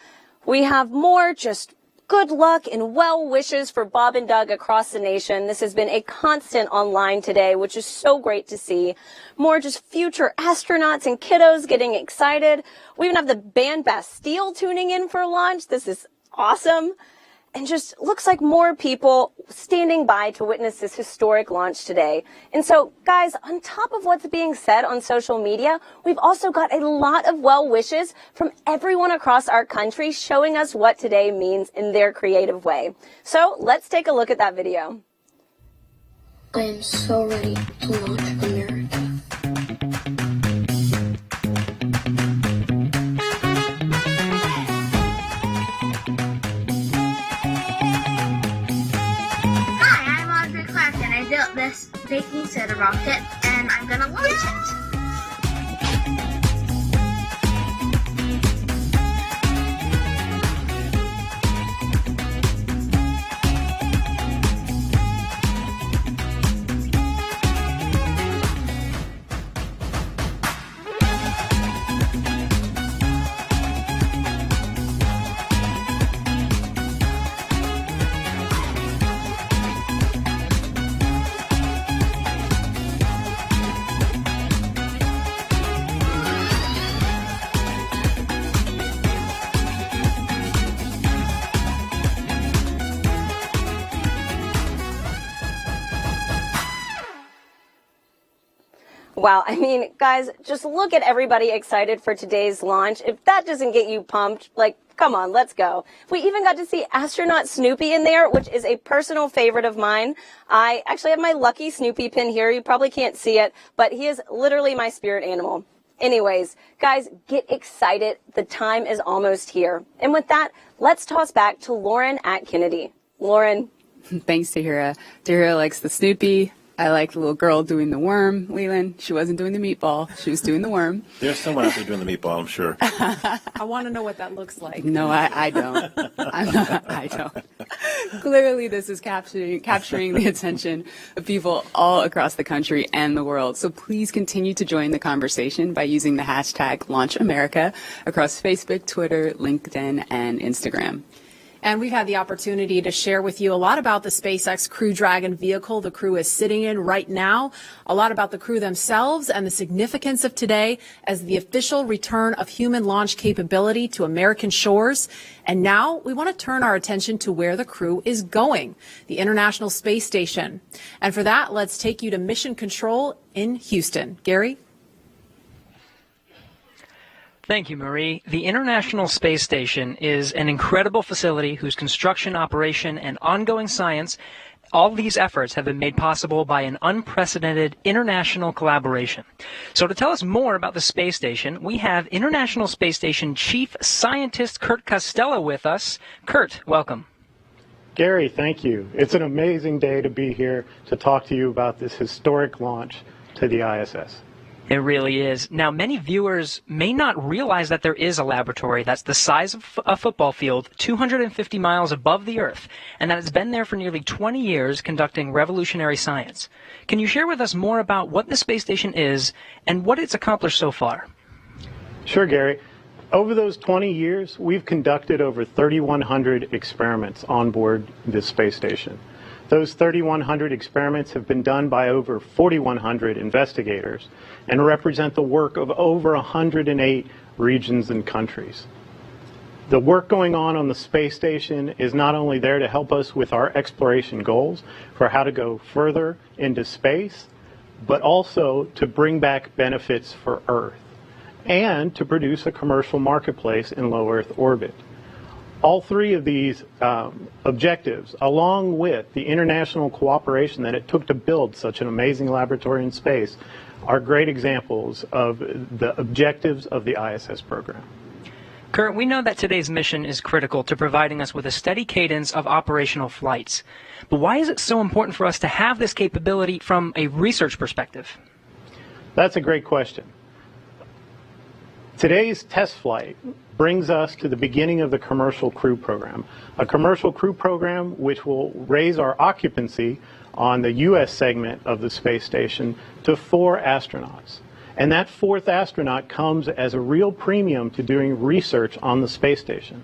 S17: We have more just good luck and well wishes for Bob and Doug across the nation. This has been a constant online today, which is so great to see. More just future astronauts and kiddos getting excited. We even have the band Bastille tuning in for launch. This is awesome. And just looks like more people standing by to witness this historic launch today. And so, guys, on top of what's being said on social media, we've also got a lot of well wishes from everyone across our country showing us what today means in their creative way. So let's take a look at that video.
S5: I am so ready to launch America.
S8: This baking soda rocket, and I'm gonna launch it.
S17: Wow, I mean, guys, just look at everybody excited for today's launch. If that doesn't get you pumped, like, come on, let's go. We even got to see astronaut Snoopy in there, which is a personal favorite of mine. I actually have my lucky Snoopy pin here. You probably can't see it, but he is literally my spirit animal. Anyways, guys, get excited. The time is almost here. And with that, let's toss back to Lauren at Kennedy. Lauren.
S7: Thanks, Tahira. Tahira likes the Snoopy. I like the little girl doing the worm. Leland, she wasn't doing the meatball. She was doing the worm.
S6: There's someone out there doing the meatball, I'm sure.
S1: I want to know what that looks like.
S7: No, I don't. I don't. Clearly, this is capturing the attention of people all across the country and the world. So please continue to join the conversation by using the hashtag #LaunchAmerica across Facebook, Twitter, LinkedIn, and Instagram.
S1: And we've had the opportunity to share with you a lot about the SpaceX Crew Dragon vehicle the crew is sitting in right now, a lot about the crew themselves and the significance of today as the official return of human launch capability to American shores. And now we want to turn our attention to where the crew is going, the International Space Station. And for that, let's take you to Mission Control in Houston. Gary?
S16: Thank you, Marie. The International Space Station is an incredible facility whose construction, operation, and ongoing science, all these efforts have been made possible by an unprecedented international collaboration. So to tell us more about the space station, we have International Space Station Chief Scientist Kurt Costello with us. Kurt, welcome.
S13: Gary, thank you. It's an amazing day to be here to talk to you about this historic launch to the ISS.
S16: It really is. Now, many viewers may not realize that there is a laboratory that's the size of a football field, 250 miles above the Earth, and that it's been there for nearly 20 years conducting revolutionary science. Can you share with us more about what the space station is and what it's accomplished so far?
S13: Sure, Gary. Over those 20 years, we've conducted over 3,100 experiments on board this space station. Those 3,100 experiments have been done by over 4,100 investigators and represent the work of over 108 regions and countries. The work going on the space station is not only there to help us with our exploration goals for how to go further into space, but also to bring back benefits for Earth and to produce a commercial marketplace in low Earth orbit. All three of these objectives, along with the international cooperation that it took to build such an amazing laboratory in space, are great examples of the objectives of the ISS program.
S16: Kurt, we know that today's mission is critical to providing us with a steady cadence of operational flights. But why is it so important for us to have this capability from a research perspective?
S13: That's a great question. Today's test flight brings us to the beginning of the commercial crew program, a commercial crew program which will raise our occupancy on the U.S. segment of the space station to 4 astronauts. And that 4th astronaut comes as a real premium to doing research on the space station.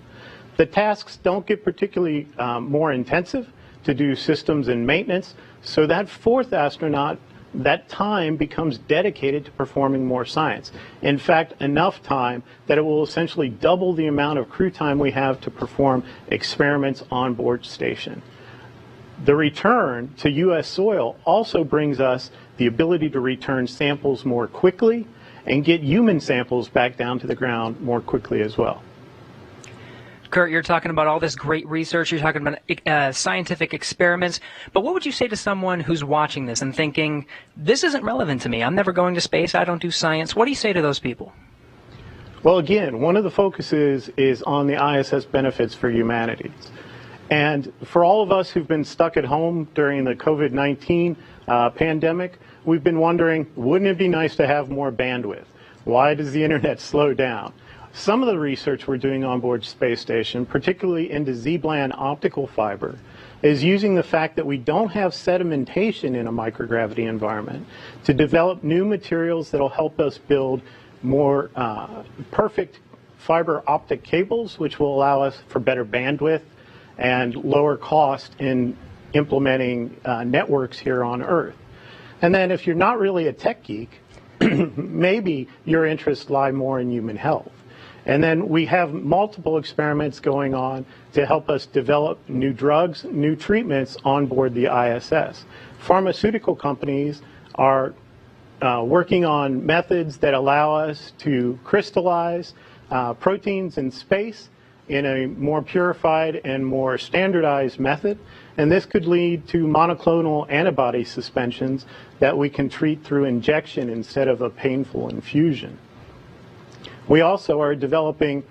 S13: The tasks don't get particularly more intensive to do systems and maintenance, so that 4th astronaut, that time becomes dedicated to performing more science. In fact, enough time that it will essentially double the amount of crew time we have to perform experiments on board station. The return to U.S. soil also brings us the ability to return samples more quickly and get human samples back down to the ground more quickly as well.
S16: Kurt, you're talking about all this great research, you're talking about scientific experiments, but what would you say to someone who's watching this and thinking, this isn't relevant to me, I'm never going to space, I don't do science? What do you say to those people?
S13: Well, again, one of the focuses is on the ISS benefits for humanity. And for all of us who've been stuck at home during the COVID-19 pandemic, we've been wondering, wouldn't it be nice to have more bandwidth? Why does the internet slow down? Some of the research we're doing on board space station, particularly into Z-band optical fiber, is using the fact that we don't have sedimentation in a microgravity environment to develop new materials that will help us build more perfect fiber optic cables, which will allow us for better bandwidth and lower cost in implementing networks here on Earth. And then if you're not really a tech geek, maybe your interests lie more in human health. And then we have multiple experiments going on to help us develop new drugs, new treatments on board the ISS. Pharmaceutical companies are working on methods that allow us to crystallize proteins in space in a more purified and more standardized method. And this could lead to monoclonal antibody suspensions that we can treat through injection instead of a painful infusion. We also are developing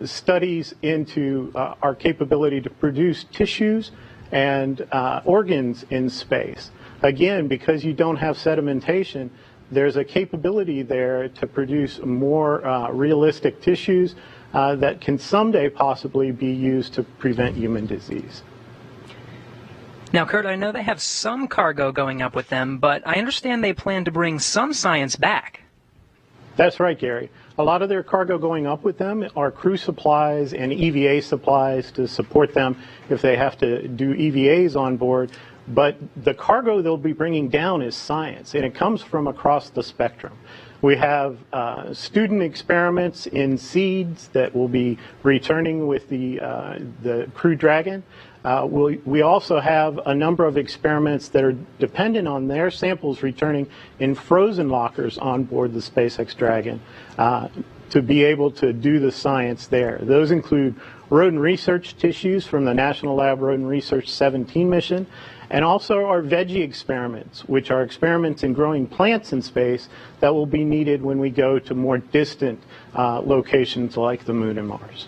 S13: studies into our capability to produce tissues and organs in space. Again, because you don't have sedimentation, there's a capability there to produce more realistic tissues that can someday possibly be used to prevent human disease.
S16: Now, Kurt, I know they have some cargo going up with them, but I understand they plan to bring some science back.
S13: That's right, Gary. A lot of their cargo going up with them are crew supplies and EVA supplies to support them if they have to do EVAs on board. But the cargo they'll be bringing down is science, and it comes from across the spectrum. We have student experiments in seeds that will be returning with the Crew Dragon. We also have a number of experiments that are dependent on their samples returning in frozen lockers on board the SpaceX Dragon to be able to do the science there. Those include rodent research tissues from the National Lab Rodent Research 17 mission, and also our veggie experiments, which are experiments in growing plants in space that will be needed when we go to more distant locations like the Moon and Mars.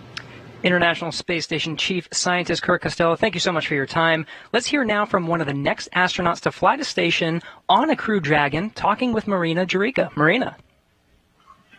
S16: International Space Station Chief Scientist Kurt Costello, thank you so much for your time. Let's hear now from one of the next astronauts to fly to station on a Crew Dragon, talking with Marina Jurica. Marina.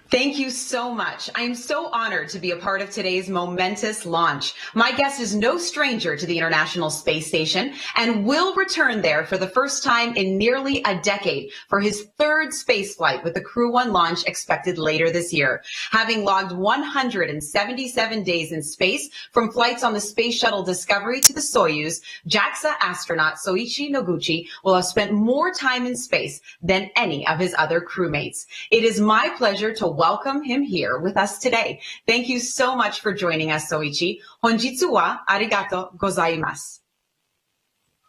S12: Thank you so much. I am so honored to be a part of today's momentous launch. My guest is no stranger to the International Space Station and will return there for the first time in nearly a decade for his third space flight with the Crew 1 launch expected later this year. Having logged 177 days in space from flights on the Space Shuttle Discovery to the Soyuz, JAXA astronaut Soichi Noguchi will have spent more time in space than any of his other crewmates. It is my pleasure to welcome him here with us today. Thank you so much for joining us, Soichi. Honjitsu wa arigato gozaimasu.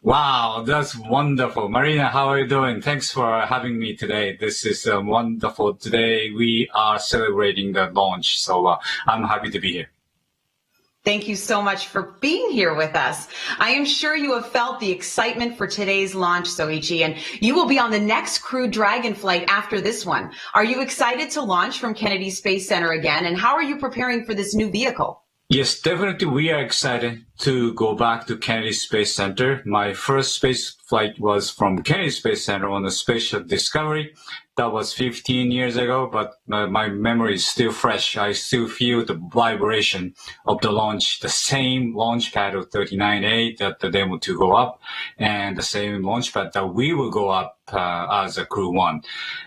S21: Wow, that's wonderful. Marina, how are you doing? Thanks for having me today. This is wonderful. Today we are celebrating the launch, so I'm happy to be here.
S12: Thank you so much for being here with us. I am sure you have felt the excitement for today's launch, Soichi, and you will be on the next Crew Dragon flight after this one. Are you excited to launch from Kennedy Space Center again, and how are you preparing for this new vehicle?
S21: Yes, definitely we are excited to go back to Kennedy Space Center. My first space flight was from Kennedy Space Center on the Space Shuttle Discovery. That was 15 years ago, but my memory is still fresh. I still feel the vibration of the launch, the same launch pad of 39A that the Demo-2 go up, and the same launch pad that we will go up as a Crew 1.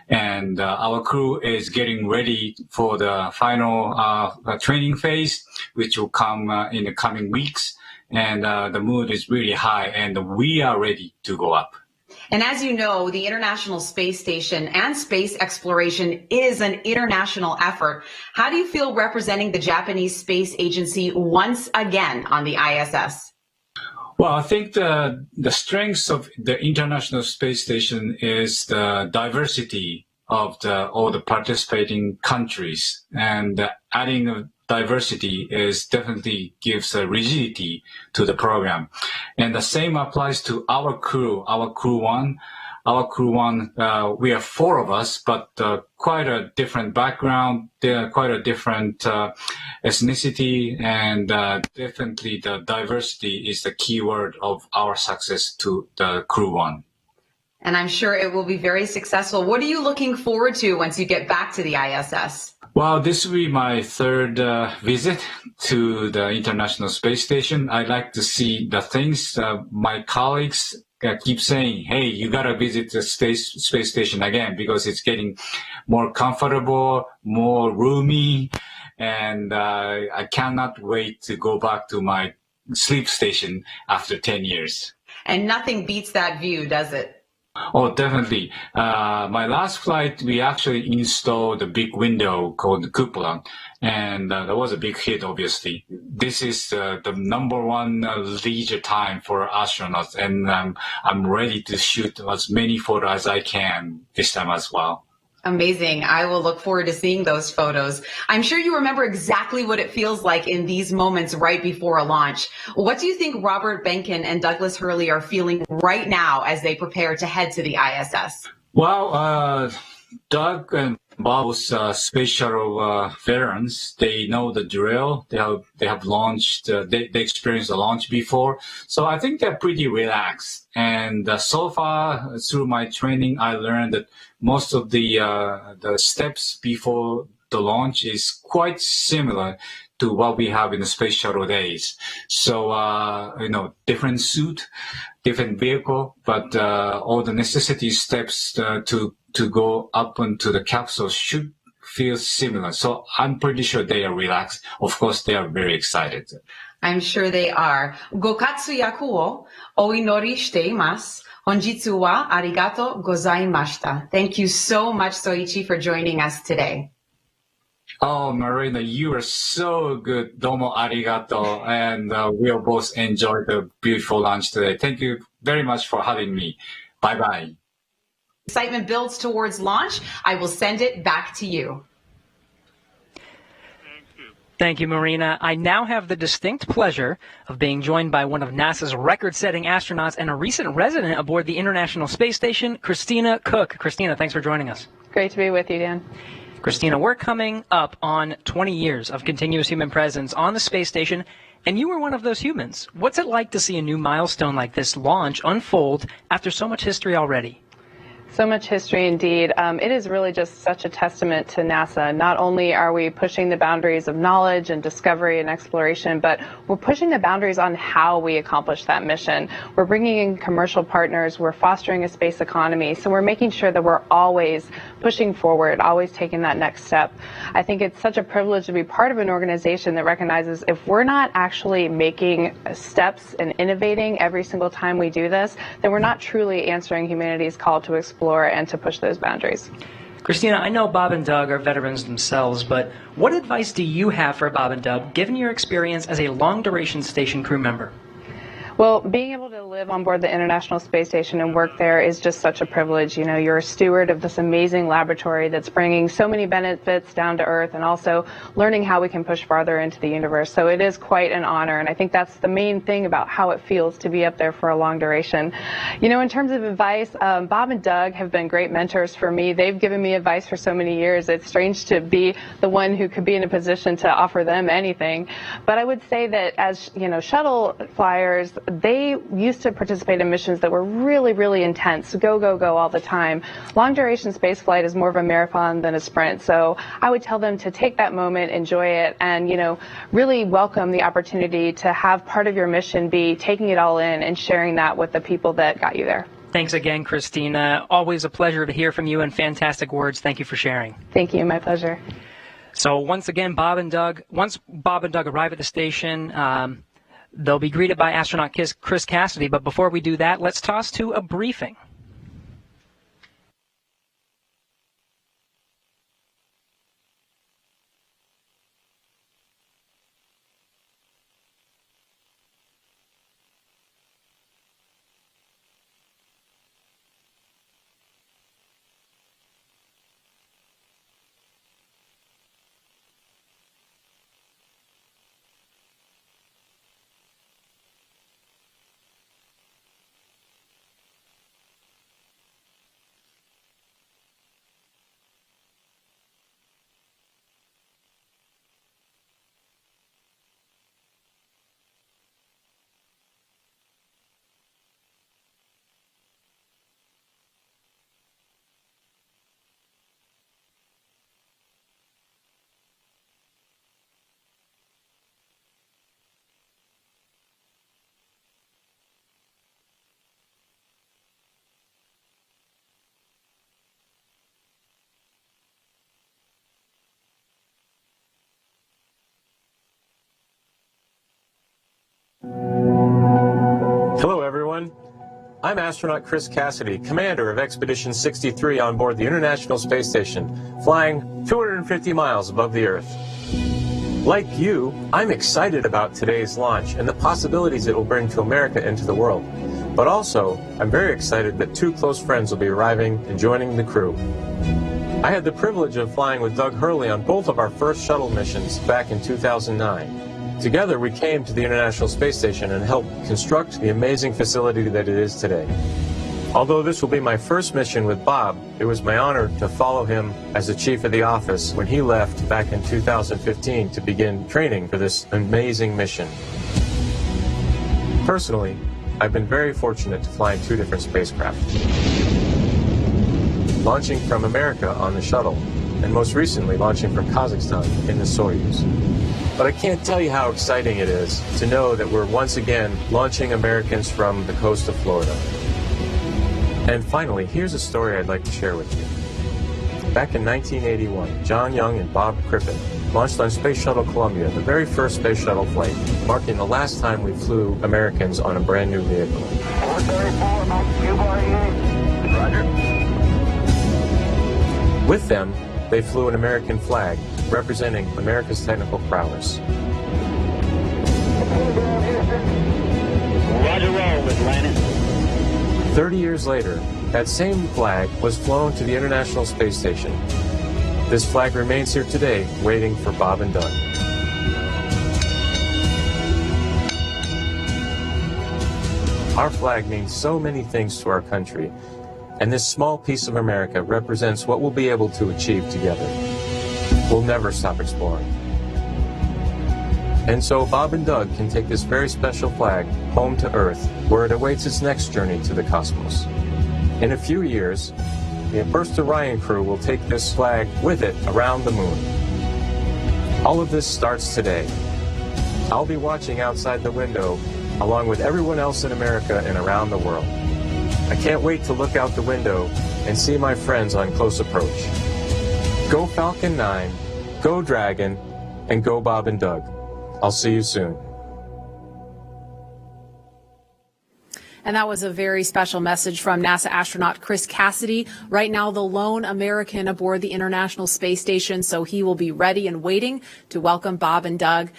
S21: And our crew is getting ready for the final training phase, which will come in the coming weeks. And the mood is really high, and we are ready to go up.
S12: And as you know, the International Space Station and space exploration is an international effort. How do you feel representing the Japanese Space Agency once again on the ISS?
S21: Well, I think the strength of the International Space Station is the diversity of all the participating countries, and adding diversity is definitely gives a rigidity to the program. And the same applies to our Crew 1. Our Crew 1, we are 4 of us, but quite a different background, quite a different ethnicity, and definitely the diversity is the key word of our success to the Crew 1.
S12: And I'm sure it will be very successful. What are you looking forward to once you get back to the ISS?
S21: Well, this will be my third visit to the International Space Station. I like to see the things my colleagues keep saying, hey, you got to visit the space station again because it's getting more comfortable, more roomy, and I cannot wait to go back to my sleep station after 10 years.
S12: And nothing beats that view, does it?
S21: Oh, definitely. My last flight, we actually installed a big window called the cupola, and that was a big hit, obviously. This is the number one leisure time for astronauts, and I'm ready to shoot as many photos as I can this time as well.
S12: Amazing. I will look forward to seeing those photos. I'm sure you remember exactly what it feels like in these moments right before a launch. What do you think Robert Behnken and Douglas Hurley are feeling right now as they prepare to head to the ISS?
S21: Well, Doug and Bob's space shuttle veterans, they know the drill. They have launched. They experienced the launch before, so I think they're pretty relaxed. And so far, through my training, I learned that most of the steps before the launch is quite similar to what we have in the space shuttle days. So different suit, different vehicle, but all the necessity steps to go up into the capsule should feel similar. So I'm pretty sure they are relaxed. Of course, they are very excited.
S12: I'm sure they are. Gokatsu yaku wo oinori shite imasu. Honjitsu wa arigato gozaimashita. Thank you so much, Soichi, for joining us today.
S21: Oh, Marina, you are so good. Domo arigato. And we'll both enjoy the beautiful lunch today. Thank you very much for having me. Bye-bye.
S12: Excitement builds towards launch. I will send it back to you.
S16: Thank you, Marina. I now have the distinct pleasure of being joined by one of NASA's record-setting astronauts and a recent resident aboard the International Space Station, Christina Cook. Christina, thanks for joining us.
S10: Great to be with you, Dan.
S16: Christina, we're coming up on 20 years of continuous human presence on the space station, and you were one of those humans. What's it like to see a new milestone like this launch unfold after so much history already?
S10: So much history indeed. It is really just such a testament to NASA. Not only are we pushing the boundaries of knowledge and discovery and exploration, but we're pushing the boundaries on how we accomplish that mission. We're bringing in commercial partners. We're fostering a space economy. So we're making sure that we're always pushing forward, always taking that next step. I think it's such a privilege to be part of an organization that recognizes if we're not actually making steps and innovating every single time we do this, then we're not truly answering humanity's call to explore and to push those boundaries.
S16: Christina, I know Bob and Doug are veterans themselves, but what advice do you have for Bob and Doug, given your experience as a long-duration station crew member?
S10: Well, being able to live on board the International Space Station and work there is just such a privilege. You know, you're a steward of this amazing laboratory that's bringing so many benefits down to Earth and also learning how we can push farther into the universe. So it is quite an honor, and I think that's the main thing about how it feels to be up there for a long duration. You know, in terms of advice, Bob and Doug have been great mentors for me. They've given me advice for so many years. It's strange to be the one who could be in a position to offer them anything. But I would say that as, you know, shuttle flyers, they used to participate in missions that were really, really intense, go, go, go all the time. Long duration space flight is more of a marathon than a sprint. So I would tell them to take that moment, enjoy it, and, you know, really welcome the opportunity to have part of your mission be taking it all in and sharing that with the people that got you there.
S16: Thanks again, Christina. Always a pleasure to hear from you and fantastic words. Thank you for sharing.
S10: Thank you. My pleasure.
S16: So once again, once Bob and Doug arrive at the station, they'll be greeted by astronaut Chris Cassidy, but before we do that, let's toss to a briefing.
S20: I'm astronaut Chris Cassidy, commander of Expedition 63 on board the International Space Station, flying 250 miles above the Earth. Like you, I'm excited about today's launch and the possibilities it will bring to America and to the world. But also, I'm very excited that two close friends will be arriving and joining the crew. I had the privilege of flying with Doug Hurley on both of our first shuttle missions back in 2009. Together, we came to the International Space Station and helped construct the amazing facility that it is today. Although this will be my first mission with Bob, it was my honor to follow him as the chief of the office when he left back in 2015 to begin training for this amazing mission. Personally, I've been very fortunate to fly in two different spacecraft. Launching from America on the shuttle, and most recently launching from Kazakhstan in the Soyuz. But I can't tell you how exciting it is to know that we're once again launching Americans from the coast of Florida. And finally, here's a story I'd like to share with you. Back in 1981, John Young and Bob Crippen launched on Space Shuttle Columbia, the very first space shuttle flight, marking the last time we flew Americans on a brand new vehicle.
S23: Roger.
S20: With them, they flew an American flag, representing America's technical prowess.
S23: Roger roll, Atlantis.
S20: 30 years later, that same flag was flown to the International Space Station. This flag remains here today, waiting for Bob and Doug. Our flag means so many things to our country, and this small piece of America represents what we'll be able to achieve together. We'll never stop exploring. And so Bob and Doug can take this very special flag home to Earth, where it awaits its next journey to the cosmos. In a few years, the first Orion crew will take this flag with it around the moon. All of this starts today. I'll be watching outside the window, along with everyone else in America and around the world. I can't wait to look out the window and see my friends on close approach. Go Falcon 9, go Dragon, and go Bob and Doug. I'll see you soon.
S1: And that was a very special message from NASA astronaut Chris Cassidy, right now the lone American aboard the International Space Station, so he will be ready and waiting to welcome Bob and Doug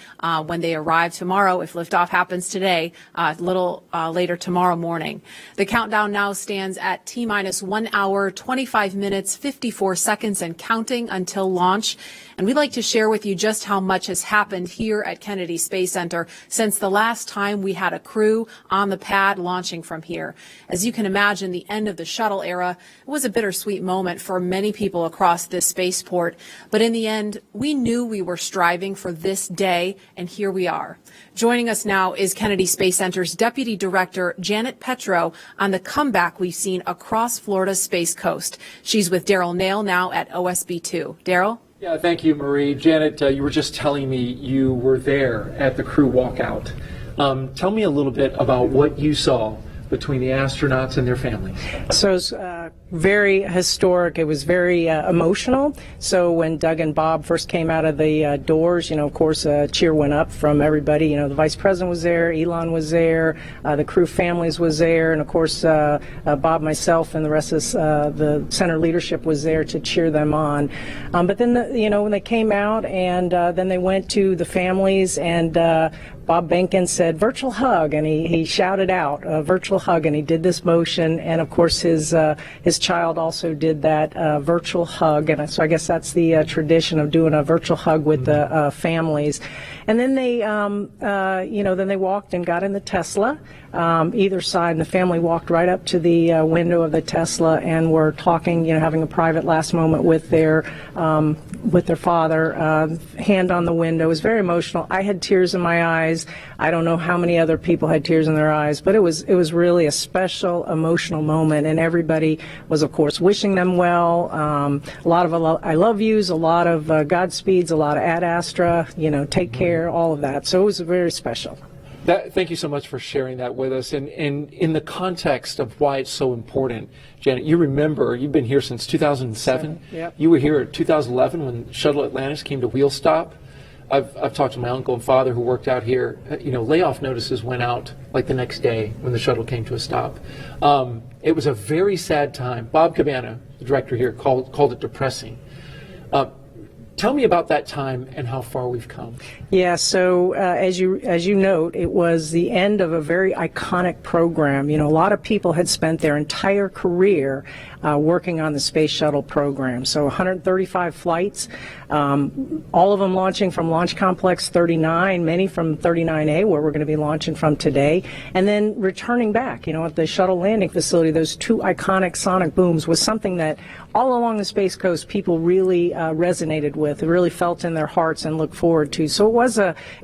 S1: when they arrive tomorrow, if liftoff happens today, a little later tomorrow morning. The countdown now stands at T-minus 1 hour, 25 minutes, 54 seconds, and counting until launch. And we'd like to share with you just how much has happened here at Kennedy Space Center since the last time we had a crew on the pad launching from here. As you can imagine, the end of the shuttle era was a bittersweet moment for many people across this spaceport. But in the end, we knew we were striving for this day, and here we are. Joining us now is Kennedy Space Center's Deputy Director, Janet Petro, on the comeback we've seen across Florida's Space Coast. She's with Daryl Nail now at OSB-2. Daryl?
S3: Yeah, thank you, Marie. Janet, you were just telling me you were there at the crew walkout. Tell me a little bit about what you saw between the astronauts and their families.
S11: So it was very historic. It was very emotional. So when Doug and Bob first came out of the doors, you know, of course, a cheer went up from everybody. You know, the Vice President was there, Elon was there, the crew families was there, and of course, Bob, myself, and the rest of the center leadership was there to cheer them on. But then, you know, when they came out and then they went to the families, and Bob Benkin said, "Virtual hug," and he shouted out, "Virtual hug," and he did this motion, and of course his child also did that virtual hug, and so I guess that's the tradition of doing a virtual hug with the families. And then they, then they walked and got in the Tesla, either side, and the family walked right up to the window of the Tesla and were talking, you know, having a private last moment with their father, hand on the window. It was very emotional. I had tears in my eyes. I don't know how many other people had tears in their eyes, but it was really a special, emotional moment, and everybody was, of course, wishing them well. A lot of I love yous, a lot of Godspeeds, a lot of Ad Astra, you know, take care, all of that. So it was very special.
S3: Thank you so much for sharing that with us. And in the context of why it's so important, Janet, you remember, you've been here since 2007.
S11: Yep.
S3: You were here in 2011 when Shuttle Atlantis came to wheel stop. I've talked to my uncle and father who worked out here. Layoff notices went out like the next day when the shuttle came to a stop. It was a very sad time. Bob Cabana, the director here, called it depressing. Tell me about that time and how far we've come.
S11: Yeah, so as you note, it was the end of a very iconic program. A lot of people had spent their entire career working on the Space Shuttle program. So 135 flights, all of them launching from Launch Complex 39, many from 39A, where we're going to be launching from today, and then returning back. At the shuttle landing facility, those two iconic sonic booms was something that all along the Space Coast people really resonated with, really felt in their hearts and looked forward to. So it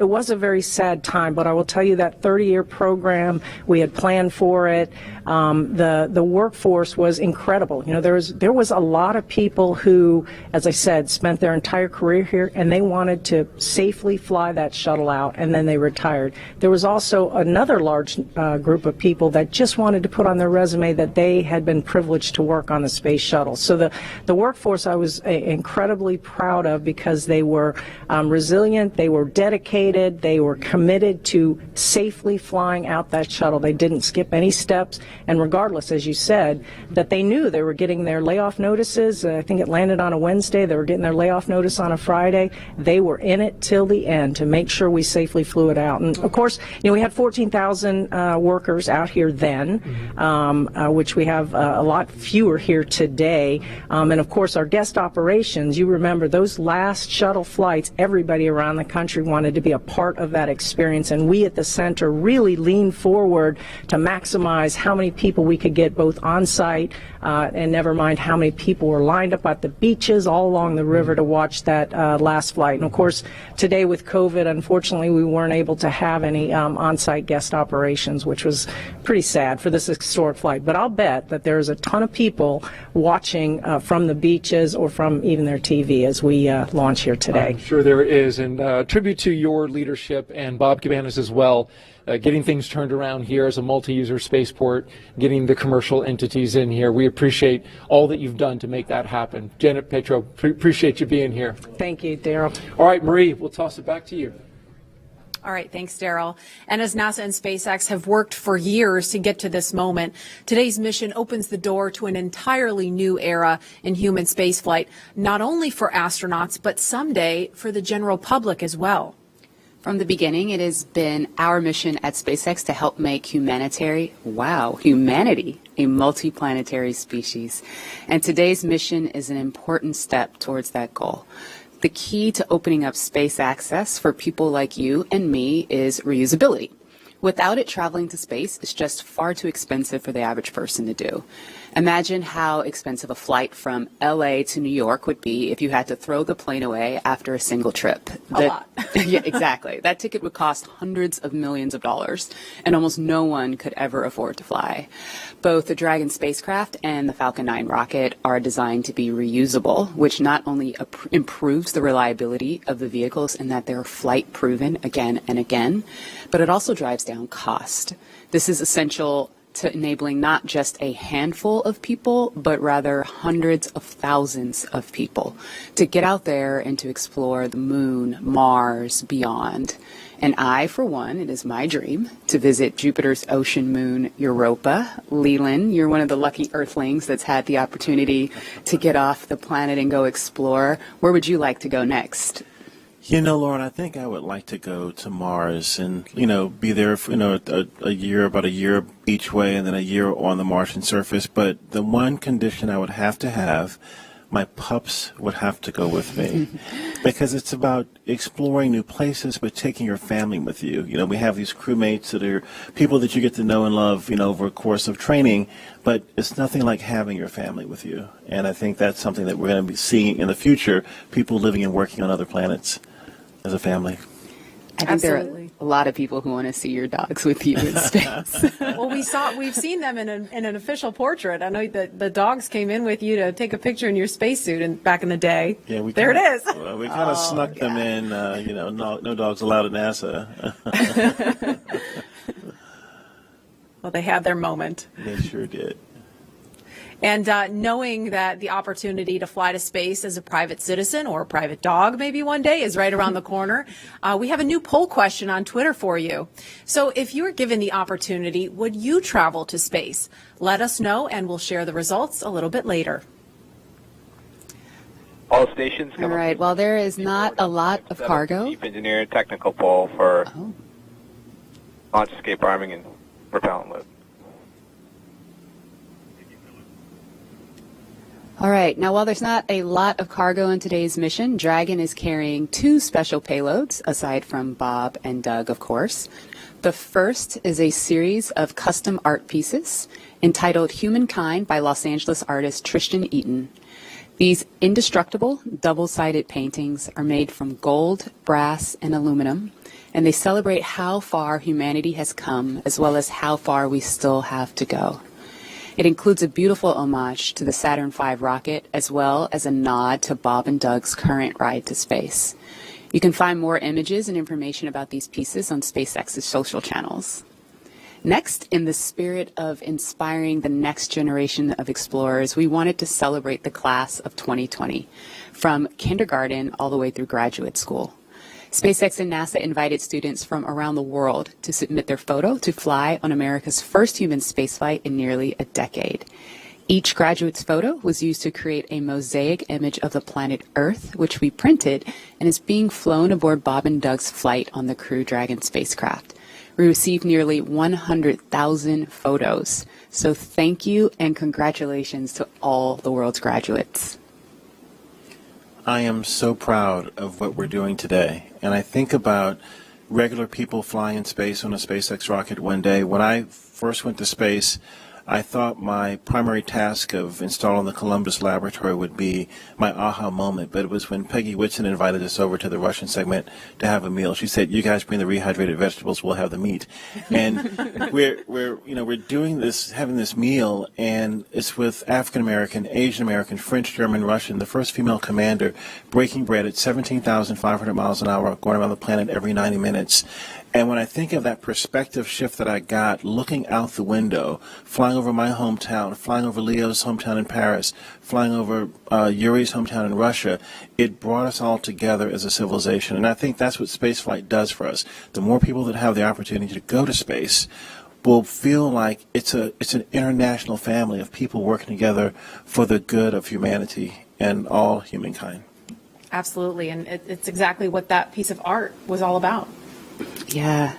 S11: was a very sad time, but I will tell you that 30-year program, we had planned for it. The workforce was incredible. There was a lot of people who, as I said, spent their entire career here, and they wanted to safely fly that shuttle out, and then they retired. There was also another large group of people that just wanted to put on their resume that they had been privileged to work on the Space Shuttle. So the workforce I was incredibly proud of, because they were resilient, they were dedicated, they were committed to safely flying out that shuttle. They didn't skip any steps, and regardless, as you said, that they knew they were getting their layoff notices. I think it landed on a Wednesday. They were getting their layoff notice on a Friday. They were in it till the end to make sure we safely flew it out. And of course, we had 14,000 workers out here then, which we have a lot fewer here today. And of course, our guest operations, you remember those last shuttle flights, everybody around the country wanted to be a part of that experience. And we at the center really leaned forward to maximize how many people we could get both on site, and never mind how many people were lined up at the beaches all along the river to watch that last flight. And of course, today with COVID, unfortunately, we weren't able to have any on-site guest operations, which was pretty sad for this historic flight. But I'll bet that there's a ton of people watching from the beaches or from even their TV as we launch here today.
S3: I'm sure there is, and tribute to your leadership and Bob Cabana's as well. Getting things turned around here as a multi-user spaceport, getting the commercial entities in here. We appreciate all that you've done to make that happen. Janet Petro, appreciate you being here.
S11: Thank you, Daryl.
S3: All right, Marie, we'll toss it back to you.
S1: All right, thanks, Daryl. And as NASA and SpaceX have worked for years to get to this moment, today's mission opens the door to an entirely new era in human spaceflight, not only for astronauts, but someday for the general public as well.
S7: From the beginning, it has been our mission at SpaceX to help make humanity a multiplanetary species. And today's mission is an important step towards that goal. The key to opening up space access for people like you and me is reusability. Without it, traveling to space is just far too expensive for the average person to do. Imagine how expensive a flight from LA to New York would be if you had to throw the plane away after a single trip.
S1: A lot.
S7: Yeah, exactly. That ticket would cost hundreds of millions of dollars, and almost no one could ever afford to fly. Both the Dragon spacecraft and the Falcon 9 rocket are designed to be reusable, which not only improves the reliability of the vehicles in that they're flight proven again and again, but it also drives down cost. This is essential to enabling not just a handful of people, but rather hundreds of thousands of people to get out there and to explore the moon, Mars, beyond. And I, for one, it is my dream to visit Jupiter's ocean moon, Europa. Leland, you're one of the lucky Earthlings that's had the opportunity to get off the planet and go explore. Where would you like to go next?
S6: Lauren, I think I would like to go to Mars and, be there for, about a year each way and then a year on the Martian surface. But the one condition I would have to have, my pups would have to go with me because it's about exploring new places, but taking your family with you. We have these crewmates that are people that you get to know and love, over a course of training, but it's nothing like having your family with you. And I think that's something that we're going to be seeing in the future, people living and working on other planets as a family.
S7: I think there are a lot of people who want to see your dogs with you in space.
S1: Well, we've seen them in an official portrait. I know that the dogs came in with you to take a picture in your spacesuit back in the day.
S6: Yeah,
S1: it is.
S6: We kind of snuck them in. No dogs allowed at NASA.
S1: Well, they had their moment.
S6: They sure did.
S1: And knowing that the opportunity to fly to space as a private citizen or a private dog maybe one day is right around the corner, we have a new poll question on Twitter for you. So if you were given the opportunity, would you travel to space? Let us know, and we'll share the results a little bit later.
S2: All stations come
S7: All right. Well, there is not a lot of cargo.
S2: Chief Engineer Technical Poll for launch escape arming and propellant load.
S7: All right. Now, while there's not a lot of cargo in today's mission, Dragon is carrying 2 special payloads, aside from Bob and Doug, of course. The first is a series of custom art pieces entitled Humankind by Los Angeles artist Tristan Eaton. These indestructible, double-sided paintings are made from gold, brass, and aluminum, and they celebrate how far humanity has come, as well as how far we still have to go. It includes a beautiful homage to the Saturn V rocket, as well as a nod to Bob and Doug's current ride to space. You can find more images and information about these pieces on SpaceX's social channels. Next, in the spirit of inspiring the next generation of explorers, we wanted to celebrate the class of 2020, from kindergarten all the way through graduate school. SpaceX and NASA invited students from around the world to submit their photo to fly on America's first human spaceflight in nearly a decade. Each graduate's photo was used to create a mosaic image of the planet Earth, which we printed and is being flown aboard Bob and Doug's flight on the Crew Dragon spacecraft. We received nearly 100,000 photos. So thank you and congratulations to all the world's graduates.
S6: I am so proud of what we're doing today. And I think about regular people flying in space on a SpaceX rocket one day. When I first went to space, I thought my primary task of installing the Columbus laboratory would be my aha moment, but it was when Peggy Whitson invited us over to the Russian segment to have a meal. She said, "You guys bring the rehydrated vegetables, we'll have the meat." And we're doing this, having this meal, and it's with African American, Asian American, French, German, Russian, the first female commander breaking bread at 17,500 miles an hour, going around the planet every 90 minutes. And when I think of that perspective shift that I got looking out the window, flying over my hometown, flying over Leo's hometown in Paris, flying over Yuri's hometown in Russia, it brought us all together as a civilization. And I think that's what spaceflight does for us. The more people that have the opportunity to go to space will feel like it's an international family of people working together for the good of humanity and all humankind.
S1: Absolutely. And it's exactly what that piece of art was all about.
S7: Yeah.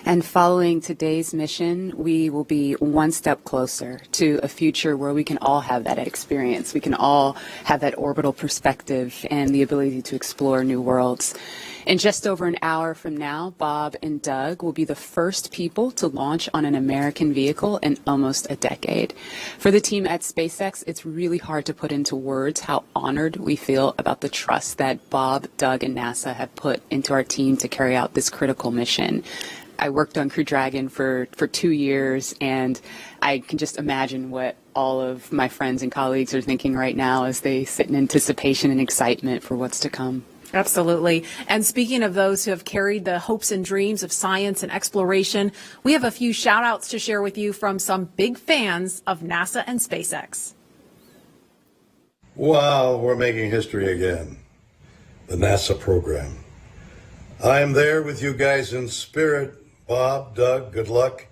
S7: And following today's mission, we will be one step closer to a future where we can all have that experience. We can all have that orbital perspective and the ability to explore new worlds. In just over an hour from now, Bob and Doug will be the first people to launch on an American vehicle in almost a decade. For the team at SpaceX, it's really hard to put into words how honored we feel about the trust that Bob, Doug, and NASA have put into our team to carry out this critical mission. I worked on Crew Dragon for 2 years, and I can just imagine what all of my friends and colleagues are thinking right now as they sit in anticipation and excitement for what's to come.
S1: Absolutely. And speaking of those who have carried the hopes and dreams of science and exploration, we have a few shout outs to share with you from some big fans of NASA and SpaceX.
S18: Wow, we're making history again. The NASA program. I am there with you guys in spirit. Bob, Doug, good luck.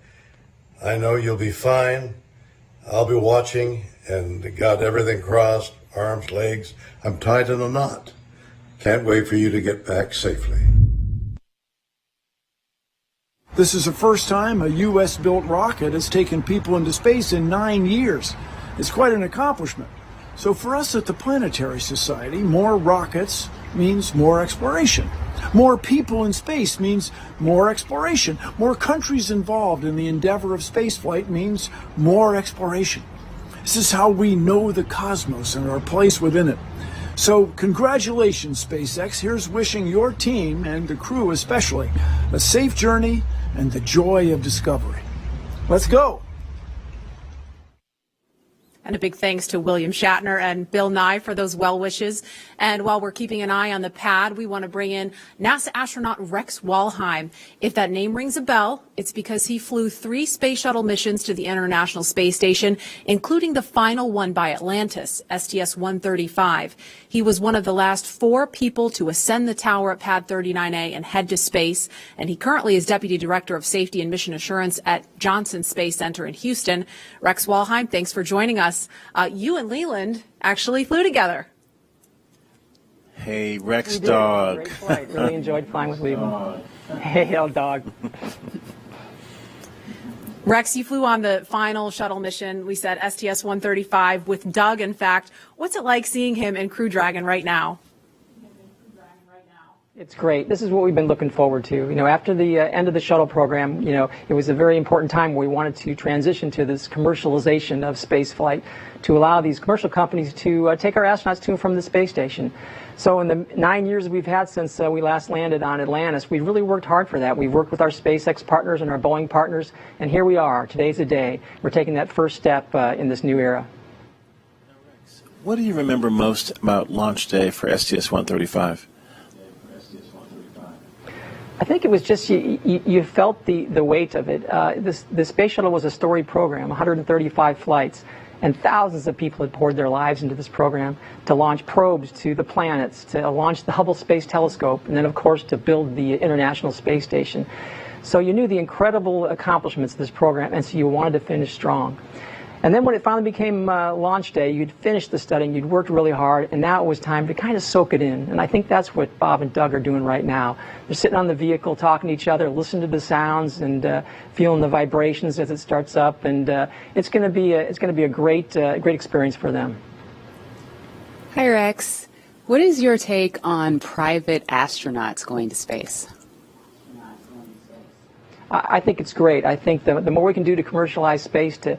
S18: I know you'll be fine. I'll be watching and got everything crossed, arms, legs. I'm tied in a knot. Can't wait for you to get back safely.
S19: This is the first time a U.S.-built rocket has taken people into space in 9 years. It's quite an accomplishment. So for us at the Planetary Society, more rockets means more exploration. More people in space means more exploration. More countries involved in the endeavor of spaceflight means more exploration. This is how we know the cosmos and our place within it. So congratulations, SpaceX. Here's wishing your team, and the crew especially, a safe journey and the joy of discovery. Let's go.
S1: And a big thanks to William Shatner and Bill Nye for those well wishes. And while we're keeping an eye on the pad, we want to bring in NASA astronaut Rex Walheim. If that name rings a bell, it's because he flew 3 space shuttle missions to the International Space Station, including the final one by Atlantis, STS-135. He was one of the last 4 people to ascend the tower at Pad 39A and head to space. And he currently is Deputy Director of Safety and Mission Assurance at Johnson Space Center in Houston. Rex Walheim, thanks for joining us. You and Leland actually flew together.
S6: Hey, Rex Dog.
S11: Great flight. Really enjoyed flying with Leland. Hey, old dog.
S1: Rex, you flew on the final shuttle mission, we said STS-135 with Doug, in fact. What's it like seeing him in Crew Dragon right now?
S11: It's great. This is what we've been looking forward to. You know, after the end of the shuttle program, you know, it was a very important time where we wanted to transition to this commercialization of space flight to allow these commercial companies to take our astronauts to and from the space station. So in the 9 years we've had since we last landed on Atlantis, we've really worked hard for that. We've worked with our SpaceX partners and our Boeing partners, and here we are. Today's the day. We're taking that first step in this new era.
S6: What do you remember most about launch day for STS-135?
S11: I think it was just you felt the weight of it. The space shuttle was a storied program, 135 flights, and thousands of people had poured their lives into this program to launch probes to the planets, to launch the Hubble Space Telescope, and then, of course, to build the International Space Station. So you knew the incredible accomplishments of this program, and so you wanted to finish strong. And then when it finally became launch day, you'd finished the studying, you'd worked really hard, and now it was time to kind of soak it in. And I think that's what Bob and Doug are doing right now. They're sitting on the vehicle, talking to each other, listening to the sounds, and feeling the vibrations as it starts up. And it's going to be a great experience for them.
S7: Hi, Rex. What is your take on private astronauts going to space?
S11: I think it's great. I think the more we can do to commercialize space, to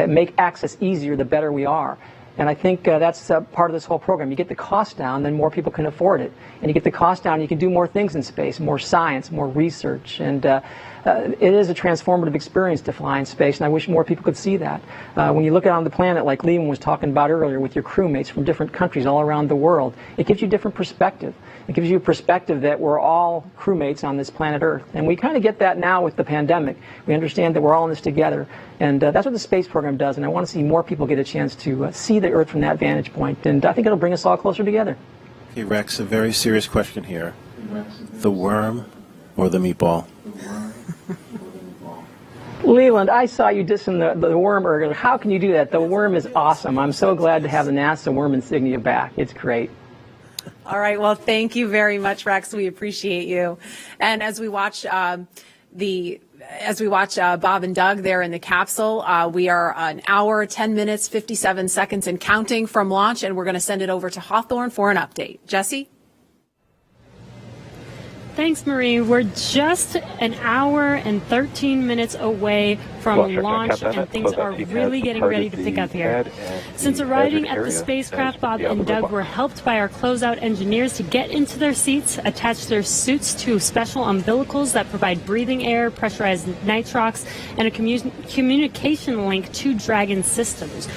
S11: make access easier, the better we are. And I think that's part of this whole program. You get the cost down, then more people can afford it. And you get the cost down, you can do more things in space, more science, more research. And it is a transformative experience to fly in space, and I wish more people could see that. When you look out on the planet, like Leland was talking about earlier, with your crewmates from different countries all around the world, it gives you a different perspective. It gives you a perspective that we're all crewmates on this planet Earth. And we kind of get that now with the pandemic. We understand that we're all in this together. And that's what the space program does. And I want to see more people get a chance to see the Earth from that vantage point. And I think it'll bring us all closer together.
S6: Okay, Rex, a very serious question here. The worm or the meatball?
S11: Leland, I saw you dissing the worm earlier. How can you do that? The worm is awesome. I'm so glad to have the NASA worm insignia back. It's great.
S1: All right. Well, thank you very much, Rex. We appreciate you. And as we watch Bob and Doug there in the capsule, we are an hour, 10 minutes, 57 seconds and counting from launch, and we're going to send it over to Hawthorne for an update. Jesse?
S4: Thanks, Marie. We're just an hour and 13 minutes away from launch, and things are really getting ready to pick up here. Since arriving at the spacecraft, Bob and Doug were helped by our closeout engineers to get into their seats, attach their suits to special umbilicals that provide breathing air, pressurized nitrox, and a communication link to Dragon systems.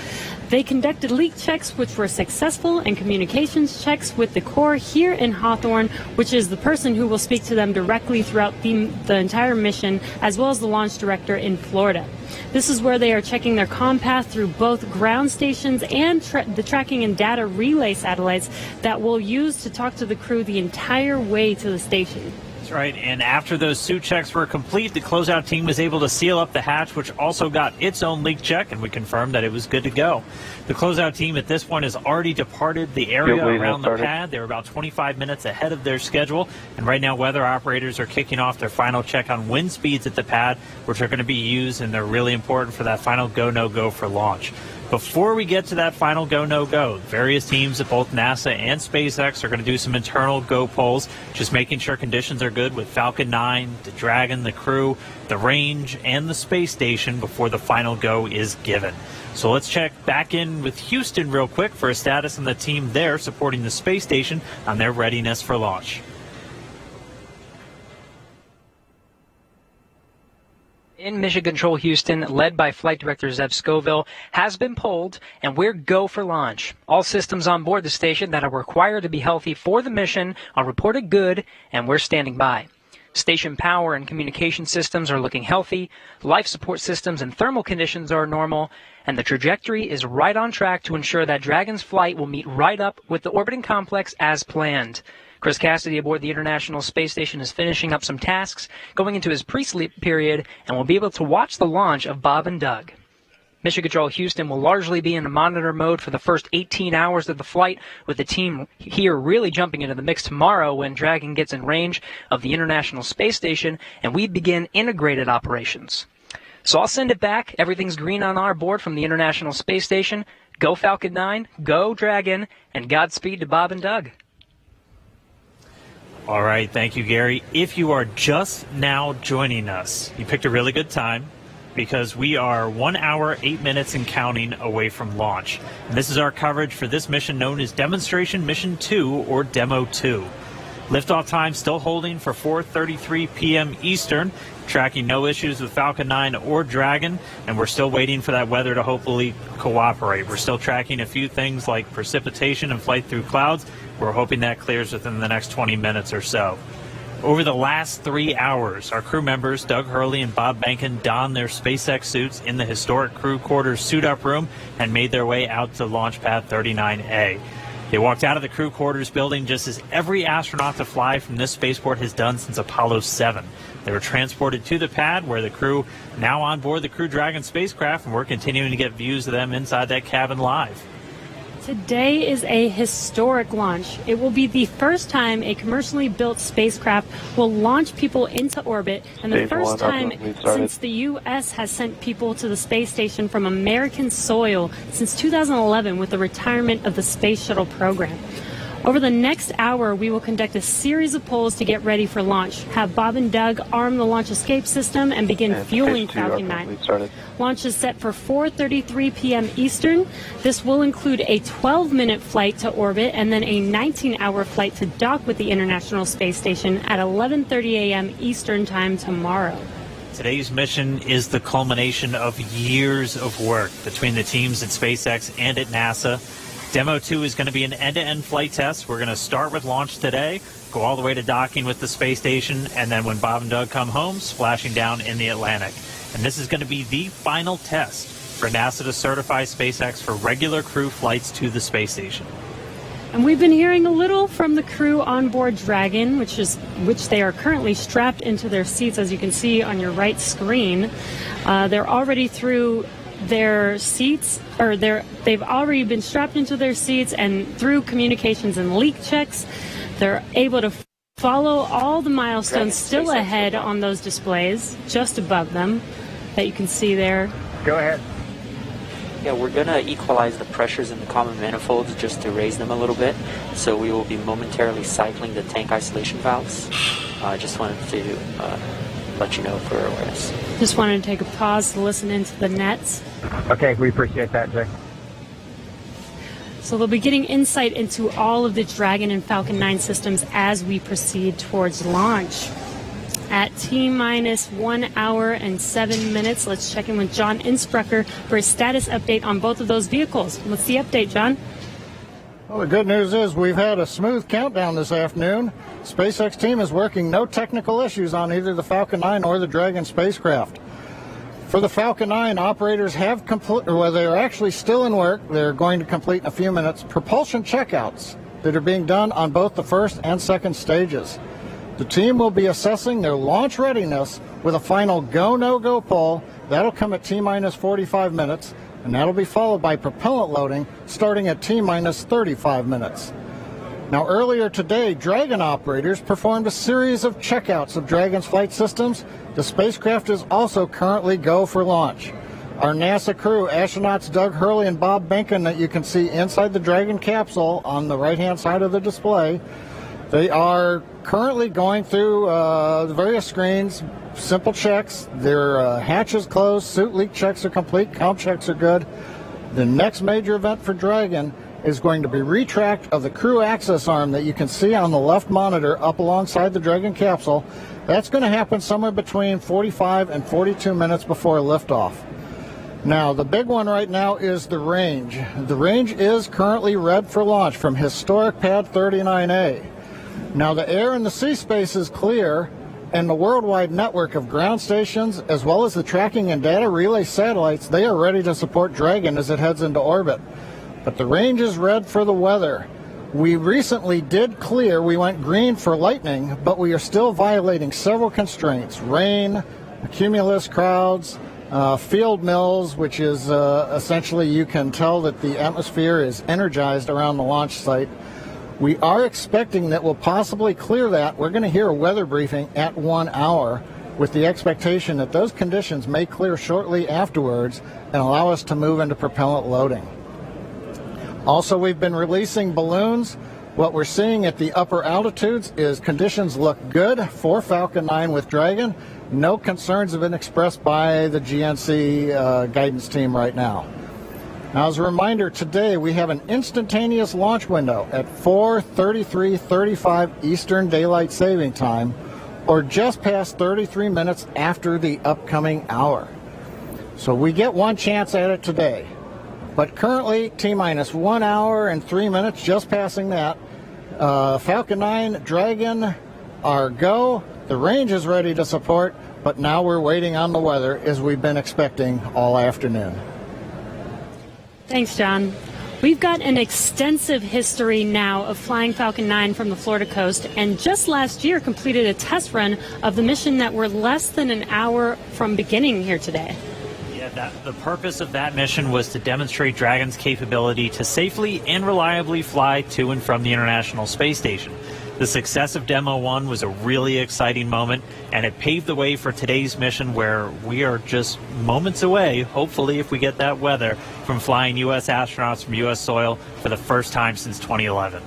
S4: They conducted leak checks, which were successful, and communications checks with the Corps here in Hawthorne, which is the person who will speak to them directly throughout the entire mission, as well as the launch director in Florida. This is where they are checking their comm path through both ground stations and the tracking and data relay satellites that we'll use to talk to the crew the entire way to the station.
S15: That's right, and after those suit checks were complete, the closeout team was able to seal up the hatch, which also got its own leak check, and we confirmed that it was good to go. The closeout team at this point has already departed the area around the pad. They're about 25 minutes ahead of their schedule, and right now weather operators are kicking off their final check on wind speeds at the pad, which are going to be used, and they're really important for that final go, no-go for launch. Before we get to that final go, no-go, various teams at both NASA and SpaceX are going to do some internal go polls, just making sure conditions are good with Falcon 9, the Dragon, the crew, the range, and the space station before the final go is given. So let's check back in with Houston real quick for a status on the team there supporting the space station on their readiness for launch.
S16: in Mission Control Houston, led by Flight Director Zev Scoville, has been pulled, and we're go for launch. All systems on board the station that are required to be healthy for the mission are reported good, and we're standing by. Station power and communication systems are looking healthy, life support systems and thermal conditions are normal, and the trajectory is right on track to ensure that Dragon's flight will meet right up with the orbiting complex as planned. Chris Cassidy aboard the International Space Station is finishing up some tasks, going into his pre-sleep period, and will be able to watch the launch of Bob and Doug. Mission Control Houston will largely be in monitor mode for the first 18 hours of the flight, with the team here really jumping into the mix tomorrow when Dragon gets in range of the International Space Station and we begin integrated operations. So I'll send it back. Everything's green on our board from the International Space Station. Go Falcon 9, go Dragon, and Godspeed to Bob and Doug.
S15: All right, thank you, Gary. If you are just now joining us, you picked a really good time because we are 1 hour, 8 minutes and counting away from launch. And this is our coverage for this mission known as Demonstration Mission 2 or Demo-2. Liftoff time still holding for 4:33 p.m. Eastern, tracking no issues with Falcon 9 or Dragon, and we're still waiting for that weather to hopefully cooperate. We're still tracking a few things like precipitation and flight through clouds. We're hoping that clears within the next 20 minutes or so. Over the last 3 hours, our crew members, Doug Hurley and Bob Behnken, donned their SpaceX suits in the historic crew quarters suit-up room and made their way out to Launch Pad 39A. They walked out of the crew quarters building just as every astronaut to fly from this spaceport has done since Apollo 7. They were transported to the pad where the crew now on board the Crew Dragon spacecraft, and we're continuing to get views of them inside that cabin live.
S4: Today is a historic launch. It will be the first time a commercially built spacecraft will launch people into orbit, and the first time since the U.S. has sent people to the space station from American soil since 2011 with the retirement of the Space Shuttle program. Over the next hour, we will conduct a series of polls to get ready for launch, have Bob and Doug arm the launch escape system, and begin fueling Falcon 9. Launch is set for 4:33 p.m. Eastern. This will include a 12-minute flight to orbit and then a 19-hour flight to dock with the International Space Station at 11:30 a.m. Eastern Time tomorrow.
S15: Today's mission is the culmination of years of work between the teams at SpaceX and at NASA. Demo-2 is going to be an end-to-end flight test. We're going to start with launch today, go all the way to docking with the space station, and then when Bob and Doug come home, splashing down in the Atlantic. And this is going to be the final test for NASA to certify SpaceX for regular crew flights to the space station.
S4: And we've been hearing a little from the crew on board Dragon, which they are currently strapped into their seats, as you can see on your right screen. They're already through their seats, or they've already been strapped into their seats, and through communications and leak checks, they're able to follow all the milestones still ahead on those displays just above them that you can see there.
S9: Go ahead.
S14: Yeah, we're going to equalize the pressures in the common manifolds just to raise them a little bit. So we will be momentarily cycling the tank isolation valves. I just wanted to let you know for awareness.
S4: Just wanted to take a pause to listen into the nets.
S9: Okay, we appreciate that, Jay.
S4: So they'll be getting insight into all of the Dragon and Falcon 9 systems as we proceed towards launch. At T-minus 1 hour and 7 minutes, let's check in with John Innsbrucker for a status update on both of those vehicles. What's the update, John?
S22: Well, the good news is we've had a smooth countdown this afternoon. SpaceX team is working no technical issues on either the Falcon 9 or the Dragon spacecraft. For the Falcon 9, operators have they're actually still in work. They're going to complete in a few minutes propulsion checkouts that are being done on both the first and second stages. The team will be assessing their launch readiness with a final go, no-go poll. That'll come at T-minus 45 minutes, and that'll be followed by propellant loading starting at T-minus 35 minutes. Now, earlier today, Dragon operators performed a series of checkouts of Dragon's flight systems. The spacecraft is also currently go for launch. Our NASA crew, astronauts Doug Hurley and Bob Behnken, that you can see inside the Dragon capsule on the right-hand side of the display, they are currently going through the various screens, simple checks. Their hatch is closed, suit leak checks are complete, comp checks are good. The next major event for Dragon is going to be retract of the crew access arm that you can see on the left monitor up alongside the Dragon capsule. That's going to happen somewhere between 45 and 42 minutes before liftoff. Now, the big one right now is the range. The range is currently red for launch from historic pad 39A. Now, the air and the sea space is clear, and the worldwide network of ground stations, as well as the tracking and data relay satellites, they are ready to support Dragon as it heads into orbit. But the range is red for the weather. We recently did clear, we went green for lightning, but we are still violating several constraints: rain, cumulus clouds, field mills, which is essentially you can tell that the atmosphere is energized around the launch site. We are expecting that we'll possibly clear that. We're going to hear a weather briefing at 1 hour with the expectation that those conditions may clear shortly afterwards and allow us to move into propellant loading. Also, we've been releasing balloons. What we're seeing at the upper altitudes is conditions look good for Falcon 9 with Dragon. No concerns have been expressed by the GNC guidance team right now. Now, as a reminder, today we have an instantaneous launch window at 4:33:35 Eastern Daylight Saving Time, or just past 33 minutes after the upcoming hour. So we get one chance at it today. But currently, T-minus 1 hour and 3 minutes, just passing that. Falcon 9, Dragon, our go. The range is ready to support, but now we're waiting on the weather as we've been expecting all afternoon.
S4: Thanks, John. We've got an extensive history now of flying Falcon 9 from the Florida coast, and just last year completed a test run of the mission that we're less than an hour from beginning here today.
S15: The purpose of that mission was to demonstrate Dragon's capability to safely and reliably fly to and from the International Space Station. The success of Demo-1 was a really exciting moment, and it paved the way for today's mission, where we are just moments away, hopefully if we get that weather, from flying U.S. astronauts from U.S. soil for the first time since 2011.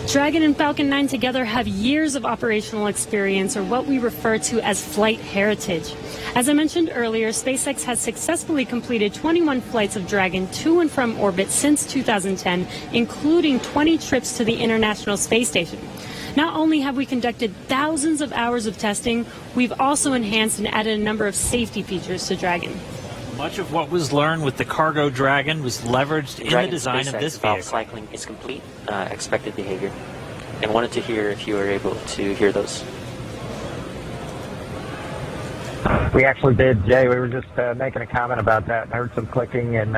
S4: Dragon and Falcon 9 together have years of operational experience, or what we refer to as flight heritage. As I mentioned earlier, SpaceX has successfully completed 21 flights of Dragon to and from orbit since 2010, including 20 trips to the International Space Station. Not only have we conducted thousands of hours of testing, we've also enhanced and added a number of safety features to Dragon.
S15: Much of what was learned with the cargo Dragon was leveraged in the design of this vehicle.
S14: Valve cycling is complete, expected behavior, and wanted to hear if you were able to hear those.
S9: We actually did, Jay. We were just making a comment about that. I heard some clicking, and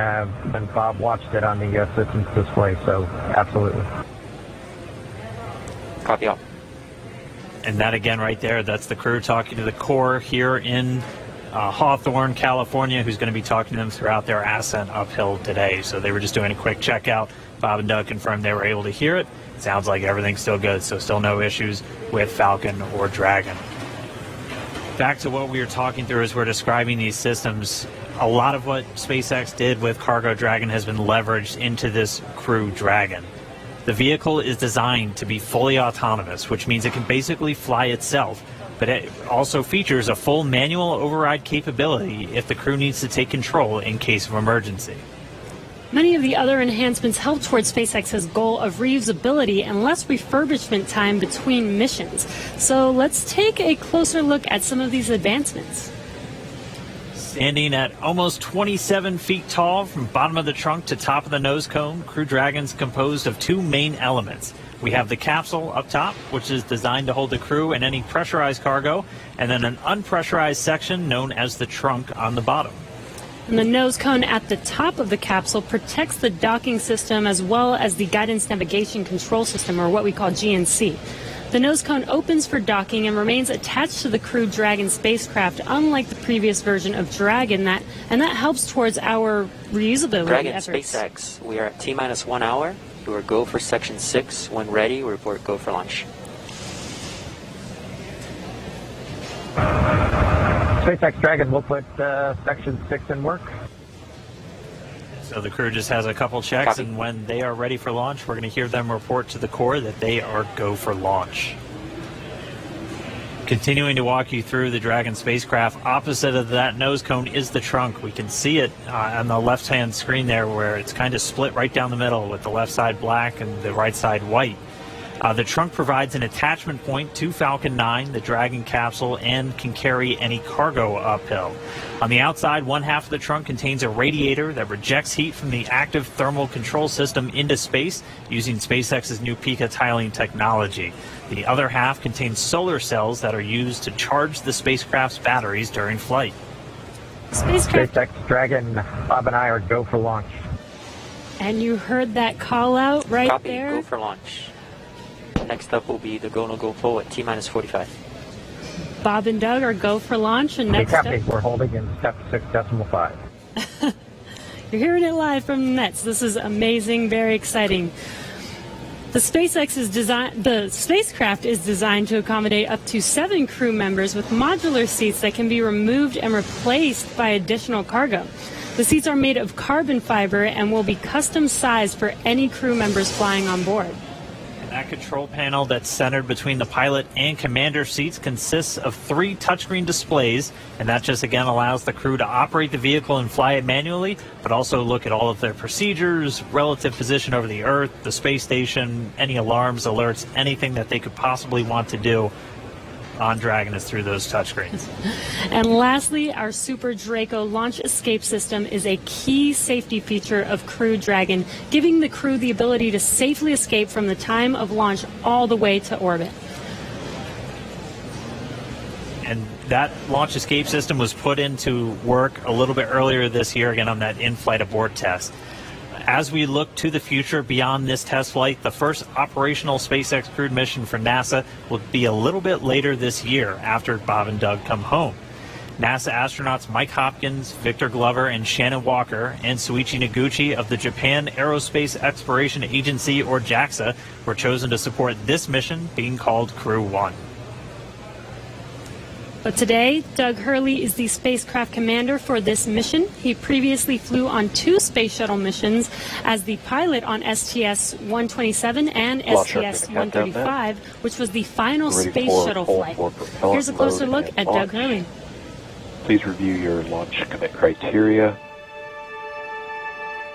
S9: Bob watched it on the systems display, so absolutely.
S14: Copy all.
S15: And that again right there, that's the crew talking to the core here in Hawthorne, California, who's going to be talking to them throughout their ascent uphill today. So they were just doing a quick checkout. Bob and Doug confirmed they were able to hear it. Sounds like everything's still good, so still no issues with Falcon or Dragon. Back to what we were talking through as we're describing these systems. A lot of what SpaceX did with Cargo Dragon has been leveraged into this Crew Dragon. The vehicle is designed to be fully autonomous, which means it can basically fly itself, but it also features a full manual override capability if the crew needs to take control in case of emergency.
S4: Many of the other enhancements help towards SpaceX's goal of reusability and less refurbishment time between missions. So let's take a closer look at some of these advancements.
S15: Standing at almost 27 feet tall from bottom of the trunk to top of the nose cone, Crew Dragon's composed of two main elements. We have the capsule up top, which is designed to hold the crew and any pressurized cargo, and then an unpressurized section known as the trunk on the bottom.
S4: And the nose cone at the top of the capsule protects the docking system as well as the guidance navigation control system, or what we call GNC. The nose cone opens for docking and remains attached to the Crew Dragon spacecraft, unlike the previous version of Dragon, and that helps towards our reusability
S14: Dragon
S4: efforts.
S14: SpaceX, we are at T-minus 1 hour. You are go for section 6. When ready, report go for launch.
S9: SpaceX Dragon will put section 6 in work.
S15: So the crew just has a couple checks,
S14: Copy.
S15: and when they are ready for launch, we're going to hear them report to the core that they are go for launch. Continuing to walk you through the Dragon spacecraft, opposite of that nose cone is the trunk. We can see it on the left-hand screen there where it's kind of split right down the middle with the left side black and the right side white. The trunk provides an attachment point to Falcon 9, the Dragon capsule, and can carry any cargo uphill. On the outside, one half of the trunk contains a radiator that rejects heat from the active thermal control system into space using SpaceX's new picotiling technology. The other half contains solar cells that are used to charge the spacecraft's batteries during flight.
S9: SpaceX Dragon, Bob and I are go for launch.
S4: And you heard that call out right
S14: Copy,
S4: there.
S14: go for launch. Next up will be the go, no go pull at T-minus 45.
S4: Bob and Doug are go for launch, and next
S9: copy.
S4: up,
S9: We're holding in step 6.5.
S4: you're hearing it live from the nets. This is amazing, very exciting. The spacecraft is designed to accommodate up to 7 crew members with modular seats that can be removed and replaced by additional cargo. The seats are made of carbon fiber and will be custom sized for any crew members flying on board.
S15: That control panel that's centered between the pilot and commander seats consists of 3 touchscreen displays, and that just again allows the crew to operate the vehicle and fly it manually, but also look at all of their procedures, relative position over the Earth, the space station, any alarms, alerts, anything that they could possibly want to do on Dragon is through those touchscreens.
S4: And lastly, our Super Draco launch escape system is a key safety feature of Crew Dragon, giving the crew the ability to safely escape from the time of launch all the way to orbit.
S15: And that launch escape system was put into work a little bit earlier this year, again on that in-flight abort test. As we look to the future beyond this test flight, the first operational SpaceX crewed mission for NASA will be a little bit later this year after Bob and Doug come home. NASA astronauts Mike Hopkins, Victor Glover, and Shannon Walker, and Soichi Noguchi of the Japan Aerospace Exploration Agency, or JAXA, were chosen to support this mission, being called Crew 1.
S4: But today, Doug Hurley is the spacecraft commander for this mission. He previously flew on 2 space shuttle missions as the pilot on STS-127 and STS-135, which was the final space shuttle flight. Here's a closer look at Doug Hurley.
S23: Please review your launch commit criteria.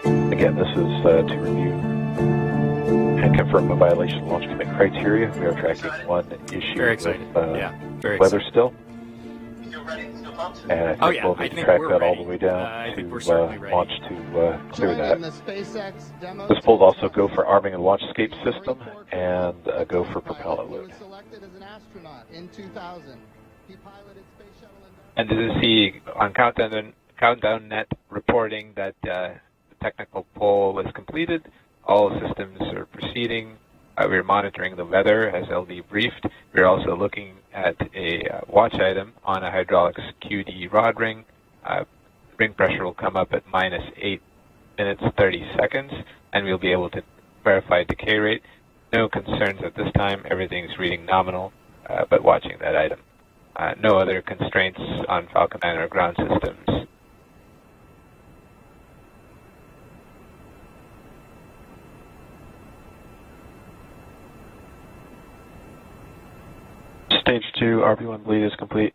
S23: Again, this is to review and confirm a violation of launch commit criteria. We are tracking one issue with weather still. And I think we'll need to track that all the way down to launch to clear that. This will also go for arming and launch escape system and go for propellant load. And did you see on Countdown Net reporting that the technical poll was completed? All systems are proceeding. We're monitoring the weather, as LD briefed. We're also looking at a watch item on a hydraulics QD rod ring. Ring pressure will come up at -8 minutes 30 seconds, and we'll be able to verify decay rate. No concerns at this time. Everything's reading nominal, but watching that item. No other constraints on Falcon 9 or ground systems. Stage 2 RP1 bleed is complete.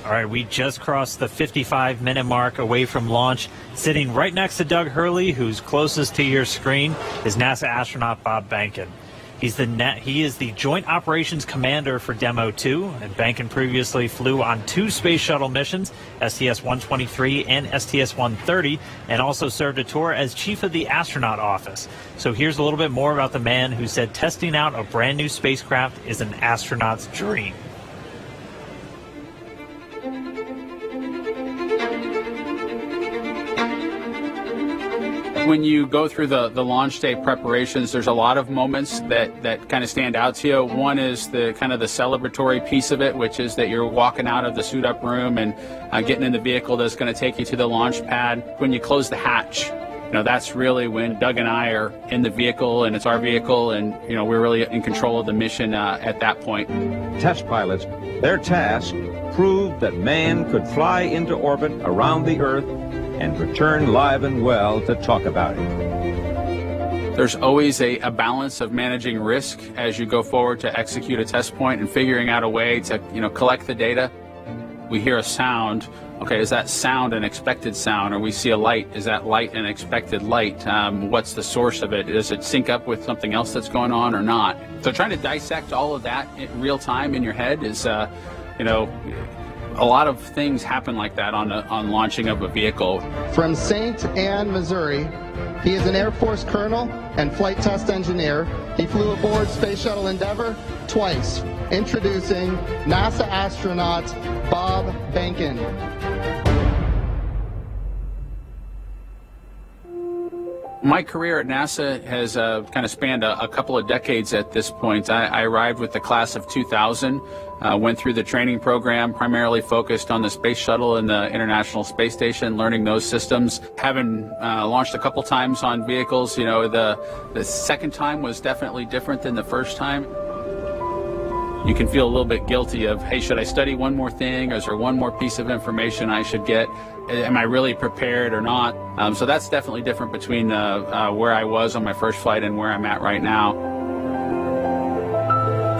S15: All right, we just crossed the 55-minute mark away from launch. Sitting right next to Doug Hurley, who's closest to your screen, is NASA astronaut Bob Behnken. He is the Joint Operations Commander for Demo-2, and Bankin previously flew on 2 space shuttle missions, STS-123 and STS-130, and also served a tour as Chief of the Astronaut Office. So here's a little bit more about the man who said testing out a brand new spacecraft is an astronaut's dream.
S5: When you go through the launch day preparations, there's a lot of moments that kind of stand out to you. One is the kind of the celebratory piece of it, which is that you're walking out of the suit up room and getting in the vehicle that's going to take you to the launch pad. When you close the hatch, that's really when Doug and I are in the vehicle, and it's our vehicle, and we're really in control of the mission at that point.
S8: Test pilots, their task proved that man could fly into orbit around the Earth and return live and well to talk about it.
S5: There's always a balance of managing risk as you go forward to execute a test point and figuring out a way to collect the data. We hear a sound. Okay, is that sound an expected sound? Or we see a light, is that light an expected light? What's the source of it? Does it sync up with something else that's going on or not? So trying to dissect all of that in real time in your head is, a lot of things happen like that on launching of a vehicle.
S17: From St. Anne, Missouri, he is an Air Force colonel and flight test engineer. He flew aboard Space Shuttle Endeavour twice. Introducing NASA astronaut Bob Bankin.
S5: My career at NASA has kind of spanned a couple of decades at this point. I arrived with the class of 2000, went through the training program, primarily focused on the Space Shuttle and the International Space Station, learning those systems. Having launched a couple times on vehicles, the second time was definitely different than the first time. You can feel a little bit guilty of, hey, should I study one more thing? Or is there one more piece of information I should get? Am I really prepared or not? So that's definitely different between where I was on my first flight and where I'm at right now.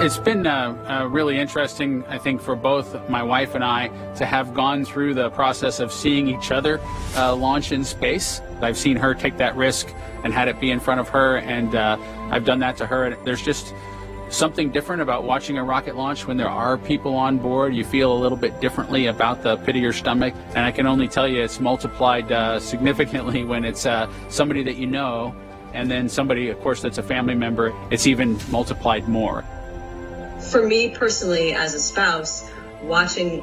S5: It's been really interesting, I think, for both my wife and I to have gone through the process of seeing each other launch in space. I've seen her take that risk and had it be in front of her, and I've done that to her. And there's just something different about watching a rocket launch when there are people on board. You feel a little bit differently about the pit of your stomach, and I can only tell you it's multiplied significantly when it's somebody that you know, and then somebody, of course, that's a family member. It's even multiplied more.
S24: For me personally, as a spouse, watching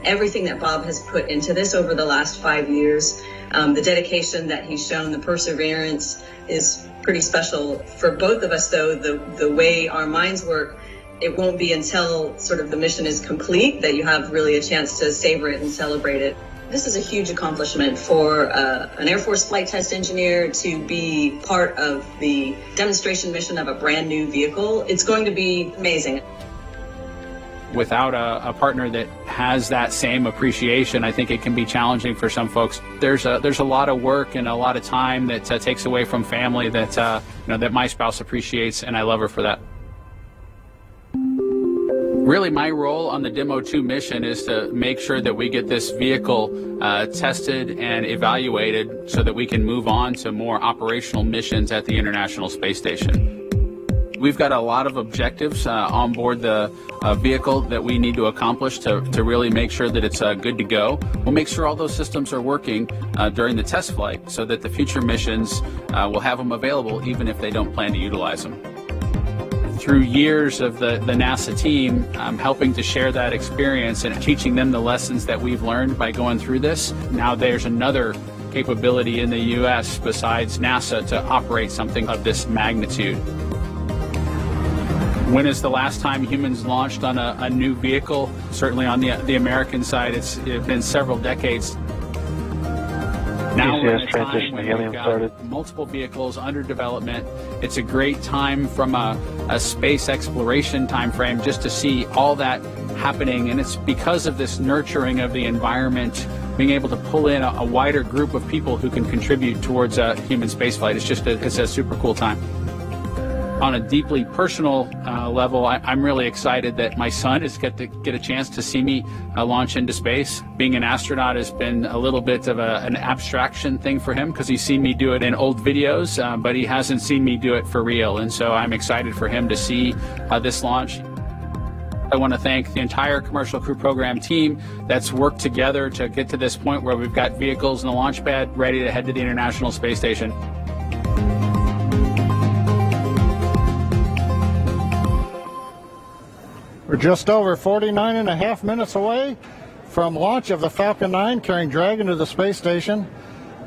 S24: everything that Bob has put into this over the last 5 years, the dedication that he's shown, the perseverance is pretty special. For both of us, though, the way our minds work, it won't be until sort of the mission is complete that you have really a chance to savor it and celebrate it. This is a huge accomplishment for an Air Force flight test engineer to be part of the demonstration mission of a brand new vehicle. It's going to be amazing.
S5: Without a partner that has that same appreciation, I think it can be challenging for some folks. There's a lot of work and a lot of time that takes away from family that that my spouse appreciates, and I love her for that. Really, my role on the Demo-2 mission is to make sure that we get this vehicle tested and evaluated so that we can move on to more operational missions at the International Space Station. We've got a lot of objectives on board the vehicle that we need to accomplish to really make sure that it's good to go. We'll make sure all those systems are working during the test flight so that the future missions will have them available even if they don't plan to utilize them. Through years of the NASA team, I'm helping to share that experience and teaching them the lessons that we've learned by going through this. Now there's another capability in the U.S. besides NASA to operate something of this magnitude. When is the last time humans launched on a new vehicle? Certainly on the American side, it's been several decades. Now we're in a time when we've got multiple vehicles under development. It's a great time from a space exploration time frame just to see all that happening, and it's because of this nurturing of the environment, being able to pull in a wider group of people who can contribute towards human spaceflight. It's a super cool time. On a deeply personal level, I'm really excited that my son is get a chance to see me launch into space. Being an astronaut has been a little bit of an abstraction thing for him because he's seen me do it in old videos, but he hasn't seen me do it for real. And so I'm excited for him to see this launch. I want to thank the entire Commercial Crew Program team that's worked together to get to this point where we've got vehicles in the launch pad ready to head to the International Space Station.
S22: We're just over 49 and a half minutes away from launch of the Falcon 9 carrying Dragon to the space station.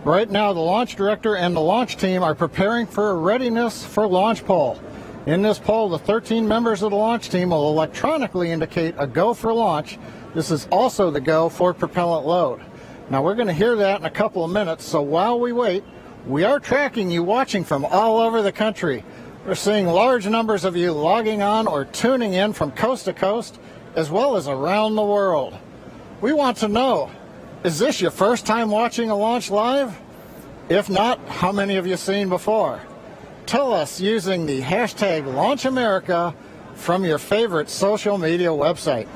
S22: Right now, the launch director and the launch team are preparing for a readiness for launch poll. In this poll, the 13 members of the launch team will electronically indicate a go for launch. This is also the go for propellant load. Now, we're going to hear that in a couple of minutes, so while we wait, we are tracking you watching from all over the country. We're seeing large numbers of you logging on or tuning in from coast to coast, as well as around the world. We want to know, is this your first time watching a launch live? If not, how many have you seen before? Tell us using the hashtag LaunchAmerica from your favorite social media website.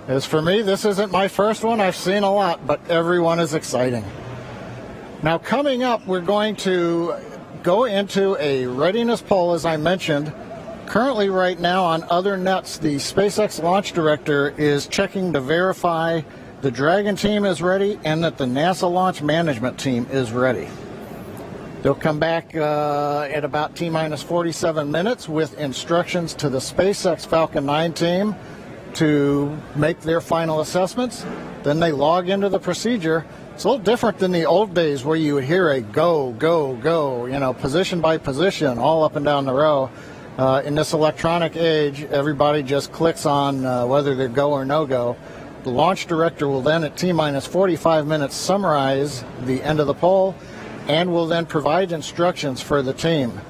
S22: As for me, this isn't my first one. I've seen a lot, but every one is exciting. Now, coming up, we're going to go into a readiness poll, as I mentioned. Currently, right now, on other nets, the SpaceX launch director is checking to verify the Dragon team is ready and that the NASA launch management team is ready. They'll come back at about T-minus 47 minutes with instructions to the SpaceX Falcon 9 team to make their final assessments. Then they log into the procedure. It's a little different than the old days where you would hear a go, go, go, position by position, all up and down the row. In this electronic age, everybody just clicks on whether they're go or no go. The launch director will then, at T-minus 45 minutes, summarize the end of the poll and will then provide instructions for the team.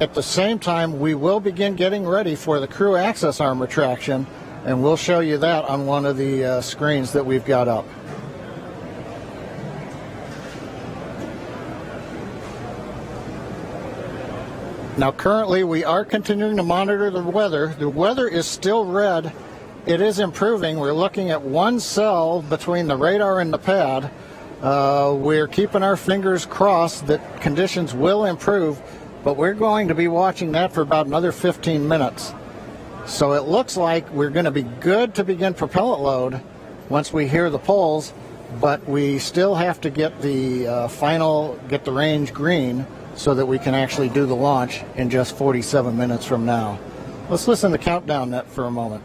S22: At the same time, we will begin getting ready for the crew access arm retraction, and we'll show you that on one of the screens that we've got up. Now, currently, we are continuing to monitor the weather. The weather is still red. It is improving. We're looking at one cell between the radar and the pad. We're keeping our fingers crossed that conditions will improve, but we're going to be watching that for about another 15 minutes. So it looks like we're going to be good to begin propellant load once we hear the polls, but we still have to get the get the range green so that we can actually do the launch in just 47 minutes from now. Let's listen to the countdown net for a moment.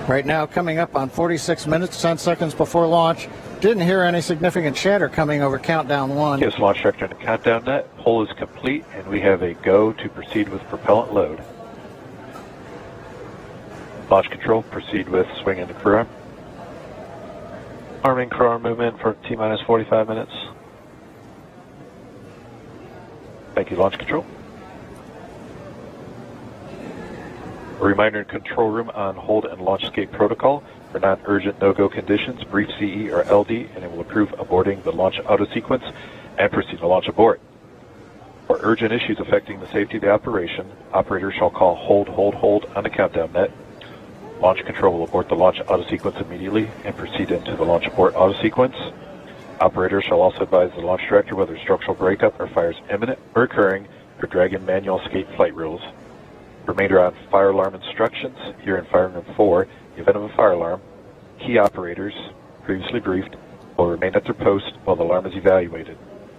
S22: Right now, coming up on 46 minutes, 10 seconds before launch. Didn't hear any significant chatter coming over countdown one.
S10: Yes, launch director in the countdown net. Poll is complete, and we have a go to proceed with propellant load. Launch control, proceed with swing in the crew arm. Arming crew arm movement for T-minus 45 minutes. Thank you, launch control. A reminder in control room on hold and launch escape protocol. For non-urgent no-go conditions, brief CE or LD, and it will approve aborting the launch auto sequence and proceed to launch abort. For urgent issues affecting the safety of the operation, operators shall call hold on the countdown net. Launch control will abort the launch auto sequence immediately and proceed into the launch abort auto sequence. Operators shall also advise the launch director whether structural breakup or fire is imminent or occurring for Dragon manual escape flight rules. Remainder on fire alarm instructions. Here in Fire Room 4, in the event of a fire alarm, key operators, previously briefed, will remain at their post while the alarm is evaluated.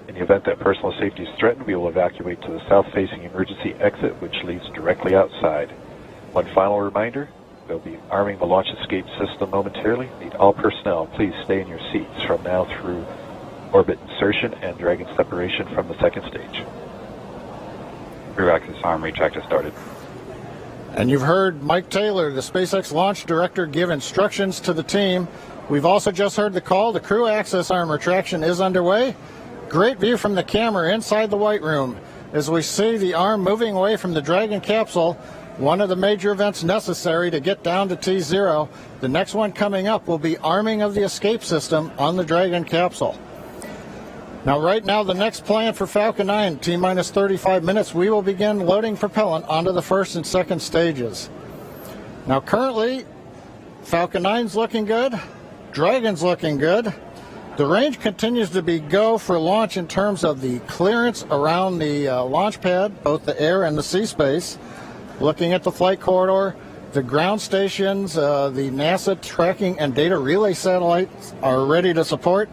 S10: In the event that personal safety is threatened, we will evacuate to the south-facing emergency exit, which leads directly outside. One final reminder, they'll be arming the launch escape system momentarily. Need all personnel, please stay in your seats from now through orbit insertion and Dragon separation from the second stage. Crew access arm retract has started.
S22: And you've heard Mike Taylor, the SpaceX launch director, give instructions to the team. We've also just heard the call. The crew access arm retraction is underway. Great view from the camera inside the White Room as we see the arm moving away from the Dragon capsule, one of the major events necessary to get down to T0. The next one coming up will be arming of the escape system on the Dragon capsule. Now, right now, the next plan for Falcon 9, T-minus 35 minutes, we will begin loading propellant onto the first and second stages. Now, currently, Falcon 9's looking good. Dragon's looking good. The range continues to be go for launch in terms of the clearance around the launch pad, both the air and the sea space. Looking at the flight corridor, the ground stations, the NASA tracking and data relay satellites are ready to support.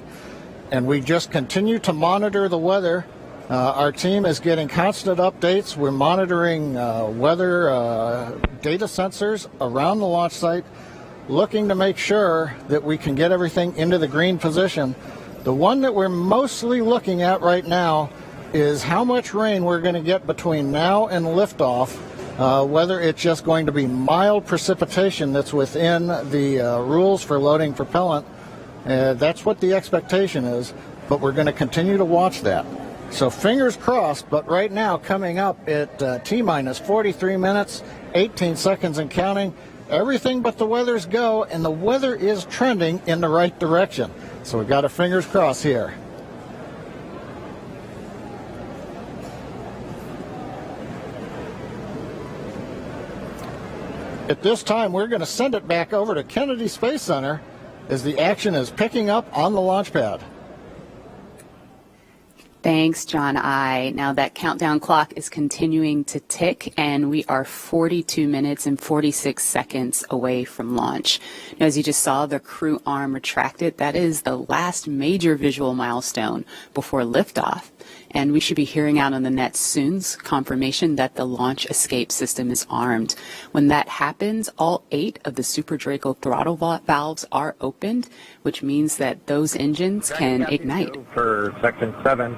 S22: And we just continue to monitor the weather. Our team is getting constant updates. We're monitoring weather data sensors around the launch site, looking to make sure that we can get everything into the green position. The one that we're mostly looking at right now is how much rain we're going to get between now and liftoff, whether it's just going to be mild precipitation that's within the rules for loading propellant. That's what the expectation is, but we're going to continue to watch that. So fingers crossed, but right now coming up at T-minus 43 minutes, 18 seconds and counting, everything but the weather's go, and the weather is trending in the right direction. So we've got our fingers crossed here. At this time, we're going to send it back over to Kennedy Space Center as the action is picking up on the launch pad.
S7: Thanks, John I. Now that countdown clock is continuing to tick, and we are 42 minutes and 46 seconds away from launch. Now, as you just saw, the crew arm retracted. That is the last major visual milestone before liftoff. And we should be hearing out on the net soon confirmation that the launch escape system is armed. When that happens, all 8 of the Super Draco throttle valves are opened, which means that those engines can ignite.
S9: For section 7.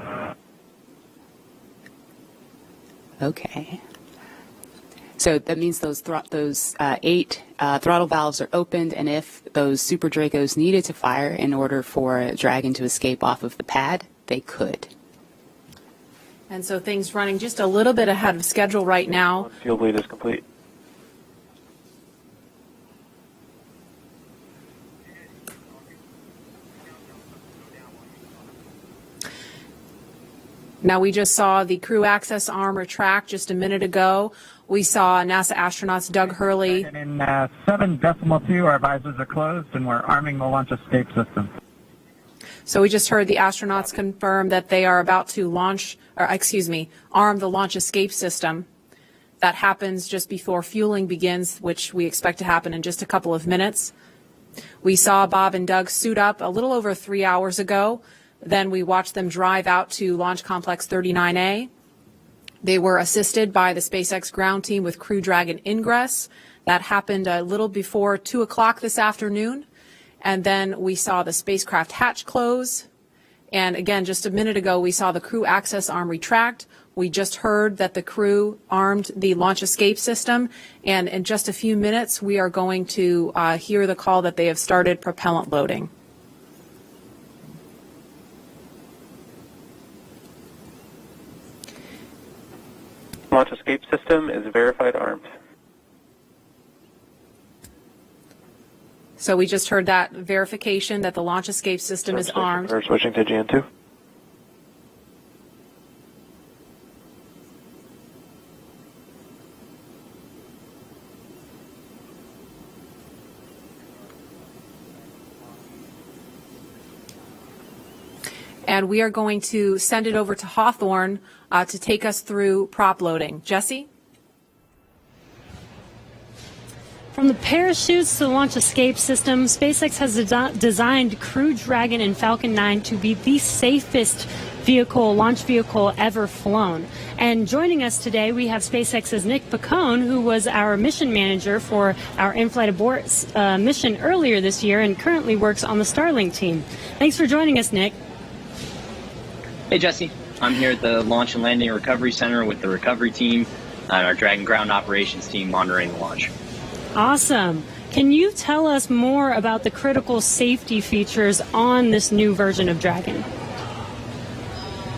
S7: Okay. So that means those 8 throttle valves are opened, and if those Super Dracos needed to fire in order for Dragon to escape off of the pad, they could.
S1: And so things running just a little bit ahead of schedule right now.
S10: Fuel bleed is complete.
S1: Now, we just saw the crew access arm retract just a minute ago. We saw NASA astronauts Doug Hurley.
S9: In 7.2, our visors are closed, and we're arming the launch escape system.
S1: So we just heard the astronauts confirm that they are about to arm the launch escape system. That happens just before fueling begins, which we expect to happen in just a couple of minutes. We saw Bob and Doug suit up a little over 3 hours ago. Then we watched them drive out to Launch Complex 39A. They were assisted by the SpaceX ground team with Crew Dragon ingress. That happened a little before 2 o'clock this afternoon. And then we saw the spacecraft hatch close. And again, just a minute ago, we saw the crew access arm retract. We just heard that the crew armed the launch escape system. And in just a few minutes, we are going to hear the call that they have started propellant loading.
S10: Launch escape system is verified armed.
S1: So we just heard that verification that the launch escape system is armed.
S10: We're switching to GN2.
S1: And we are going to send it over to Hawthorne to take us through prop loading. Jesse?
S4: From the parachutes to the launch escape system, SpaceX has designed Crew Dragon and Falcon 9 to be the safest launch vehicle ever flown. And joining us today, we have SpaceX's Nick Picone, who was our mission manager for our in-flight abort mission earlier this year and currently works on the Starlink team. Thanks for joining us, Nick.
S12: Hey, Jesse. I'm here at the Launch and Landing Recovery Center with the recovery team and our Dragon ground operations team monitoring the launch.
S4: Awesome. Can you tell us more about the critical safety features on this new version of Dragon?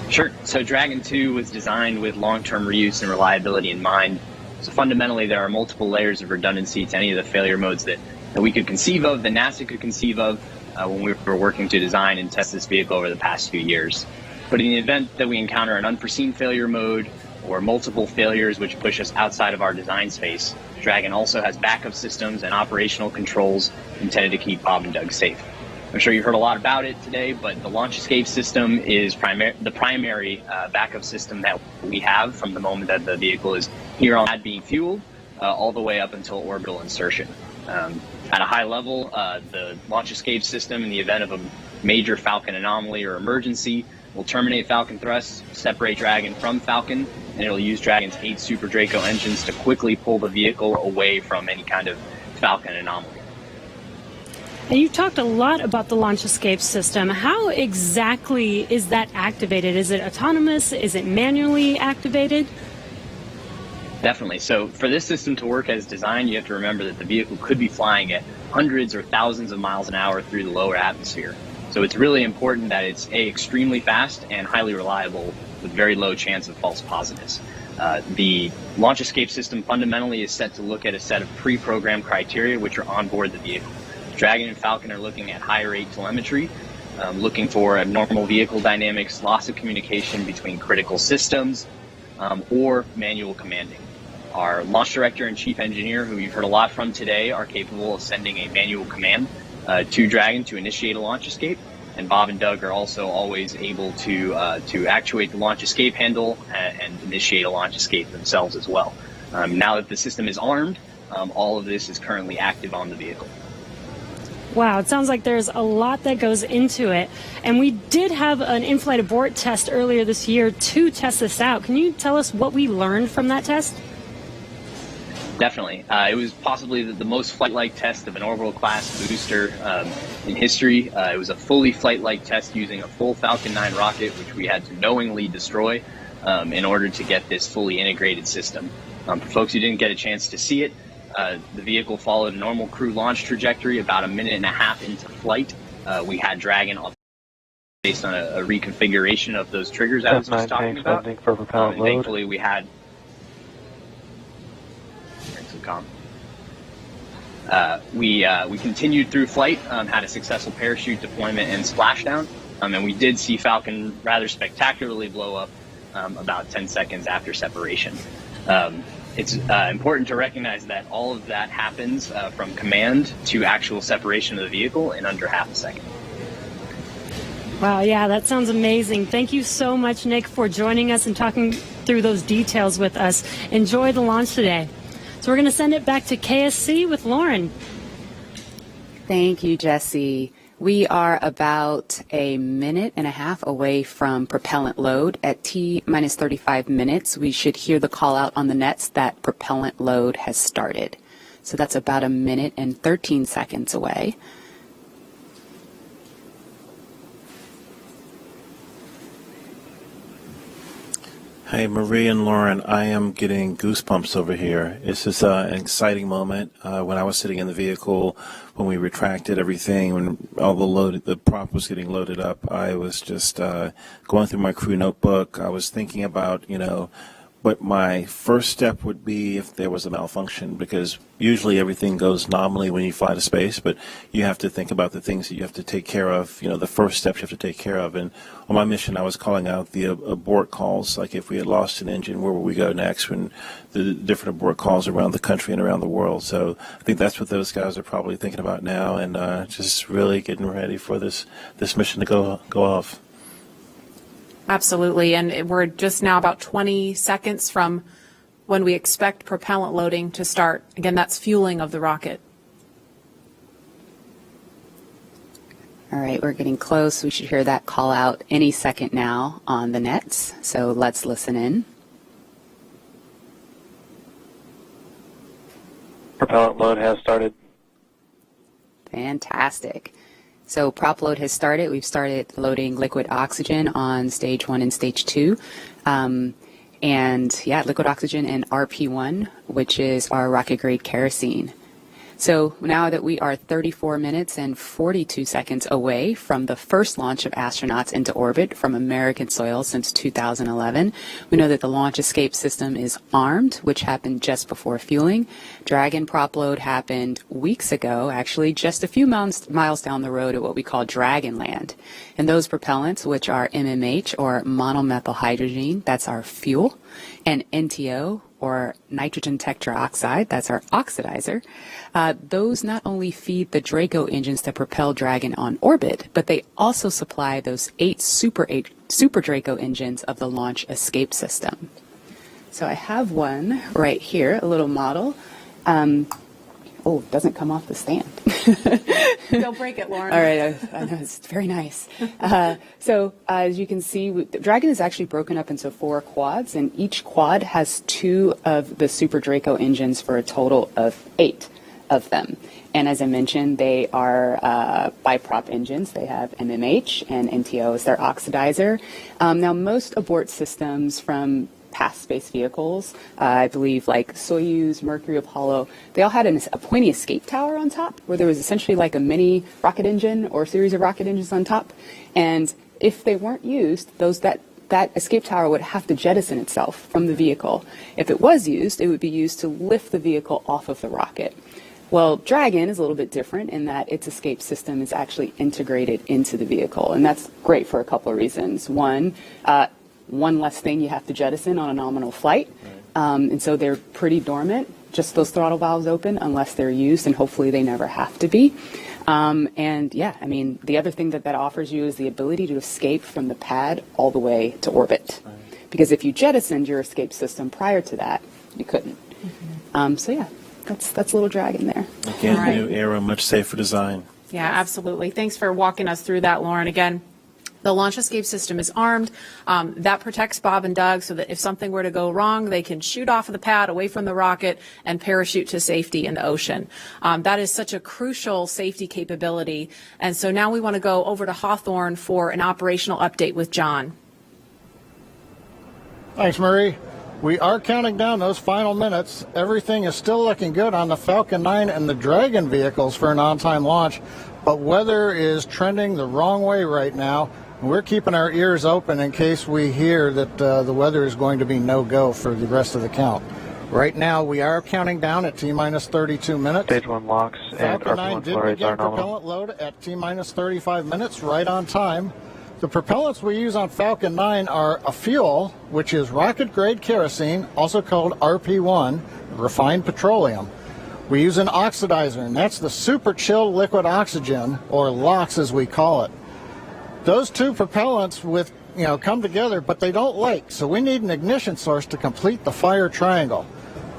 S12: Sure. So Dragon 2 was designed with long-term reuse and reliability in mind. So fundamentally, there are multiple layers of redundancy to any of the failure modes that we could conceive of, that NASA could conceive of when we were working to design and test this vehicle over the past few years. But in the event that we encounter an unforeseen failure mode or multiple failures which push us outside of our design space, Dragon also has backup systems and operational controls intended to keep Bob and Doug safe. I'm sure you heard a lot about it today, but the launch escape system is the primary backup system that we have from the moment that the vehicle is here on pad being fueled all the way up until orbital insertion. At a high level, the launch escape system, in the event of a major Falcon anomaly or emergency, will terminate Falcon thrust, separate Dragon from Falcon, and it'll use Dragon's 8 Super Draco engines to quickly pull the vehicle away from any kind of Falcon anomaly.
S4: And you talked a lot about the launch escape system. How exactly is that activated? Is it autonomous? Is it manually activated?
S12: Definitely. So for this system to work as designed, you have to remember that the vehicle could be flying at hundreds or thousands of miles an hour through the lower atmosphere. So it's really important that it's extremely fast and highly reliable with very low chance of false positives. The launch escape system fundamentally is set to look at a set of pre-programmed criteria which are on board the vehicle. Dragon and Falcon are looking at high rate telemetry, looking for abnormal vehicle dynamics, loss of communication between critical systems, or manual commanding. Our launch director and chief engineer, who you've heard a lot from today, are capable of sending a manual command to Dragon to initiate a launch escape. And Bob and Doug are also always able to actuate the launch escape handle and initiate a launch escape themselves as well. Now that the system is armed, all of this is currently active on the vehicle.
S4: Wow, it sounds like there's a lot that goes into it. And we did have an in-flight abort test earlier this year to test this out. Can you tell us what we learned from that test?
S12: Definitely. It was possibly the most flight-like test of an orbital-class booster in history. It was a fully flight-like test using a full Falcon 9 rocket, which we had to knowingly destroy in order to get this fully integrated system. For folks who didn't get a chance to see it, the vehicle followed a normal crew launch trajectory. About a minute and a half into flight, we had Dragon based on a reconfiguration of those triggers I was just talking about.
S10: For propellant load.
S12: Thankfully, we had we continued through flight, had a successful parachute deployment and splashdown, and we did see Falcon rather spectacularly blow up about 10 seconds after separation. It's important to recognize that all of that happens from command to actual separation of the vehicle in under half a second.
S4: Wow, yeah, that sounds amazing. Thank you so much, Nick, for joining us and talking through those details with us. Enjoy the launch today. So we're going to send it back to KSC with Lauren.
S7: Thank you, Jesse. We are about a minute and a half away from propellant load. At T-minus 35 minutes, we should hear the call out on the nets that propellant load has started. So that's about a minute and 13 seconds away.
S6: Hey, Marie and Lauren, I am getting goosebumps over here. It's just an exciting moment. When I was sitting in the vehicle, when we retracted everything, when all the prop was getting loaded up, I was just going through my crew notebook. I was thinking about, what my first step would be if there was a malfunction, because usually everything goes nominally when you fly to space, but you have to think about the things that you have to take care of, the first steps you have to take care of. And on my mission, I was calling out the abort calls, like if we had lost an engine, where would we go next, when the different abort calls around the country and around the world. So I think that's what those guys are probably thinking about now, and just really getting ready for this mission to go off.
S1: Absolutely, and we're just now about 20 seconds from when we expect propellant loading to start. Again, that's fueling of the rocket.
S7: All right, we're getting close. We should hear that call out any second now on the nets. So let's listen in.
S23: Propellant load has started.
S7: Fantastic. So prop load has started. We've started loading liquid oxygen on stage 1 and stage 2. Liquid oxygen and RP1, which is our rocket grade kerosene. So now that we are 34 minutes and 42 seconds away from the first launch of astronauts into orbit from American soil since 2011, we know that the launch escape system is armed, which happened just before fueling. Dragon prop load happened weeks ago, actually just a few miles down the road at what we call Dragon Land. And those propellants, which are MMH or monomethylhydrazine, that's our fuel, and NTO, or nitrogen tetroxide, that's our oxidizer, those not only feed the Draco engines that propel Dragon on orbit, but they also supply those 8 Super Draco engines of the launch escape system. So I have one right here, a little model. It doesn't come off the stand.
S1: Don't break it, Lauren.
S7: All right, I know, it's very nice. So as you can see, Dragon is actually broken up into 4 quads, and each quad has 2 of the Super Draco engines for a total of 8 of them. And as I mentioned, they are biprop engines. They have MMH and NTO as their oxidizer. Now, most abort systems from past space vehicles, I believe like Soyuz, Mercury, Apollo, they all had a pointy escape tower on top where there was essentially like a mini rocket engine or a series of rocket engines on top. And if they weren't used, that escape tower would have to jettison itself from the vehicle. If it was used, it would be used to lift the vehicle off of the rocket. Well, Dragon is a little bit different in that its escape system is actually integrated into the vehicle, and that's great for a couple of reasons. One less thing you have to jettison on a nominal flight, and so they're pretty dormant, just those throttle valves open unless they're used, and hopefully they never have to be. The other thing that offers you is the ability to escape from the pad all the way to orbit. Right. Because if you jettisoned your escape system prior to that, you couldn't. That's a little Dragon there.
S6: Again, right. New era, much safer design.
S1: Yeah, absolutely. Thanks for walking us through that, Lauren. Again, the launch escape system is armed. That protects Bob and Doug so that if something were to go wrong, they can shoot off of the pad away from the rocket and parachute to safety in the ocean. That is such a crucial safety capability. And so now we want to go over to Hawthorne for an operational update with John.
S22: Thanks, Marie. We are counting down those final minutes. Everything is still looking good on the Falcon 9 and the Dragon vehicles for an on-time launch, but weather is trending the wrong way right now. We're keeping our ears open in case we hear that the weather is going to be no-go for the rest of the count. Right now, we are counting down at T-minus 32 minutes.
S23: Stage 1 locks and
S22: Falcon 9
S23: RP1
S22: did
S23: flurries
S22: begin
S23: are nominal.
S22: propellant load at T-minus 35 minutes, right on time. The propellants we use on Falcon 9 are a fuel, which is rocket-grade kerosene, also called RP1, refined petroleum. We use an oxidizer, and that's the super chilled liquid oxygen, or LOX as we call it. Those two propellants come together, but they don't like, so we need an ignition source to complete the fire triangle.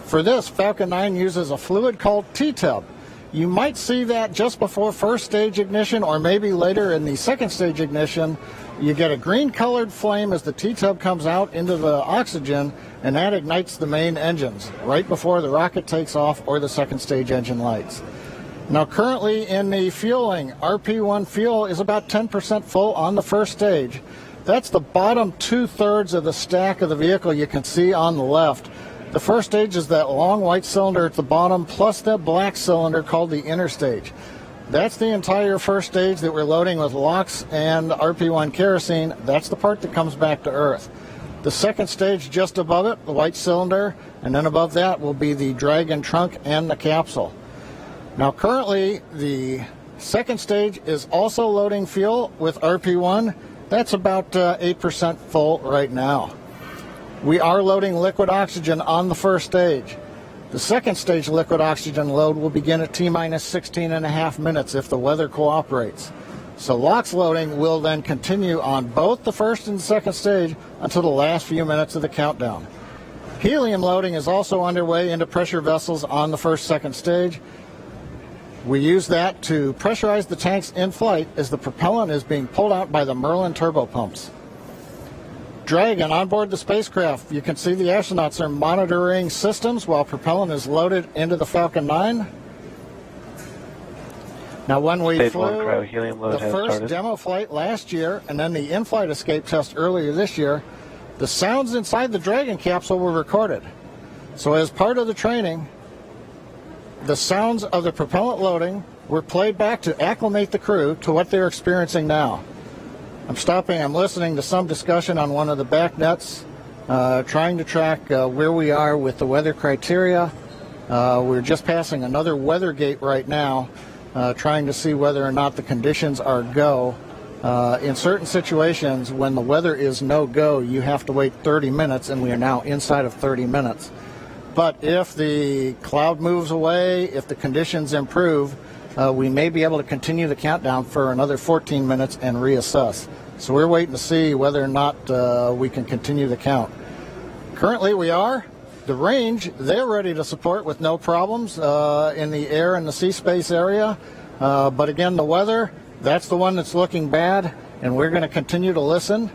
S22: For this, Falcon 9 uses a fluid called T-tub. You might see that just before first stage ignition, or maybe later in the second stage ignition. You get a green colored flame as the T-tub comes out into the oxygen, and that ignites the main engines right before the rocket takes off or the second stage engine lights. Now currently in the fueling, RP1 fuel is about 10% full on the first stage. That's the bottom 2/3 of the stack of the vehicle you can see on the left. The first stage is that long white cylinder at the bottom, plus that black cylinder called the inner stage. That's the entire first stage that we're loading with LOX and RP1 kerosene. That's the part that comes back to Earth. The second stage just above it, the white cylinder, and then above that will be the Dragon trunk and the capsule. Now currently, the second stage is also loading fuel with RP1. That's about 8% full right now. We are loading liquid oxygen on the first stage. The second stage liquid oxygen load will begin at T-minus 16.5 minutes if the weather cooperates. So LOX loading will then continue on both the first and second stage until the last few minutes of the countdown. Helium loading is also underway into pressure vessels on the second stage. We use that to pressurize the tanks in flight as the propellant is being pulled out by the Merlin turbopumps. Dragon on board the spacecraft. You can see the astronauts are monitoring systems while propellant is loaded into the Falcon 9. Now, when we flew the first demo flight last year and then the in-flight escape test earlier this year, the sounds inside the Dragon capsule were recorded. So as part of the training, the sounds of the propellant loading were played back to acclimate the crew to what they're experiencing now. I'm listening to some discussion on one of the back nets, trying to track where we are with the weather criteria. We're just passing another weather gate right now, trying to see whether or not the conditions are go. In certain situations, when the weather is no-go, you have to wait 30 minutes, and we are now inside of 30 minutes. But if the cloud moves away, if the conditions improve, we may be able to continue the countdown for another 14 minutes and reassess. So we're waiting to see whether or not we can continue the count. Currently we are. The range, they're ready to support with no problems in the air and the sea space area. But again, the weather, that's the one that's looking bad, and we're going to continue to listen.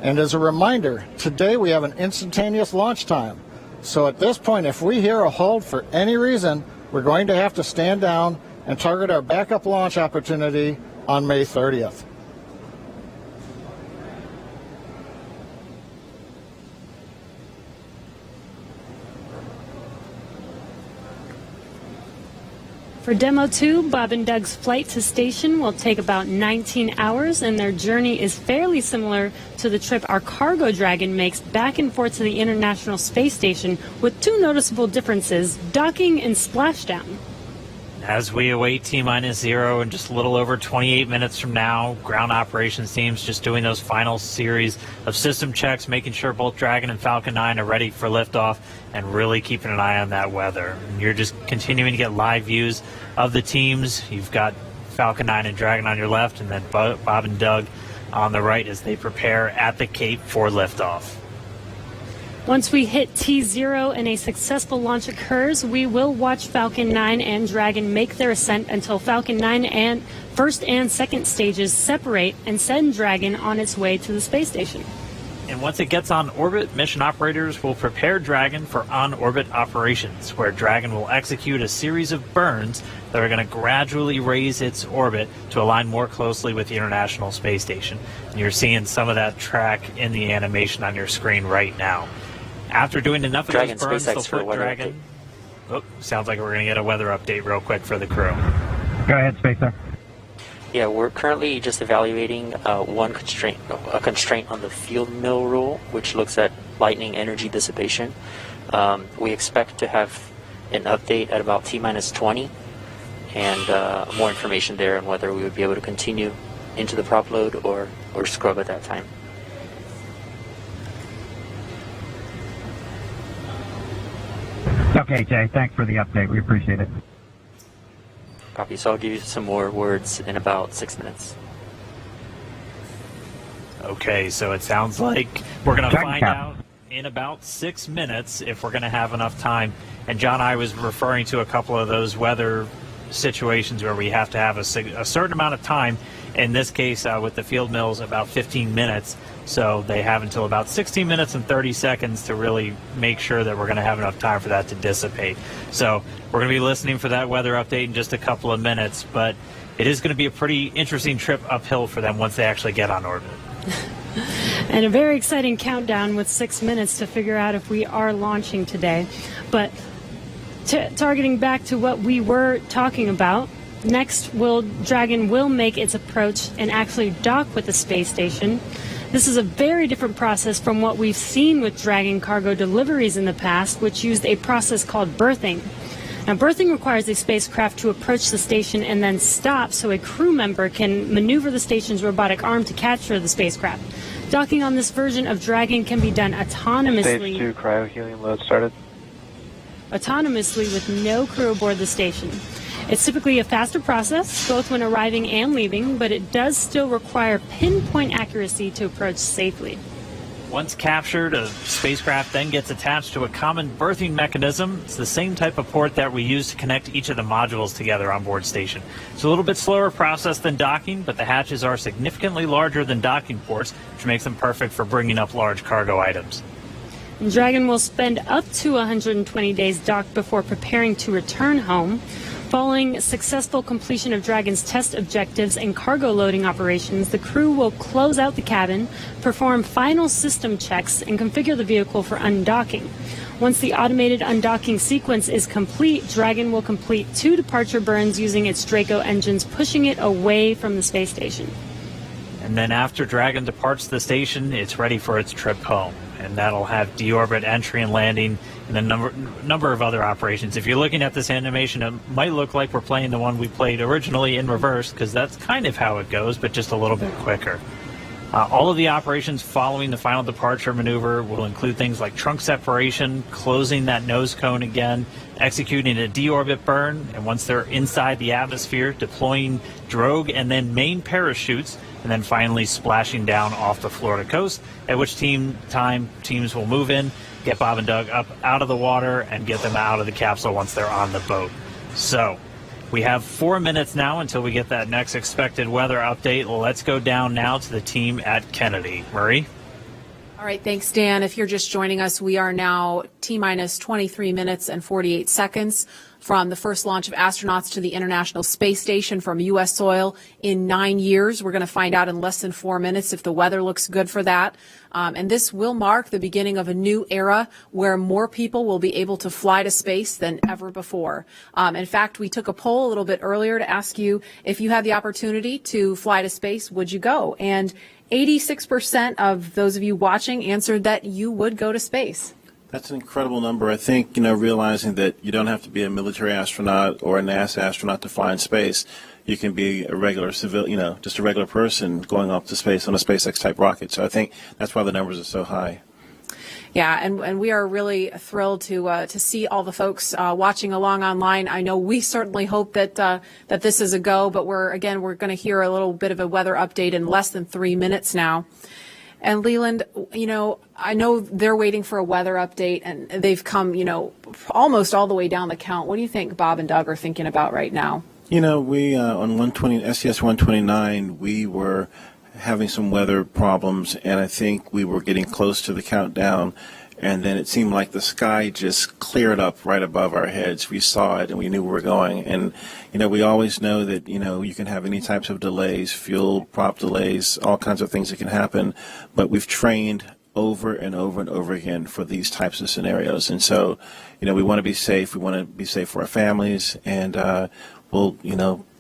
S22: And as a reminder, today we have an instantaneous launch time. So at this point, if we hear a hold for any reason, we're going to have to stand down and target our backup launch opportunity on May 30th.
S4: For Demo 2, Bob and Doug's flight to station will take about 19 hours, and their journey is fairly similar to the trip our cargo Dragon makes back and forth to the International Space Station, with two noticeable differences: docking and splashdown.
S15: As we await T-0 in just a little over 28 minutes from now, ground operations teams just doing those final series of system checks, making sure both Dragon and Falcon 9 are ready for liftoff, and really keeping an eye on that weather. And you're just continuing to get live views of the teams. You've got Falcon 9 and Dragon on your left, and then Bob and Doug on the right as they prepare at the Cape for liftoff.
S4: Once we hit T0 and a successful launch occurs, we will watch Falcon 9 and Dragon make their ascent until Falcon 9 and first and second stages separate and send Dragon on its way to the space station.
S15: And once it gets on orbit, mission operators will prepare Dragon for on-orbit operations, where Dragon will execute a series of burns that are going to gradually raise its orbit to align more closely with the International Space Station. And you're seeing some of that track in the animation on your screen right now. After doing enough of those burns, they'll put Dragon... Oh, sounds like we're going to get a weather update real quick for the crew.
S9: Go ahead, Spacer.
S14: Yeah, we're currently just evaluating a constraint on the field mill rule, which looks at lightning energy dissipation. We expect to have an update at about T-20 and more information there on whether we would be able to continue into the prop load or scrub at that time.
S9: Okay, Jay, thanks for the update. We appreciate it.
S14: Copy. So I'll give you some more words in about 6 minutes.
S15: Okay, so it sounds like we're going to find out in about 6 minutes if we're going to have enough time. And John, I was referring to a couple of those weather situations where we have to have a certain amount of time. In this case, with the field mills, about 15 minutes. So they have until about 16 minutes and 30 seconds to really make sure that we're going to have enough time for that to dissipate. So we're going to be listening for that weather update in just a couple of minutes, but it is going to be a pretty interesting trip uphill for them once they actually get on orbit.
S4: And a very exciting countdown with 6 minutes to figure out if we are launching today. But targeting back to what we were talking about, next Dragon will make its approach and actually dock with the space station. This is a very different process from what we've seen with Dragon cargo deliveries in the past, which used a process called berthing. Now, berthing requires a spacecraft to approach the station and then stop so a crew member can maneuver the station's robotic arm to capture the spacecraft. Docking on this version of Dragon can be done autonomously.
S23: Stage 2 cryo-helium load started.
S4: Autonomously with no crew aboard the station. It's typically a faster process, both when arriving and leaving, but it does still require pinpoint accuracy to approach safely.
S15: Once captured, a spacecraft then gets attached to a common berthing mechanism. It's the same type of port that we use to connect each of the modules together on board station. It's a little bit slower process than docking, but the hatches are significantly larger than docking ports, which makes them perfect for bringing up large cargo items.
S4: Dragon will spend up to 120 days docked before preparing to return home. Following successful completion of Dragon's test objectives and cargo loading operations, the crew will close out the cabin, perform final system checks, and configure the vehicle for undocking. Once the automated undocking sequence is complete, Dragon will complete 2 departure burns using its Draco engines, pushing it away from the space station.
S15: And then after Dragon departs the station, it's ready for its trip home. And that'll have deorbit entry and landing and a number of other operations. If you're looking at this animation, it might look like we're playing the one we played originally in reverse, because that's kind of how it goes, but just a little bit quicker. All of the operations following the final departure maneuver will include things like trunk separation, closing that nose cone again, executing a deorbit burn, and once they're inside the atmosphere, deploying drogue and then main parachutes, and then finally splashing down off the Florida coast, at which teams will move in, get Bob and Doug up out of the water, and get them out of the capsule once they're on the boat. So we have 4 minutes now until we get that next expected weather update. Let's go down now to the team at Kennedy. Marie?
S1: All right, thanks, Dan. If you're just joining us, we are now T-minus 23 minutes and 48 seconds from the first launch of astronauts to the International Space Station from U.S. soil in 9 years. We're going to find out in less than 4 minutes if the weather looks good for that. And this will mark the beginning of a new era where more people will be able to fly to space than ever before. In fact, we took a poll a little bit earlier to ask you if you had the opportunity to fly to space, would you go? And 86% of those of you watching answered that you would go to space.
S6: That's an incredible number. I think, realizing that you don't have to be a military astronaut or a NASA astronaut to fly in space. You can be a regular just a regular person going up to space on a SpaceX type rocket. So I think that's why the numbers are so high.
S1: Yeah, and we are really thrilled to see all the folks watching along online. I know we certainly hope that that this is a go, but we're going to hear a little bit of a weather update in less than 3 minutes now. And Leland, I know they're waiting for a weather update, and they've come, almost all the way down the count. What do you think Bob and Doug are thinking about right now?
S6: We on SES 129, we were having some weather problems, and I think we were getting close to the countdown, and then it seemed like the sky just cleared up right above our heads. We saw it, and we knew where we were going. And, we always know that, you can have any types of delays, fuel, prop delays, all kinds of things that can happen, but we've trained over and over and over again for these types of scenarios. And so, we want to be safe. We want to be safe for our families, and we'll,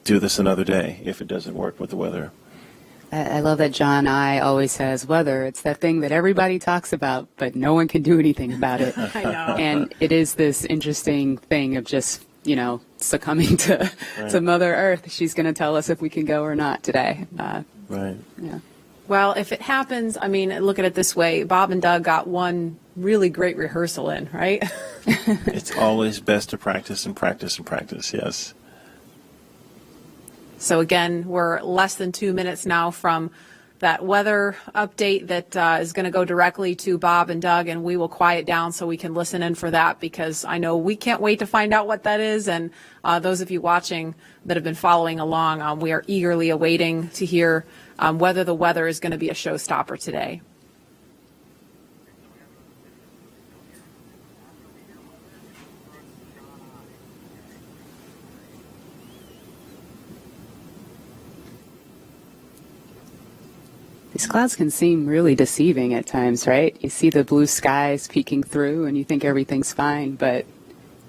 S6: do this another day if it doesn't work with the weather.
S7: I love that John I always says weather. It's that thing that everybody talks about, but no one can do anything about it.
S1: I know.
S7: And it is this interesting thing of just, succumbing to Mother Earth. She's going to tell us if we can go or not today.
S6: Right.
S7: Yeah.
S1: Well, if it happens, look at it this way. Bob and Doug got one really great rehearsal in, right?
S6: It's always best to practice and practice and practice, yes.
S1: So again, we're less than 2 minutes now from that weather update that is going to go directly to Bob and Doug, and we will quiet down so we can listen in for that, because I know we can't wait to find out what that is. And those of you watching that have been following along, we are eagerly awaiting to hear whether the weather is going to be a showstopper today.
S7: These clouds can seem really deceiving at times, right? You see the blue skies peeking through and you think everything's fine, but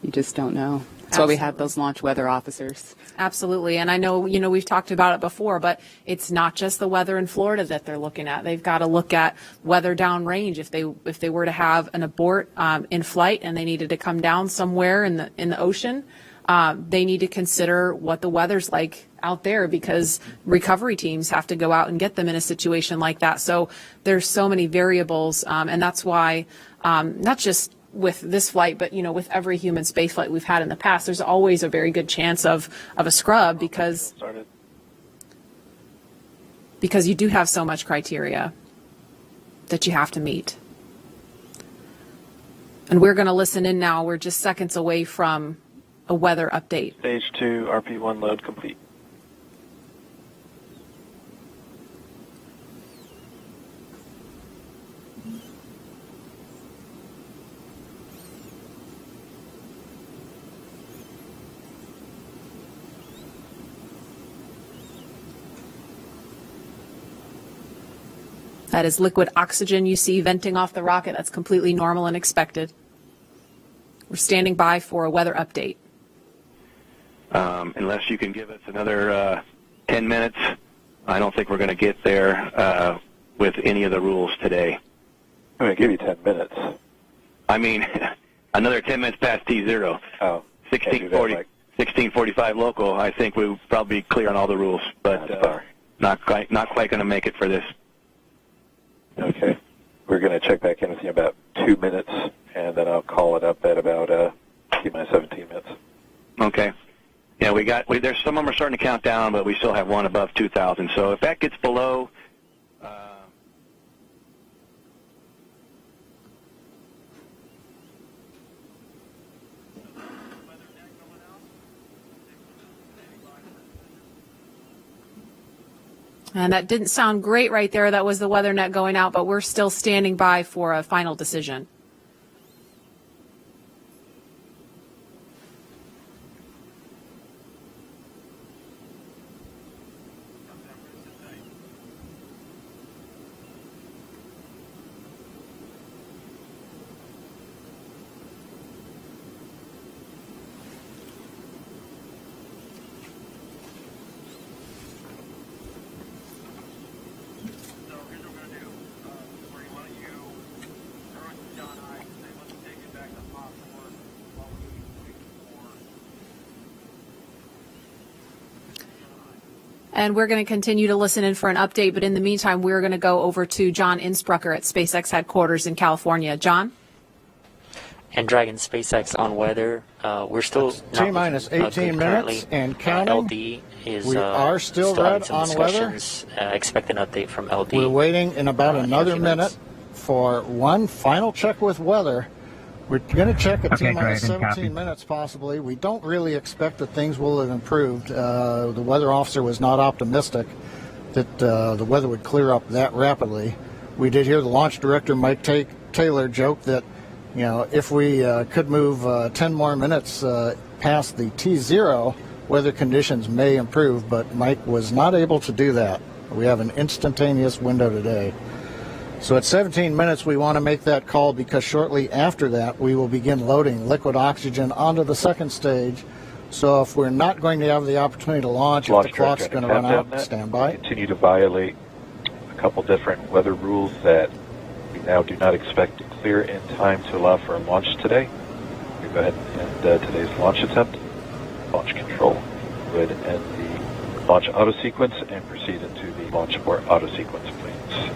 S7: you just don't know. That's why we have those launch weather officers.
S1: Absolutely. And I know, we've talked about it before, but it's not just the weather in Florida that they're looking at. They've got to look at weather downrange. If they were to have an abort in flight and they needed to come down somewhere in the ocean, they need to consider what the weather's like out there, because recovery teams have to go out and get them in a situation like that. So there's so many variables, and that's why not just with this flight, but with every human space flight we've had in the past, there's always a very good chance of a scrub, because you do have so much criteria. that you have to meet. And we're going to listen in now. We're just seconds away from a weather update.
S10: Stage 2, RP1 load complete.
S1: That is liquid oxygen you see venting off the rocket. That's completely normal and expected. We're standing by for a weather update.
S3: Unless you can give us another 10 minutes, I don't think we're going to get there with any of the rules today.
S10: I'm going to give you 10 minutes.
S3: I mean, another 10 minutes past T0.
S10: Oh,
S3: 1645 local, I think we'll probably be clear on all the rules, but not quite going to make it for this.
S10: Okay. We're going to check back in with you in about 2 minutes, and then I'll call it up at about T-minus 17 minutes.
S3: Okay. Yeah, there's some of them are starting to count down, but we still have one above 2,000. So if that gets below,
S1: And that didn't sound great right there. That was the weather net going out, but we're still standing by for a final decision. And we're going to continue to listen in for an update, but in the meantime, we're going to go over to John Innsbrucker at SpaceX headquarters in California. John?
S14: And Dragon SpaceX on weather. We're still
S22: T-minus 18 minutes and counting.
S14: LD is
S22: we are still red on weather.
S14: Expect an update from LD.
S22: We're waiting in about another minute for one final check with weather. We're going to check at T-minus 17 minutes possibly. We don't really expect that things will have improved. The weather officer was not optimistic that the weather would clear up that rapidly. We did hear the launch director, Mike Taylor, joke that, you know, if we could move 10 more minutes past the T0, weather conditions may improve, but Mike was not able to do that. We have an instantaneous window today. So at 17 minutes, we want to make that call because shortly after that, we will begin loading liquid oxygen onto the second stage. So if we're not going to have the opportunity to launch, if the clock's going to run out, stand by.
S10: Continue to violate a couple different weather rules that we now do not expect to clear in time to allow for a launch today. We go ahead and end today's launch attempt. Launch control would end the launch auto sequence and proceed into the launch abort auto sequence, please.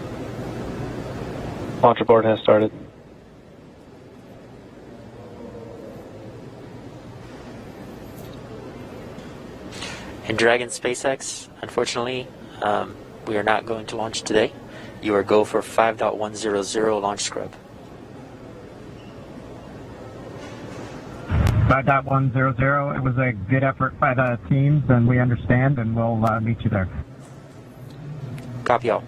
S10: Launch abort has started.
S14: And Dragon SpaceX, unfortunately, we are not going to launch today. You are go for 5.100 launch scrub.
S9: 5.100. It was a good effort by the teams, and we understand, and we'll meet you there.
S14: Copy all.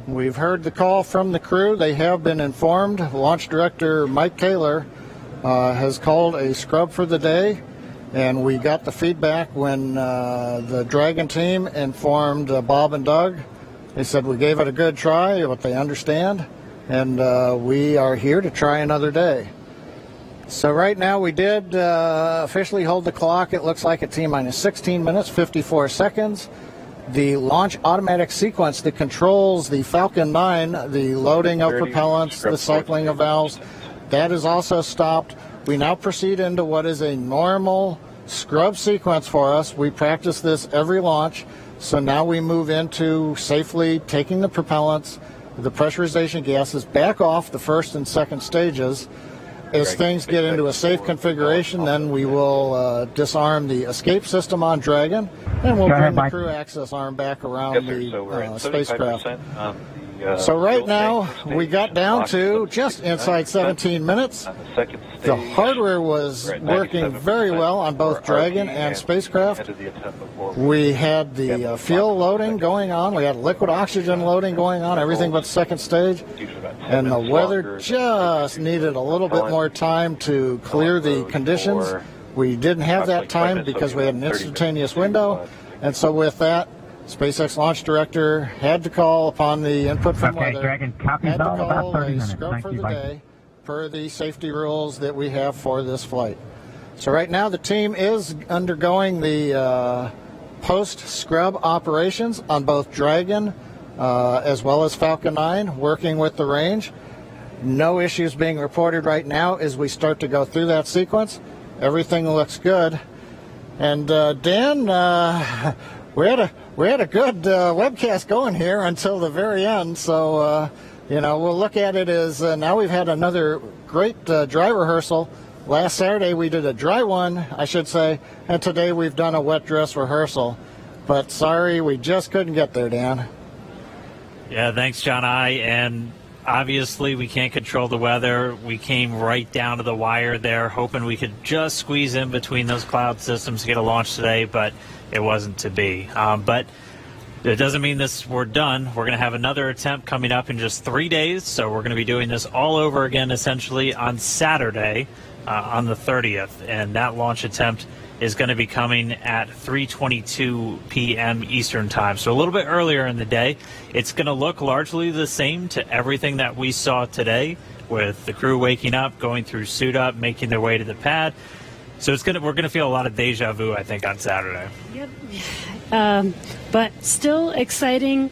S22: We've heard the call from the crew. They have been informed. Launch Director Mike Taylor has called a scrub for the day, and we got the feedback when the Dragon team informed Bob and Doug. They said we gave it a good try, but they understand, and we are here to try another day. So right now we did officially hold the clock. It looks like at T-minus 16 minutes, 54 seconds. The launch automatic sequence that controls the Falcon 9, the loading of propellants, the cycling of valves, that is also stopped. We now proceed into what is a normal scrub sequence for us. We practice this every launch. So now we move into safely taking the propellants, the pressurization gases back off the first and second stages. As things get into a safe configuration, then we will disarm the escape system on Dragon, and we'll bring the crew access arm back around the spacecraft. So right now, we got down to just inside 17 minutes. The hardware was working very well on both Dragon and spacecraft. We had the fuel loading going on. We had liquid oxygen loading going on, everything but second stage. And the weather just needed a little bit more time to clear the conditions. We didn't have that time because we had an instantaneous window. And so with that, SpaceX launch director had to call upon the input from weather,
S9: Dragon, copy
S22: had to
S9: all, about
S22: call
S9: 30
S22: a
S9: minutes.
S22: scrub
S9: Thank
S22: for
S9: you,
S22: the
S9: bye.
S22: day per the safety rules that we have for this flight. So right now the team is undergoing the post-scrub operations on both Dragon as well as Falcon 9, working with the range. No issues being reported right now as we start to go through that sequence. Everything looks good. And Dan, we had a good webcast going here until the very end. So, we'll look at it as now we've had another great dry rehearsal. Last Saturday we did a dry one, I should say, and today we've done a wet dress rehearsal. But sorry, we just couldn't get there, Dan.
S15: Yeah, thanks, John and obviously we can't control the weather. We came right down to the wire there, hoping we could just squeeze in between those cloud systems to get a launch today, but it wasn't to be. But it doesn't mean we're done. We're going to have another attempt coming up in just 3 days, so we're going to be doing this all over again essentially on Saturday on the 30th, and that launch attempt is going to be coming at 3:22 p.m. Eastern Time, so a little bit earlier in the day. It's going to look largely the same to everything that we saw today, with the crew waking up, going through suit up, making their way to the pad. So we're going to feel a lot of deja vu, I think, on Saturday.
S4: Yep. But still exciting.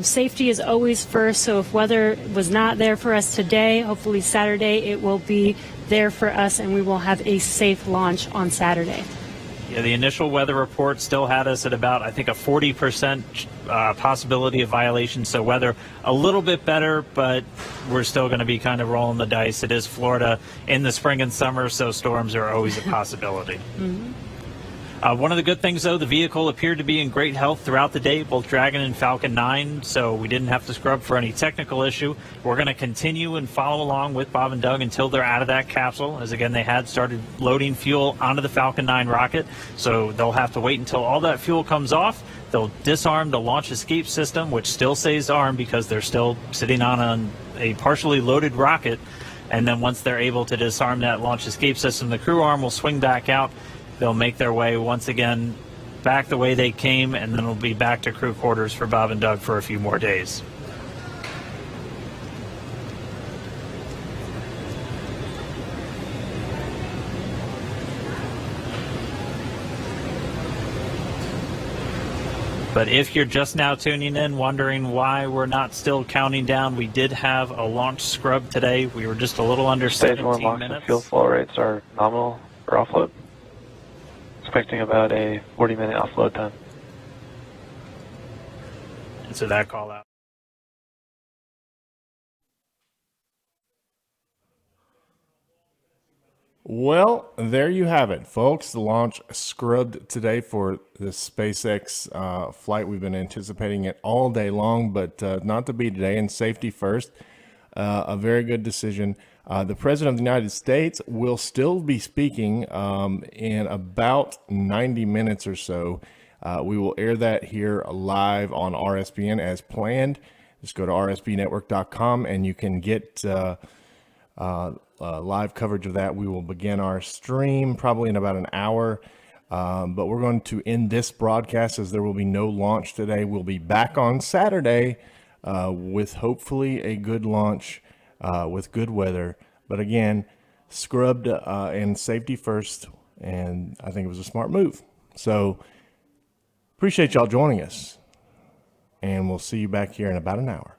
S4: Safety is always first, so if weather was not there for us today, hopefully Saturday it will be there for us and we will have a safe launch on Saturday.
S15: Yeah, the initial weather report still had us at about, I think, a 40% possibility of violation, so weather a little bit better, but we're still going to be kind of rolling the dice. It is Florida in the spring and summer, so storms are always a possibility.
S4: Mm-hmm.
S15: One of the good things, though, the vehicle appeared to be in great health throughout the day, both Dragon and Falcon 9, so we didn't have to scrub for any technical issue. We're going to continue and follow along with Bob and Doug until they're out of that capsule, as, again, they had started loading fuel onto the Falcon 9 rocket, so they'll have to wait until all that fuel comes off. They'll disarm the launch escape system, which still stays armed because they're still sitting on a partially loaded rocket, and then once they're able to disarm that launch escape system, the crew arm will swing back out. They'll make their way once again back the way they came, and then it'll be back to crew quarters for Bob and Doug for a few more days. But if you're just now tuning in, wondering why we're not still counting down, we did have a launch scrub today. We were just a little under
S10: Stage
S15: 17
S10: 1 launch and
S15: minutes.
S10: fuel flow rates are nominal for offload. Expecting about a 40-minute offload time.
S15: And so that call out.
S2: Well, there you have it, folks. The launch scrubbed today for the SpaceX flight. We've been anticipating it all day long, but not to be today, and safety first. A very good decision. The President of the United States will still be speaking in about 90 minutes or so. We will air that here live on RSBN as planned. Just go to rsbnetwork.com and you can get live coverage of that. We will begin our stream probably in about an hour, but we're going to end this broadcast as there will be no launch today. We'll be back on Saturday with hopefully a good launch with good weather. But again, scrubbed and safety first, and I think it was a smart move. So appreciate y'all joining us, and we'll see you back here in about an hour.